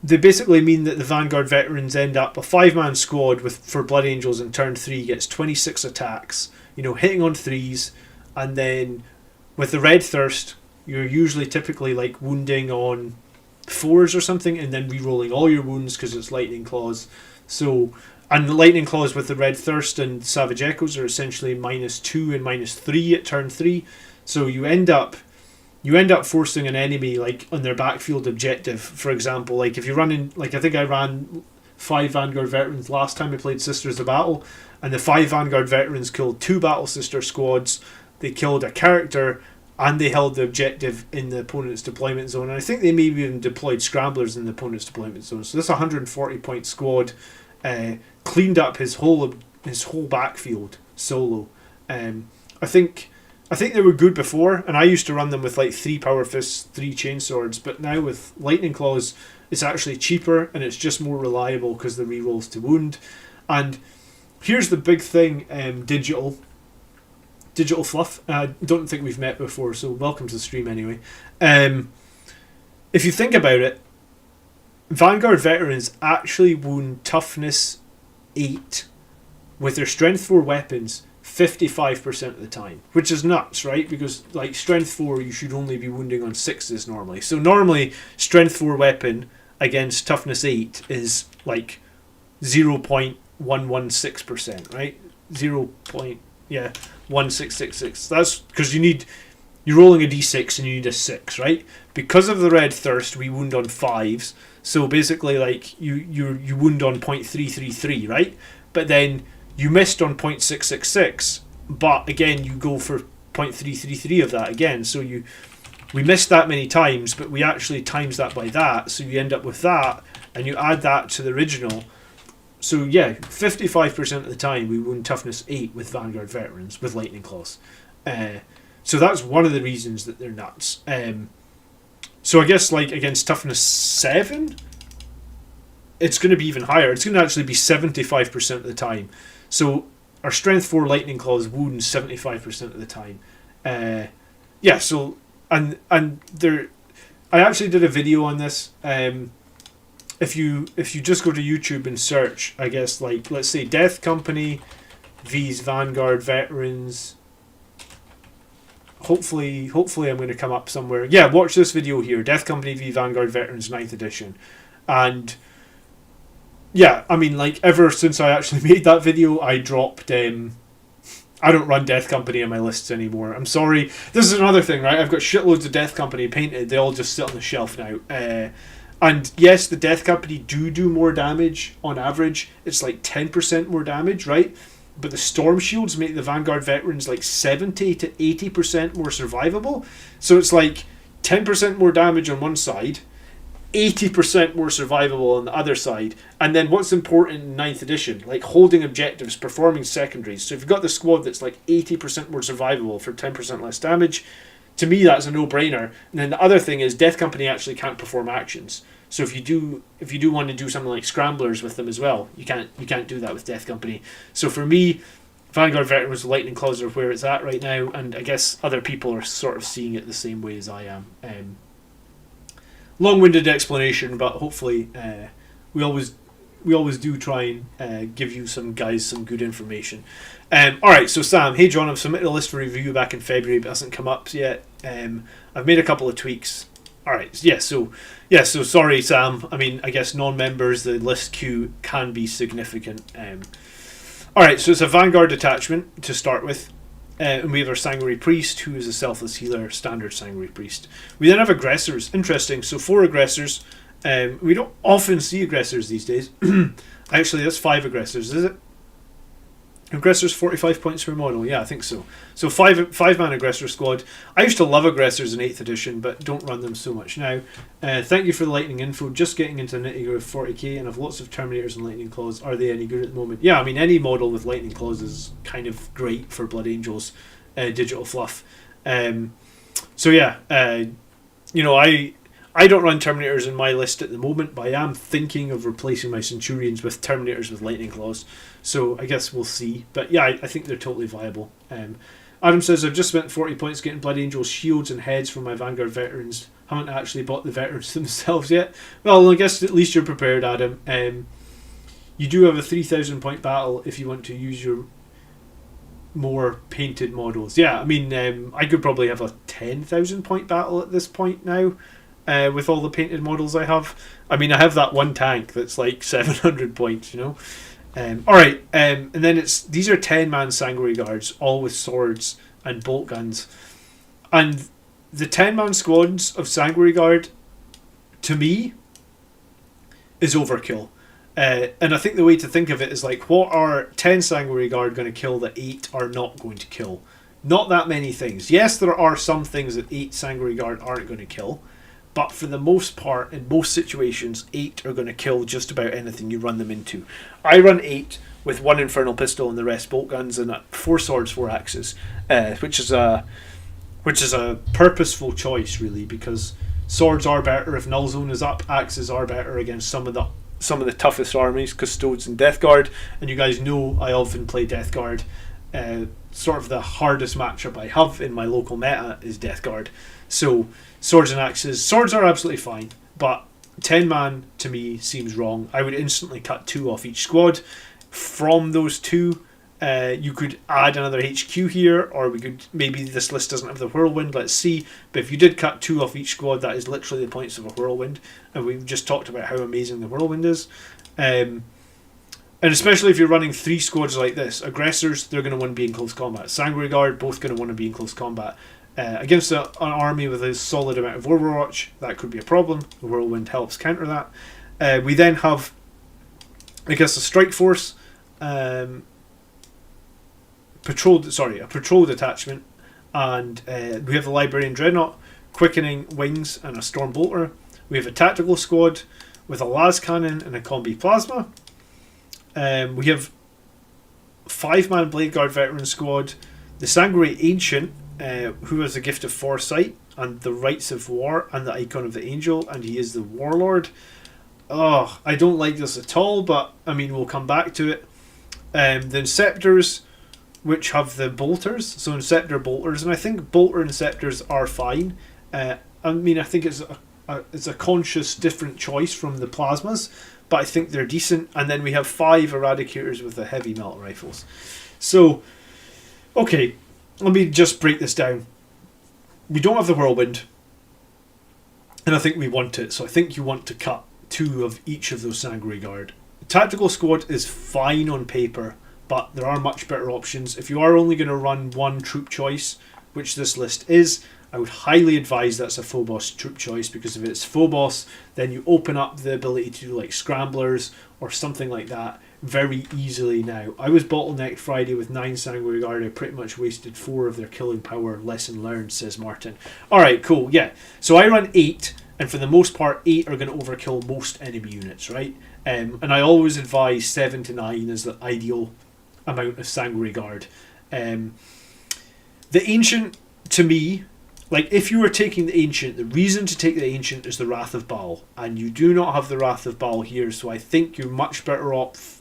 they basically mean that the Vanguard veterans end up a 5-man squad for Blood Angels in turn 3 gets 26 attacks, hitting on 3s, and then with the Red Thirst, you're usually typically like wounding on 4s or something, and then re-rolling all your wounds because it's Lightning Claws. So, and the Lightning Claws with the Red Thirst and Savage Echoes are essentially -2 and -3 at turn 3. So you end up forcing an enemy like on their backfield objective. For example, like if you're running, like I think I ran 5 Vanguard veterans last time I played Sisters of Battle, and the 5 Vanguard veterans killed 2 Battle Sister squads. They killed a character, and they held the objective in the opponent's deployment zone. And I think they maybe even deployed scramblers in the opponent's deployment zone. So this 140 point squad cleaned up his whole backfield solo. I think they were good before, and I used to run them with like 3 Power Fists, 3 Chain Swords, but now with Lightning Claws, it's actually cheaper and it's just more reliable because the rerolls to wound. And here's the big thing, digital fluff. I don't think we've met before, so welcome to the stream anyway. If you think about it, Vanguard veterans actually wound toughness 8 with their strength 4 weapons 55% of the time, which is nuts, right? Because like strength 4, you should only be wounding on 6s normally. So normally strength 4 weapon against toughness 8 is like 0.116%, right? 1666. That's because you're rolling a d6 and you need a 6, right? Because of the Red Thirst, we wound on 5s. So basically, like you wound on 0.333, right? But then you missed on 0.666, but again you go for 0.333 of that again. So we missed that many times, but we actually times that by that, so you end up with that, and you add that to the original. So yeah, 55% of the time we wound toughness 8 with Vanguard veterans with Lightning Claws. So that's one of the reasons that they're nuts. So I guess like against toughness 7, it's going to be even higher. It's going to actually be 75% of the time. So our strength 4 Lightning Claws wound 75% of the time. Yeah. So and there, I actually did a video on this. If you just go to YouTube and search, I guess like let's say Death Company vs Vanguard veterans. Hopefully I'm going to come up somewhere. Yeah, watch this video here. Death Company v Vanguard Veterans 9th edition. And yeah, I mean, like, ever since I actually made that video, I dropped... I don't run Death Company on my lists anymore. I'm sorry. This is another thing, right? I've got shitloads of Death Company painted. They all just sit on the shelf now. And yes, the Death Company do more damage on average. It's like 10% more damage, right? But the Storm Shields make the Vanguard veterans like 70 to 80% more survivable. So it's like 10% more damage on one side, 80% more survivable on the other side. And then what's important in 9th edition, like holding objectives, performing secondaries. So if you've got the squad that's like 80% more survivable for 10% less damage, to me that's a no-brainer. And then the other thing is Death Company actually can't perform actions. So if you do want to do something like scramblers with them as well, you can't do that with Death Company. So for me, Vanguard Veterans with Lightning Claws are where it's at right now, and I guess other people are sort of seeing it the same way as I am. Long-winded explanation, but hopefully we always do try and give you guys some good information. Alright, so Sam, hey John, I've submitted a list for review back in February, but it hasn't come up yet. I've made a couple of tweaks. Alright, so sorry Sam, I mean, I guess non-members, the list queue can be significant. Alright, so it's a Vanguard detachment to start with. And we have our Sanguinary Priest, who is a selfless healer, standard Sanguinary Priest. We then have aggressors. Interesting, so 4 aggressors. We don't often see aggressors these days. Actually, that's 5 aggressors, is it? Aggressor's 45 points per model. Yeah, I think so. So five man aggressor squad. I used to love aggressors in 8th edition, but don't run them so much now. Thank you for the lightning info. Just getting into the nitty with 40k, and I've lots of Terminators and lightning claws. Are they any good at the moment? Yeah, I mean any model with lightning claws is kind of great for Blood Angels, digital fluff. So yeah, I don't run Terminators in my list at the moment, but I am thinking of replacing my Centurions with Terminators with lightning claws. So I guess we'll see. But yeah, I think they're totally viable. Adam says, I've just spent 40 points getting Blood Angel shields and heads for my Vanguard veterans. Haven't actually bought the veterans themselves yet. Well, I guess at least you're prepared, Adam. You do have a 3,000 point battle if you want to use your more painted models. Yeah, I mean, I could probably have a 10,000 point battle at this point now. With all the painted models I have. I mean, I have that one tank that's like 700 points, Alright, and then these are 10-man Sanguinary Guards, all with swords and bolt guns. And the 10-man squads of Sanguinary Guard, to me, is overkill. And I think the way to think of it is like, what are 10 Sanguinary Guard going to kill that 8 are not going to kill? Not that many things. Yes, there are some things that 8 Sanguinary Guard aren't going to kill. But for the most part, in most situations, 8 are going to kill just about anything you run them into. I run 8 with 1 Infernal Pistol and the rest bolt guns and 4 swords, 4 axes, which is a purposeful choice, really, because swords are better if Null Zone is up, axes are better against some of the toughest armies, Custodes and Death Guard, and you guys know I often play Death Guard. Sort of the hardest matchup I have in my local meta is Death Guard. So swords and axes. Swords are absolutely fine, but 10-man to me seems wrong. I would instantly cut 2 off each squad. From those 2, you could add another HQ here, or we could, maybe this list doesn't have the Whirlwind, let's see. But if you did cut 2 off each squad, that is literally the points of a Whirlwind. And we've just talked about how amazing the Whirlwind is. And especially if you're running 3 squads like this, aggressors, they're going to want to be in close combat. Sanguinary Guard, both going to want to be in close combat. Against an army with a solid amount of Overwatch, that could be a problem. The Whirlwind helps counter that. We then have, I guess, a Strike Force, a patrol detachment, and we have the Librarian Dreadnought, Quickening Wings, and a Storm Bolter. We have a Tactical Squad with a Las Cannon and a Combi Plasma. We have 5-man Blade Guard Veteran Squad, the Sanguinary Ancient, who has the Gift of Foresight and the Rights of War and the Icon of the Angel, and he is the Warlord. Oh, I don't like this at all, but I mean, we'll come back to it. The Inceptors, which have the Bolters, so Inceptor Bolters, and I think Bolter Inceptors are fine. I mean, I think it's a conscious different choice from the Plasmas, but I think they're decent. And then we have 5 Eradicators with the heavy melt rifles. So, okay, let me just break this down. We don't have the Whirlwind, and I think we want it, so I think you want to cut 2 of each of those Sanguinary Guard. The Tactical Squad is fine on paper, but there are much better options. If you are only going to run 1 troop choice, which this list is, I would highly advise that's a Phobos troop choice, because if it's Phobos, then you open up the ability to do like Scramblers or something like that very easily now. I was bottlenecked Friday with 9 Sanguinary Guard. I pretty much wasted 4 of their killing power. Lesson learned, says Martin. Alright, cool, yeah. So I run 8, and for the most part, 8 are going to overkill most enemy units, right? And I always advise 7 to 9 as the ideal amount of Sanguinary Guard. The Ancient, to me, like, if you were taking the Ancient, the reason to take the Ancient is the Wrath of Baal, and you do not have the Wrath of Baal here, so I think you're much better off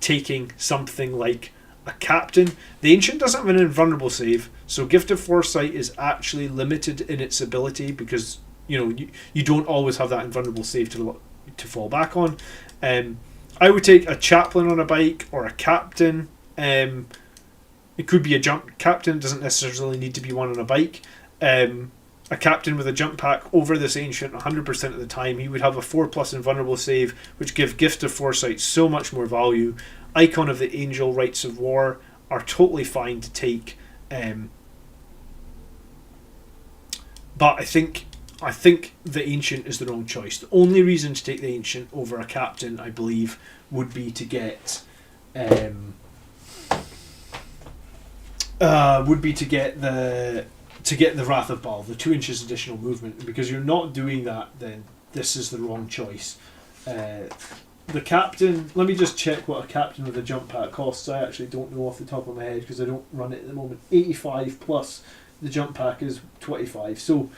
taking something like a Captain. The Ancient doesn't have an invulnerable save, so Gift of Foresight is actually limited in its ability, because you don't always have that invulnerable save to fall back on. I would take a Chaplain on a bike, or a Captain. It could be a jump captain, it doesn't necessarily need to be one on a bike. A captain with a jump pack over this Ancient 100% of the time. He would have a 4+ invulnerable save, which give Gift of Foresight so much more value. Icon of the Angel, Rights of War are totally fine to take. But I think the Ancient is the wrong choice. The only reason to take the Ancient over a Captain, I believe, would be to get would be to get the Wrath of Baal, the 2 inches additional movement. And because you're not doing that, then this is the wrong choice. The captain, let me just check what a captain with a jump pack costs. I actually don't know off the top of my head because I don't run it at the moment. 85 plus the jump pack is 25. So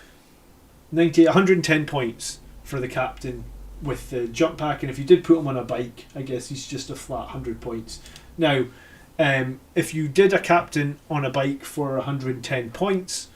110 points for the captain with the jump pack. And if you did put him on a bike, I guess he's just a flat 100 points. Now, if you did a captain on a bike for 110 points,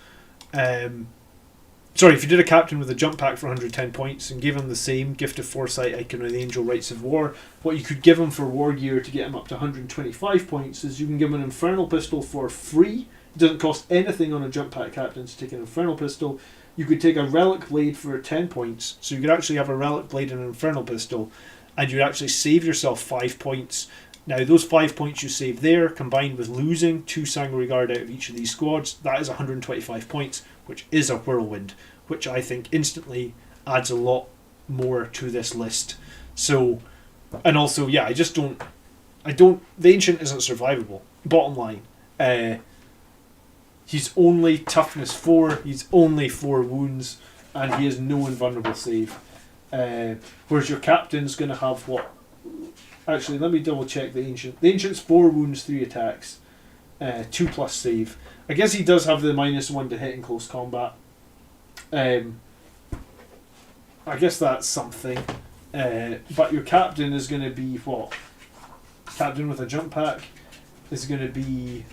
if you did a captain with a jump pack for 110 points and gave him the same Gift of Foresight icon or the Angel Rights of War, what you could give him for war gear to get him up to 125 points is you can give him an Infernal Pistol for free. It doesn't cost anything on a jump pack captain to take an Infernal Pistol. You could take a Relic Blade for 10 points, so you could actually have a Relic Blade and an Infernal Pistol, and you'd actually save yourself 5 points. Now, those 5 points you save there, combined with losing 2 Sanguinary Guard out of each of these squads, that is 125 points, which is a Whirlwind, which I think instantly adds a lot more to this list. So, and also, yeah, the Ancient isn't survivable. Bottom line. He's only toughness 4, he's only 4 wounds, and he has no invulnerable save. Whereas your captain's going to have what? Actually, let me double check the Ancient. The Ancient's 4 wounds, 3 attacks, 2 plus save. I guess he does have the -1 to hit in close combat. I guess that's something. But your captain is going to be what? Captain with a jump pack is going to be...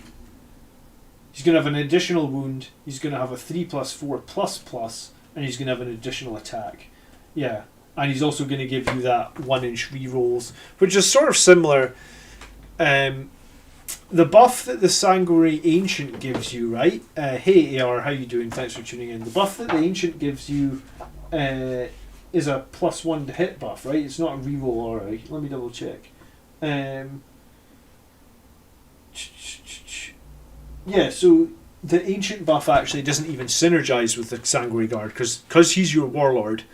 He's going to have an additional wound. He's going to have a 3+4++, and he's going to have an additional attack. Yeah. And he's also going to give you that 1-inch rerolls, which is sort of similar. The buff that the Sanguinary Ancient gives you, right? Hey AR, how you doing? Thanks for tuning in. The buff that the Ancient gives you is a +1 to hit buff, right? It's not a reroll, alright. Let me double check. Yeah, so the Ancient buff actually doesn't even synergize with the Sanguinary Guard, because he's your Warlord.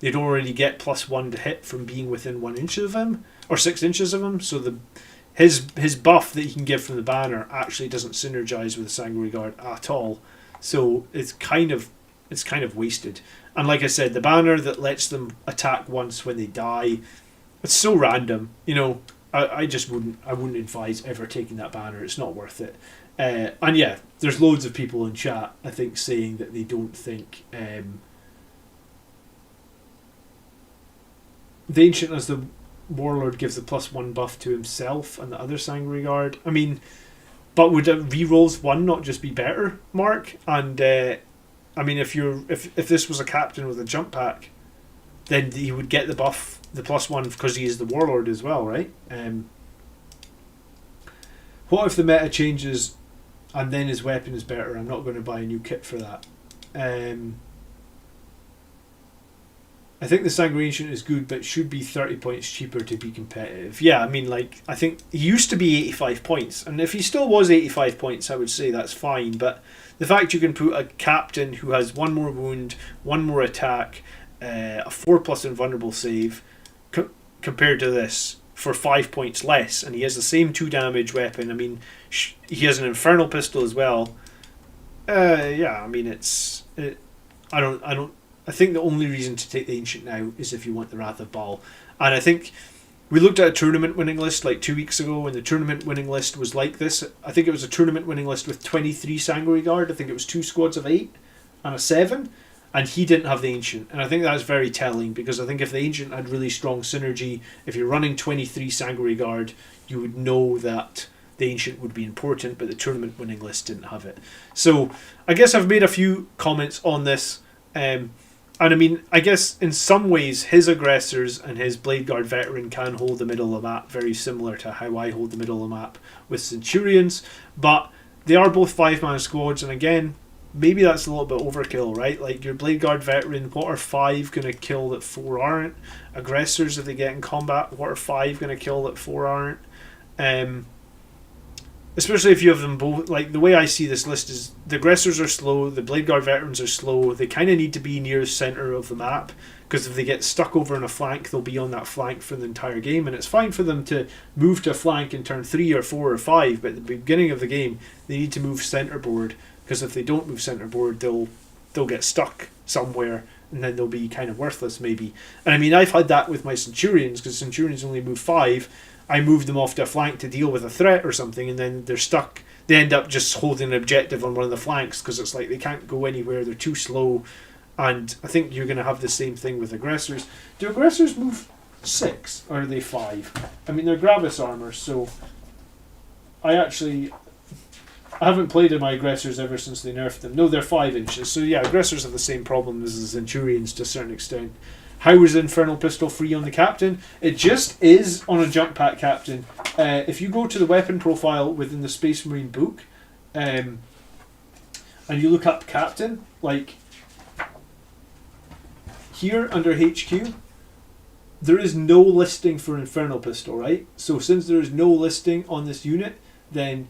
They'd already get +1 to hit from being within 1 inch of him, or 6 inches of him. So his buff that he can give from the banner actually doesn't synergize with the Sanguinary Guard at all. So it's kind of wasted. And like I said, the banner that lets them attack once when they die, it's so random. You know, I wouldn't advise ever taking that banner. It's not worth it. And yeah, there's loads of people in chat, I think, saying that they don't think the Ancient as the Warlord gives the +1 buff to himself and the other Sanguinary Guard. I mean, but would rerolls 1 not just be better, Mark? And I mean, if this was a captain with a jump pack, then he would get the buff, the +1, because he is the Warlord as well, right? What if the meta changes and then his weapon is better? I'm not going to buy a new kit for that. I think the Sanguinary Ancient is good, but should be 30 points cheaper to be competitive. Yeah, I mean, like, I think he used to be 85 points, and if he still was 85 points, I would say that's fine. But the fact you can put a captain who has 1 more wound, 1 more attack, a 4+ invulnerable save, compared to this for 5 points less, and he has the same 2 damage weapon. I mean, he has an Infernal Pistol as well. Yeah, I mean, I think the only reason to take the Ancient now is if you want the Wrath of Baal. And I think we looked at a tournament winning list like 2 weeks ago, and the tournament winning list was like this. I think it was a tournament winning list with 23 Sanguinary Guard. I think it was 2 squads of 8 and a 7, and he didn't have the Ancient. And I think that's very telling, because I think if the Ancient had really strong synergy, if you're running 23 Sanguinary Guard, you would know that the Ancient would be important, but the tournament winning list didn't have it. So I guess I've made a few comments on this. And I mean, I guess in some ways his aggressors and his Blade Guard veteran can hold the middle of the map, very similar to how I hold the middle of the map with Centurions, but they are both 5-man squads, and again, maybe that's a little bit overkill, right? Like, your Blade Guard veteran, what are 5 going to kill that 4 aren't? Aggressors, if they get in combat, what are 5 going to kill that 4 aren't? especially if you have them both. Like, the way I see this list is the aggressors are slow, the Blade Guard veterans are slow. They kind of need to be near the center of the map, because if they get stuck over on a flank, they'll be on that flank for the entire game. And it's fine for them to move to a flank in turn 3 or 4 or 5, but at the beginning of the game they need to move centerboard, because if they don't move centerboard, they'll get stuck somewhere, and then they'll be kind of worthless maybe. And I mean, I've had that with my Centurions, because Centurions only move 5. I move them off to a flank to deal with a threat or something, and then they're stuck. They end up just holding an objective on one of the flanks, because it's like they can't go anywhere, they're too slow. And I think you're going to have the same thing with aggressors. Do aggressors move 6, or are they 5? I mean, they're Gravis armor, so I haven't played in my aggressors ever since they nerfed them. No, they're 5 inches. So yeah, aggressors have the same problem as the Centurions to a certain extent. How is Infernal Pistol free on the Captain? It just is on a jump pack Captain. If you go to the weapon profile within the Space Marine book, and you look up Captain, like here under HQ, there is no listing for Infernal Pistol, right? So since there is no listing on this unit, then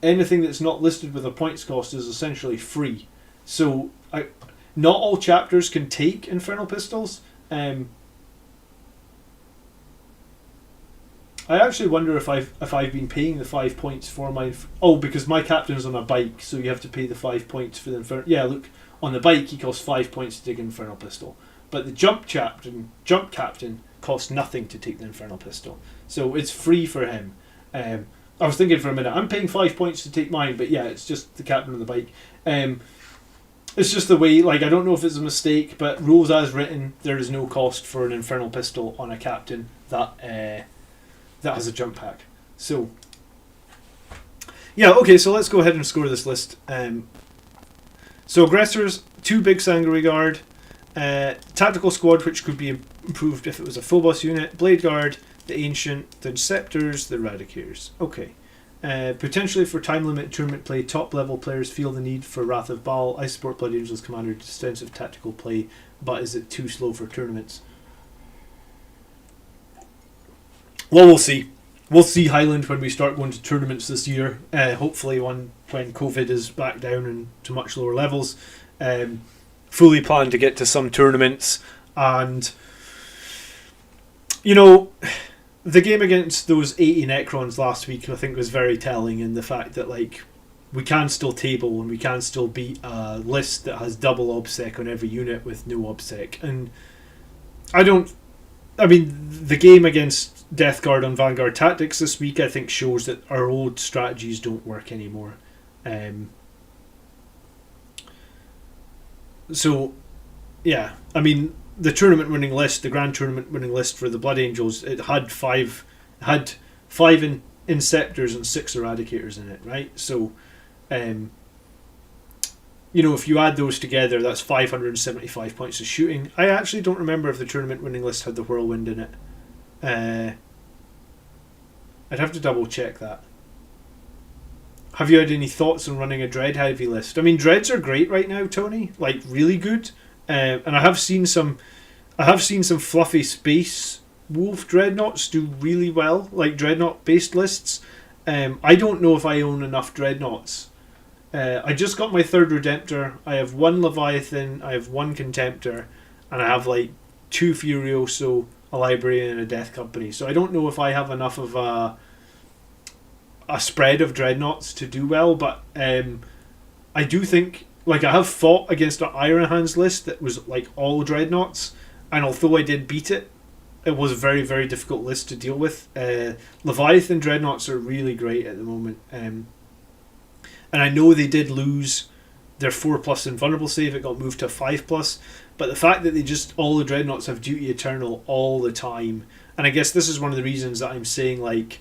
anything that's not listed with a points cost is essentially free. So not all chapters can take Infernal Pistols. I actually wonder if I've been paying the 5 points for my... Oh, because my captain's on a bike, so you have to pay the 5 points for the Infernal... Yeah, look, on the bike he costs 5 points to take an Infernal Pistol. But the jump captain costs nothing to take the Infernal Pistol. So it's free for him. I was thinking for a minute, I'm paying 5 points to take mine, but yeah, it's just the captain on the bike. It's just the way, like, I don't know if it's a mistake, but rules as written, there is no cost for an Infernal Pistol on a captain that has a jump pack. So, yeah, okay, so let's go ahead and score this list. So aggressors, 2 big Sanguinary Guard, tactical squad, which could be improved if it was a Phobos unit, Blade Guard, the Ancient, the Inceptors, the Eradicators. Okay. Potentially for time limit tournament play, top level players feel the need for Wrath of Baal. I support Blood Angels Commander extensive tactical play, but is it too slow for tournaments? Well, we'll see. We'll see Highland when we start going to tournaments this year. Hopefully when COVID is back down and to much lower levels. Fully plan to get to some tournaments, and you know, the game against those 80 Necrons last week, I think, was very telling in the fact that, like, we can still table and we can still beat a list that has double obsec on every unit with no obsec. And the game against Death Guard on Vanguard Tactics this week, I think, shows that our old strategies don't work anymore. So, yeah, I mean, the tournament winning list, the grand tournament winning list for the Blood Angels, it had five Inceptors and 6 Eradicators in it, right? So, you know, if you add those together, that's 575 points of shooting. I actually don't remember if the tournament winning list had the Whirlwind in it. I'd have to double check that. Have you had any thoughts on running a Dread heavy list? I mean, Dreads are great right now, Tony. Like, really good. And I have seen some fluffy space wolf dreadnoughts do really well, like dreadnought based lists. I don't know if I own enough dreadnoughts. I just got my 3rd Redemptor. I have 1 Leviathan, I have 1 Contemptor, and I have like 2 Furioso, a Librarian, and a Death Company. So I don't know if I have enough of a spread of dreadnoughts to do well, but I do think, like, I have fought against an Iron Hands list that was like all dreadnoughts, and although I did beat it, it was a very, very difficult list to deal with. Leviathan dreadnoughts are really great at the moment, and I know they did lose their 4+ invulnerable save. It got moved to 5+, but the fact that all the dreadnoughts have duty eternal all the time, and I guess this is one of the reasons that I'm saying, like,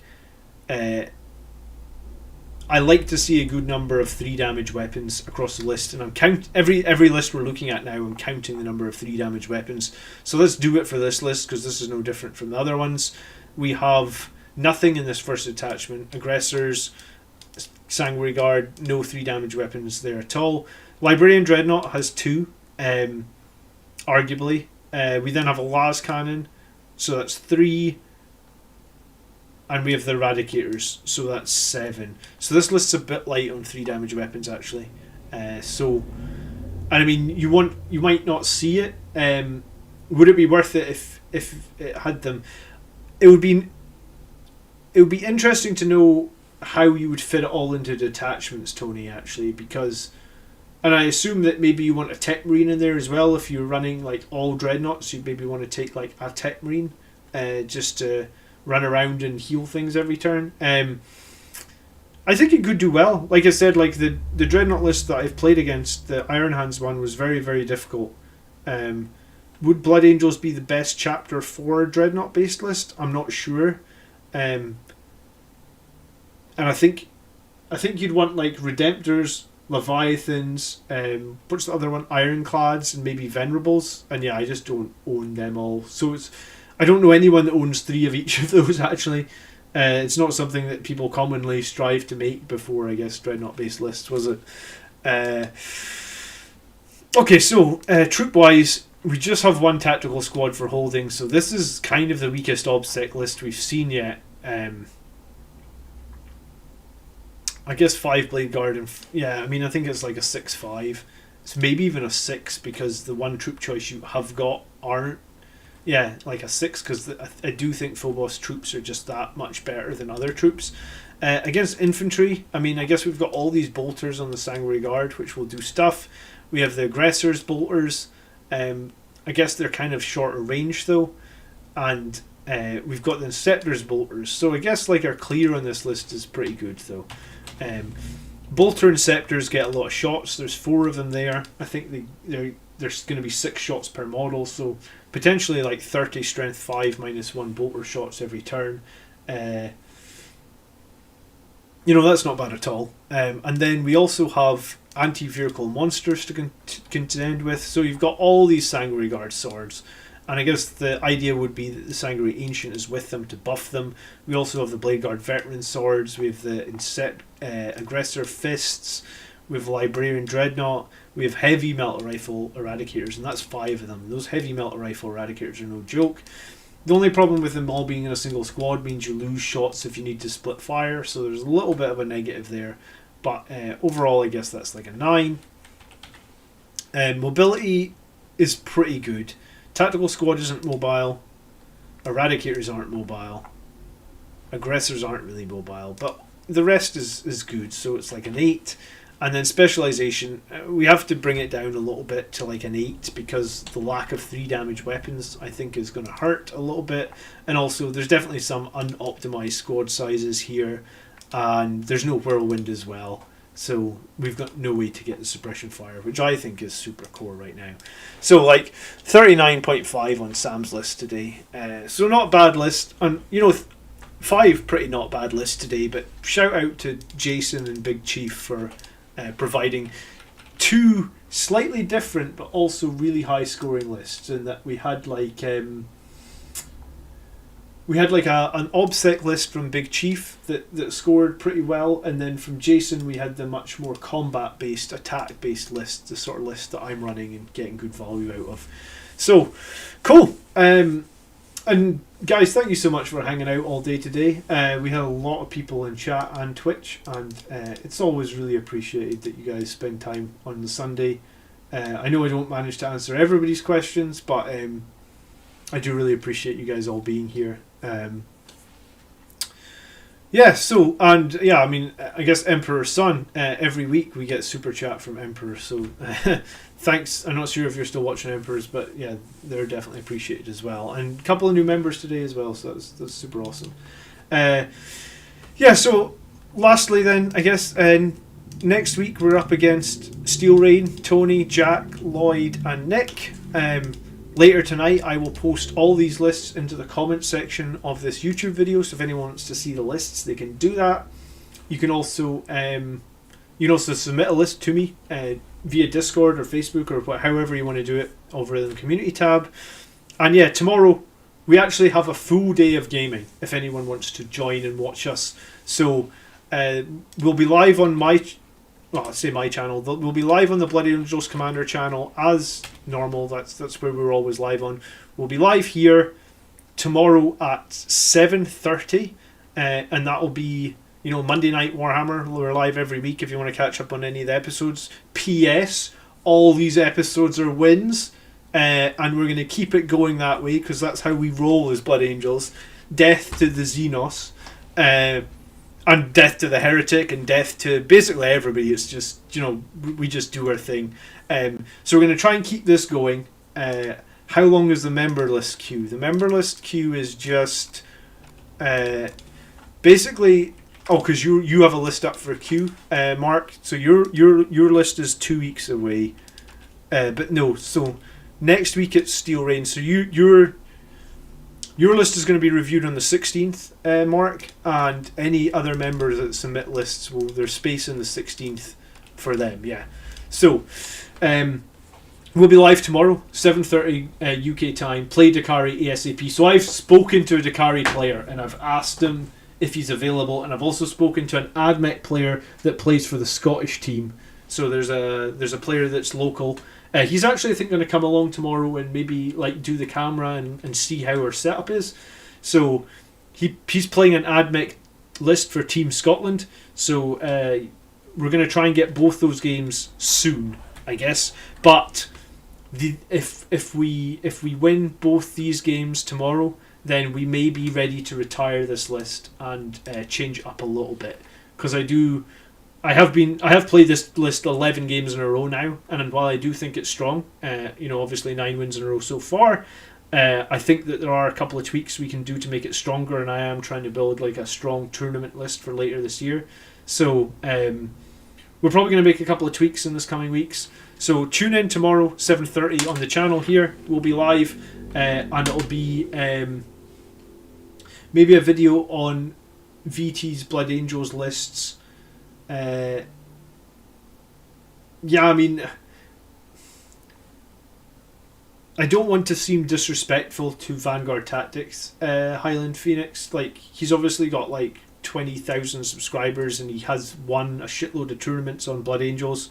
I like to see a good number of 3 damage weapons across the list, and I'm every list we're looking at now, I'm counting the number of 3 damage weapons. So let's do it for this list, because this is no different from the other ones. We have nothing in this first attachment. Aggressors, Sanguinary Guard, no 3 damage weapons there at all. Librarian Dreadnought has 2, arguably. We then have a Las Cannon, so that's 3. and we have the Eradicators, so that's 7. So this list's a bit light on 3 damage weapons actually. And I mean, you might not see it. Would it be worth it if it had them? It would be interesting to know how you would fit it all into detachments, Tony. Actually, because, and I assume that maybe you want a tech marine in there as well. If you're running like all dreadnoughts, you'd maybe want to take like a tech marine, just to run around and heal things every turn. I think it could do well. Like I said, like the dreadnought list that I've played against, the Iron Hands one, was very, very difficult. Would Blood Angels be the best chapter for a dreadnought based list? I'm not sure. And I think you'd want like Redemptors, Leviathans, what's the other one? Ironclads, and maybe Venerables. And yeah, I just don't own them all. So I don't know anyone that owns 3 of each of those actually. It's not something that people commonly strive to make before, I guess, dreadnought based lists, was it? Okay, so troop wise, we just have 1 tactical squad for holding, so this is kind of the weakest OBSEC list we've seen yet. I guess 5 Blade Guard, and I mean, I think it's like a 6-5. It's maybe even a 6 because the 1 troop choice you have got aren't. Yeah, like a 6, because I do think Phobos troops are just that much better than other troops. Against infantry, I mean, I guess we've got all these bolters on the Sanguinary Guard, which will do stuff. We have the aggressors bolters. I guess they're kind of shorter range though. And we've got the Inceptors bolters. So I guess like our clear on this list is pretty good though. Bolter Inceptors get a lot of shots. There's 4 of them there. I think there's going to be 6 shots per model, so potentially like 30 strength 5 -1 bolter shots every turn. That's not bad at all. And then we also have anti-vehicle monsters to contend with. So you've got all these Sanguinary Guard swords, and I guess the idea would be that the Sanguinary Ancient is with them to buff them. We also have the Blade Guard veteran swords. We have the aggressor fists. We have Librarian Dreadnought. We have heavy melta rifle eradicators, and that's 5 of them. Those heavy melta rifle eradicators are no joke. The only problem with them all being in a single squad means you lose shots if you need to split fire, so there's a little bit of a negative there. But overall, I guess that's like a 9. Mobility is pretty good. Tactical squad isn't mobile. Eradicators aren't mobile. Aggressors aren't really mobile, but the rest is good, so it's like an 8. And then specialization, we have to bring it down a little bit to like an 8 because the lack of 3 damage weapons I think is going to hurt a little bit. And also there's definitely some unoptimized squad sizes here, and there's no whirlwind as well. So we've got no way to get the suppression fire, which I think is super core right now. So like 39.5 on Sam's list today. So not a bad list. And 5 pretty not bad lists today, but shout out to Jason and Big Chief for providing 2 slightly different but also really high scoring lists, in that we had like an OBSEC list from Big Chief that scored pretty well, and then from Jason we had the much more combat based, attack based list, the sort of list that I'm running and getting good value out of. So cool. And guys, thank you so much for hanging out all day today. We had a lot of people in chat and Twitch, and it's always really appreciated that you guys spend time on the Sunday. I know I don't manage to answer everybody's questions, but I do really appreciate you guys all being here. I mean, I guess Emperor's Son, every week we get super chat from Emperor, so thanks. I'm not sure if you're still watching Emperors, but yeah, they're definitely appreciated as well. And a couple of new members today as well, so that's super awesome. So lastly then, I guess next week we're up against Steel Rain, Tony, Jack, Lloyd and Nick. Later tonight I will post all these lists into the comment section of this YouTube video, so if anyone wants to see the lists they can do that. You can also submit a list to me via Discord or Facebook or however you want to do it over in the community tab. And yeah, tomorrow we actually have a full day of gaming if anyone wants to join and watch us. So we'll be live on my channel. We'll be live on the Bloody Angels Commander channel as normal. That's where we're always live on. We'll be live here tomorrow at 7:30, and that'll be, Monday Night Warhammer. We're live every week if you want to catch up on any of the episodes. P.S. All these episodes are wins, and we're going to keep it going that way because that's how we roll as Blood Angels. Death to the Xenos, and death to the Heretic, and death to basically everybody. It's just, we just do our thing. So we're going to try and keep this going. How long is the member list queue? The member list queue is just basically... Oh, because you have a list up for a queue, Mark. So your list is 2 weeks away. But no, so next week it's Steel Rain. So your list is going to be reviewed on the 16th, Mark, and any other members that submit lists there's space in the 16th for them. Yeah. So we'll be live tomorrow, 7:30 UK time. Play Dakari ASAP. So I've spoken to a Dakari player and I've asked him if he's available, and I've also spoken to an AdMech player that plays for the Scottish team. So there's a player that's local. He's actually, I think, going to come along tomorrow and maybe do the camera and see how our setup is. So he's playing an AdMech list for Team Scotland. So we're going to try and get both those games soon, I guess. But if we win both these games tomorrow, then we may be ready to retire this list and change it up a little bit, because I have played this list 11 games in a row now, and while I do think it's strong, obviously 9 wins in a row so far, I think that there are a couple of tweaks we can do to make it stronger, and I am trying to build a strong tournament list for later this year. So we're probably going to make a couple of tweaks in this coming weeks. So tune in tomorrow, 7:30 on the channel here. We'll be live, and it'll be maybe a video on VT's Blood Angels lists. I don't want to seem disrespectful to Vanguard Tactics, Highland Phoenix. He's obviously got 20,000 subscribers and he has won a shitload of tournaments on Blood Angels.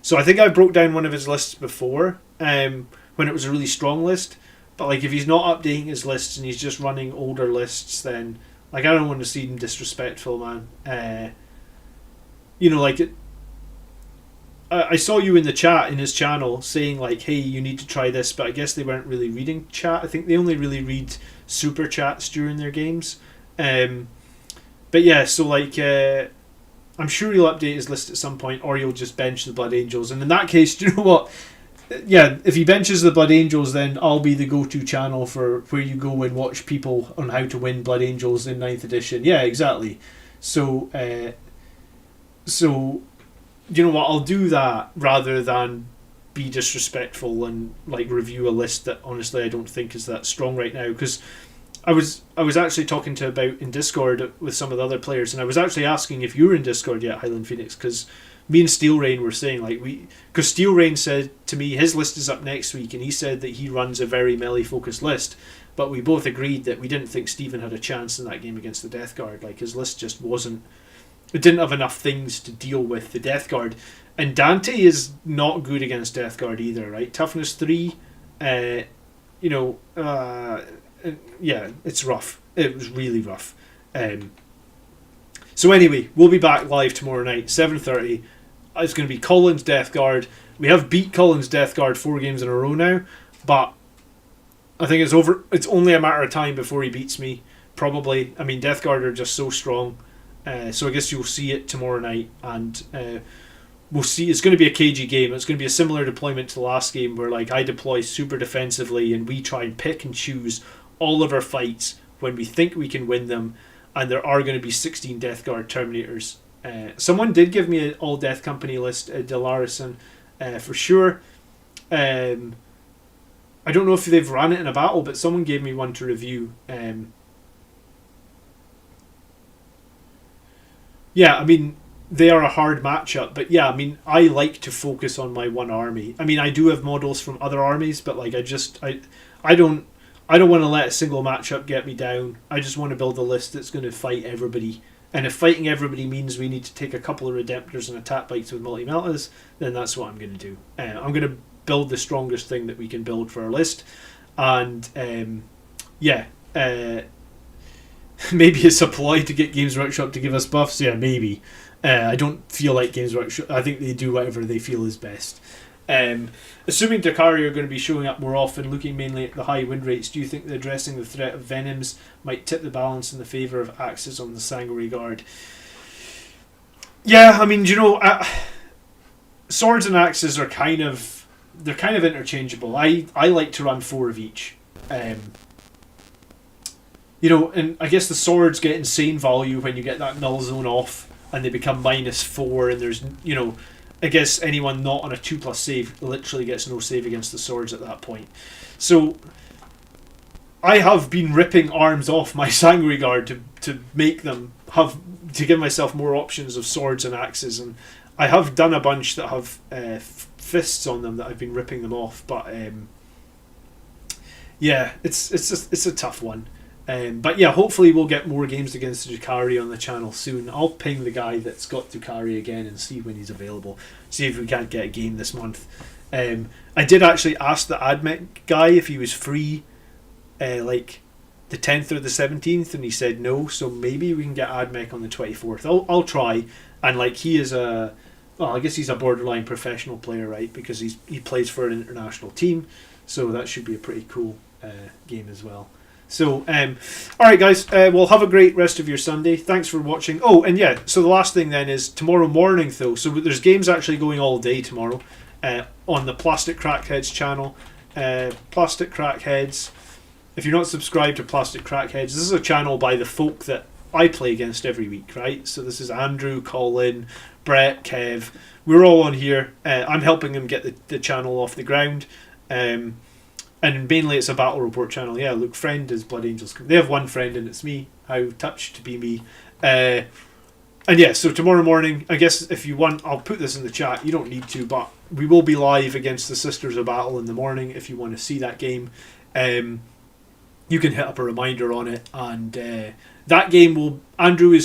So I think I broke down one of his lists before, when it was a really strong list. But if he's not updating his lists and he's just running older lists, then I don't want to seem disrespectful, man. I saw you in the chat in his channel saying hey, you need to try this, but I guess they weren't really reading chat. I think they only really read super chats during their games. But yeah, so I'm sure he'll update his list at some point, or he'll just bench the Blood Angels. And in that case, do you know what? Yeah, if he benches the Blood Angels, then I'll be the go-to channel for where you go and watch people on how to win Blood Angels in 9th edition. Yeah, exactly. So you know what? I'll do that rather than be disrespectful and review a list that honestly I don't think is that strong right now. Because I was actually talking about in Discord with some of the other players, and I was actually asking if you were in Discord yet, Highland Phoenix, because me and Steel Rain were saying because Steel Rain said to me his list is up next week, and he said that he runs a very melee focused list, but we both agreed that we didn't think Stephen had a chance in that game against the Death Guard. His list just wasn't. It didn't have enough things to deal with the Death Guard, and Dante is not good against Death Guard either, right? Toughness 3, yeah, it's rough. It was really rough. So anyway, we'll be back live tomorrow night, 7:30. It's going to be Collins Death Guard. We have beat Collins Death Guard 4 games in a row now, but I think it's over. It's only a matter of time before he beats me, probably. I mean, Death Guard are just so strong. So I guess you'll see it tomorrow night, and we'll see. It's going to be a cagey game. It's going to be a similar deployment to the last game, where I deploy super defensively, and we try and pick and choose all of our fights when we think we can win them. And there are going to be 16 Death Guard Terminators. Someone did give me an all Death Company list, Delarison, for sure. I don't know if they've ran it in a battle, but someone gave me one to review. Yeah, I mean, they are a hard matchup, but yeah, I mean, I like to focus on my one army. I mean, I do have models from other armies, but I don't want to let a single matchup get me down. I just want to build a list that's going to fight everybody. And if fighting everybody means we need to take a couple of Redemptors and attack bites with multi-meltas, then that's what I'm going to do. I'm going to build the strongest thing that we can build for our list. And, maybe it's a ploy to get Games Workshop to give us buffs. Yeah, maybe. I don't feel like Games Workshop. I think they do whatever they feel is best. Assuming Dakari are going to be showing up more often, looking mainly at the high win rates, do you think that addressing the threat of Venoms might tip the balance in the favour of axes on the Sangori Guard? Yeah, I mean, swords and axes are kind of interchangeable. I like to run 4 of each. And I guess the swords get insane value when you get that null zone off and they become -4, and there's, I guess anyone not on a 2+ save literally gets no save against the swords at that point. So I have been ripping arms off my Sangori Guard to make them to give myself more options of swords and axes, and I have done a bunch that have fists on them that I've been ripping them off, but yeah, it's a tough one. But yeah, hopefully we'll get more games against Dukari on the channel soon. I'll ping the guy that's got Dukari again and see when he's available. See if we can't get a game this month. I did actually ask the AdMech guy if he was free like the 10th or the 17th, and he said no, so maybe we can get AdMech on the 24th. I'll try. And like, he is I guess he's a borderline professional player, right? Because he plays for an international team, so that should be a pretty cool game as well. So, alright guys, well, have a great rest of your Sunday. Thanks for watching. Oh, and yeah, so the last thing then is tomorrow morning though. So there's games actually going all day tomorrow on the Plastic Crackheads channel. Plastic Crackheads. If you're not subscribed to Plastic Crackheads, this is a channel by the folk that I play against every week, right? So this is Andrew, Colin, Brett, Kev. We're all on here. I'm helping them get the channel off the ground. And mainly it's a battle report channel. Yeah, look, friend is Blood Angels. They have one friend and it's me. How touched to be me. And yeah, so tomorrow morning, I guess if you want, I'll put this in the chat. You don't need to, but we will be live against the Sisters of Battle in the morning if you want to see that game. You can hit up a reminder on it, and that game will... Andrew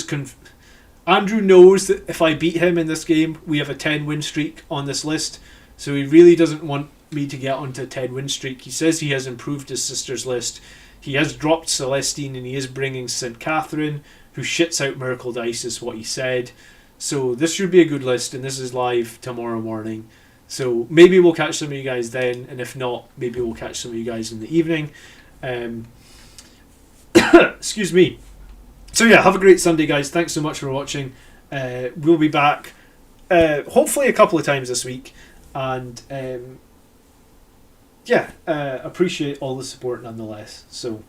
knows that if I beat him in this game, we have a 10 win streak on this list, so he really doesn't want me to get onto a 10 win streak. He says he has improved his sisters list. He has dropped Celestine, and he is bringing St. Catherine, who shits out Miracle Dice, is what he said. So this should be a good list, and this is live tomorrow morning. So maybe we'll catch some of you guys then, and if not, maybe we'll catch some of you guys in the evening. Excuse me. So yeah, have a great Sunday, guys. Thanks so much for watching. We'll be back hopefully a couple of times this week, and appreciate all the support nonetheless. So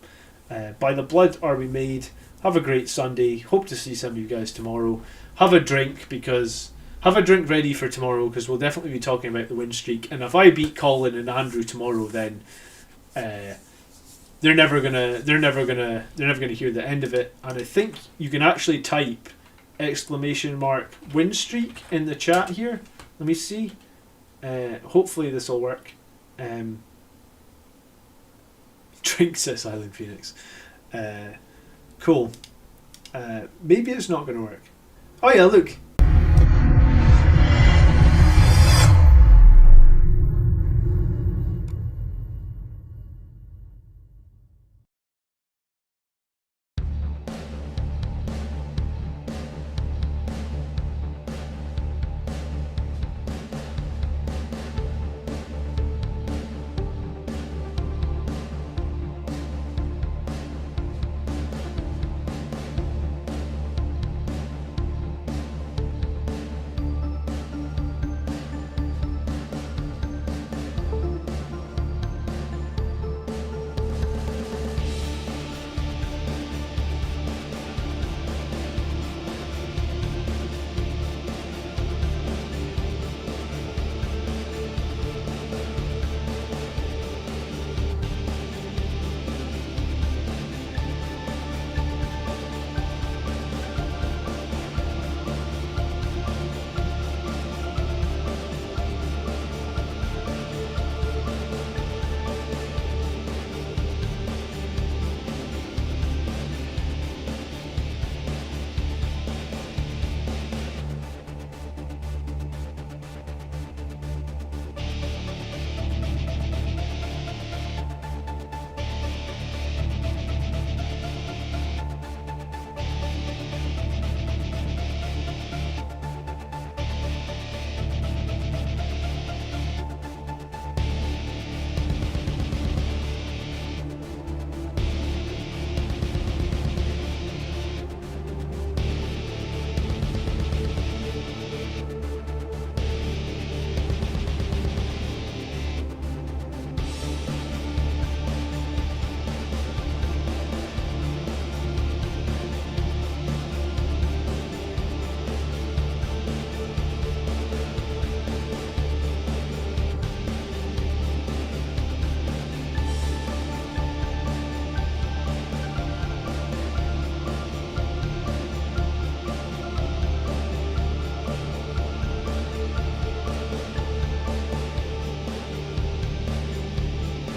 by the blood are we made. Have a great Sunday. Hope to see some of you guys tomorrow. Have a drink ready for tomorrow, because we'll definitely be talking about the win streak. And if I beat Colin and Andrew tomorrow, then they're never gonna hear the end of it. And I think you can actually type !win streak in the chat here. Let me see. Hopefully this will work. Drink, says Island Phoenix. Cool. Maybe it's not going to work. Oh yeah, look.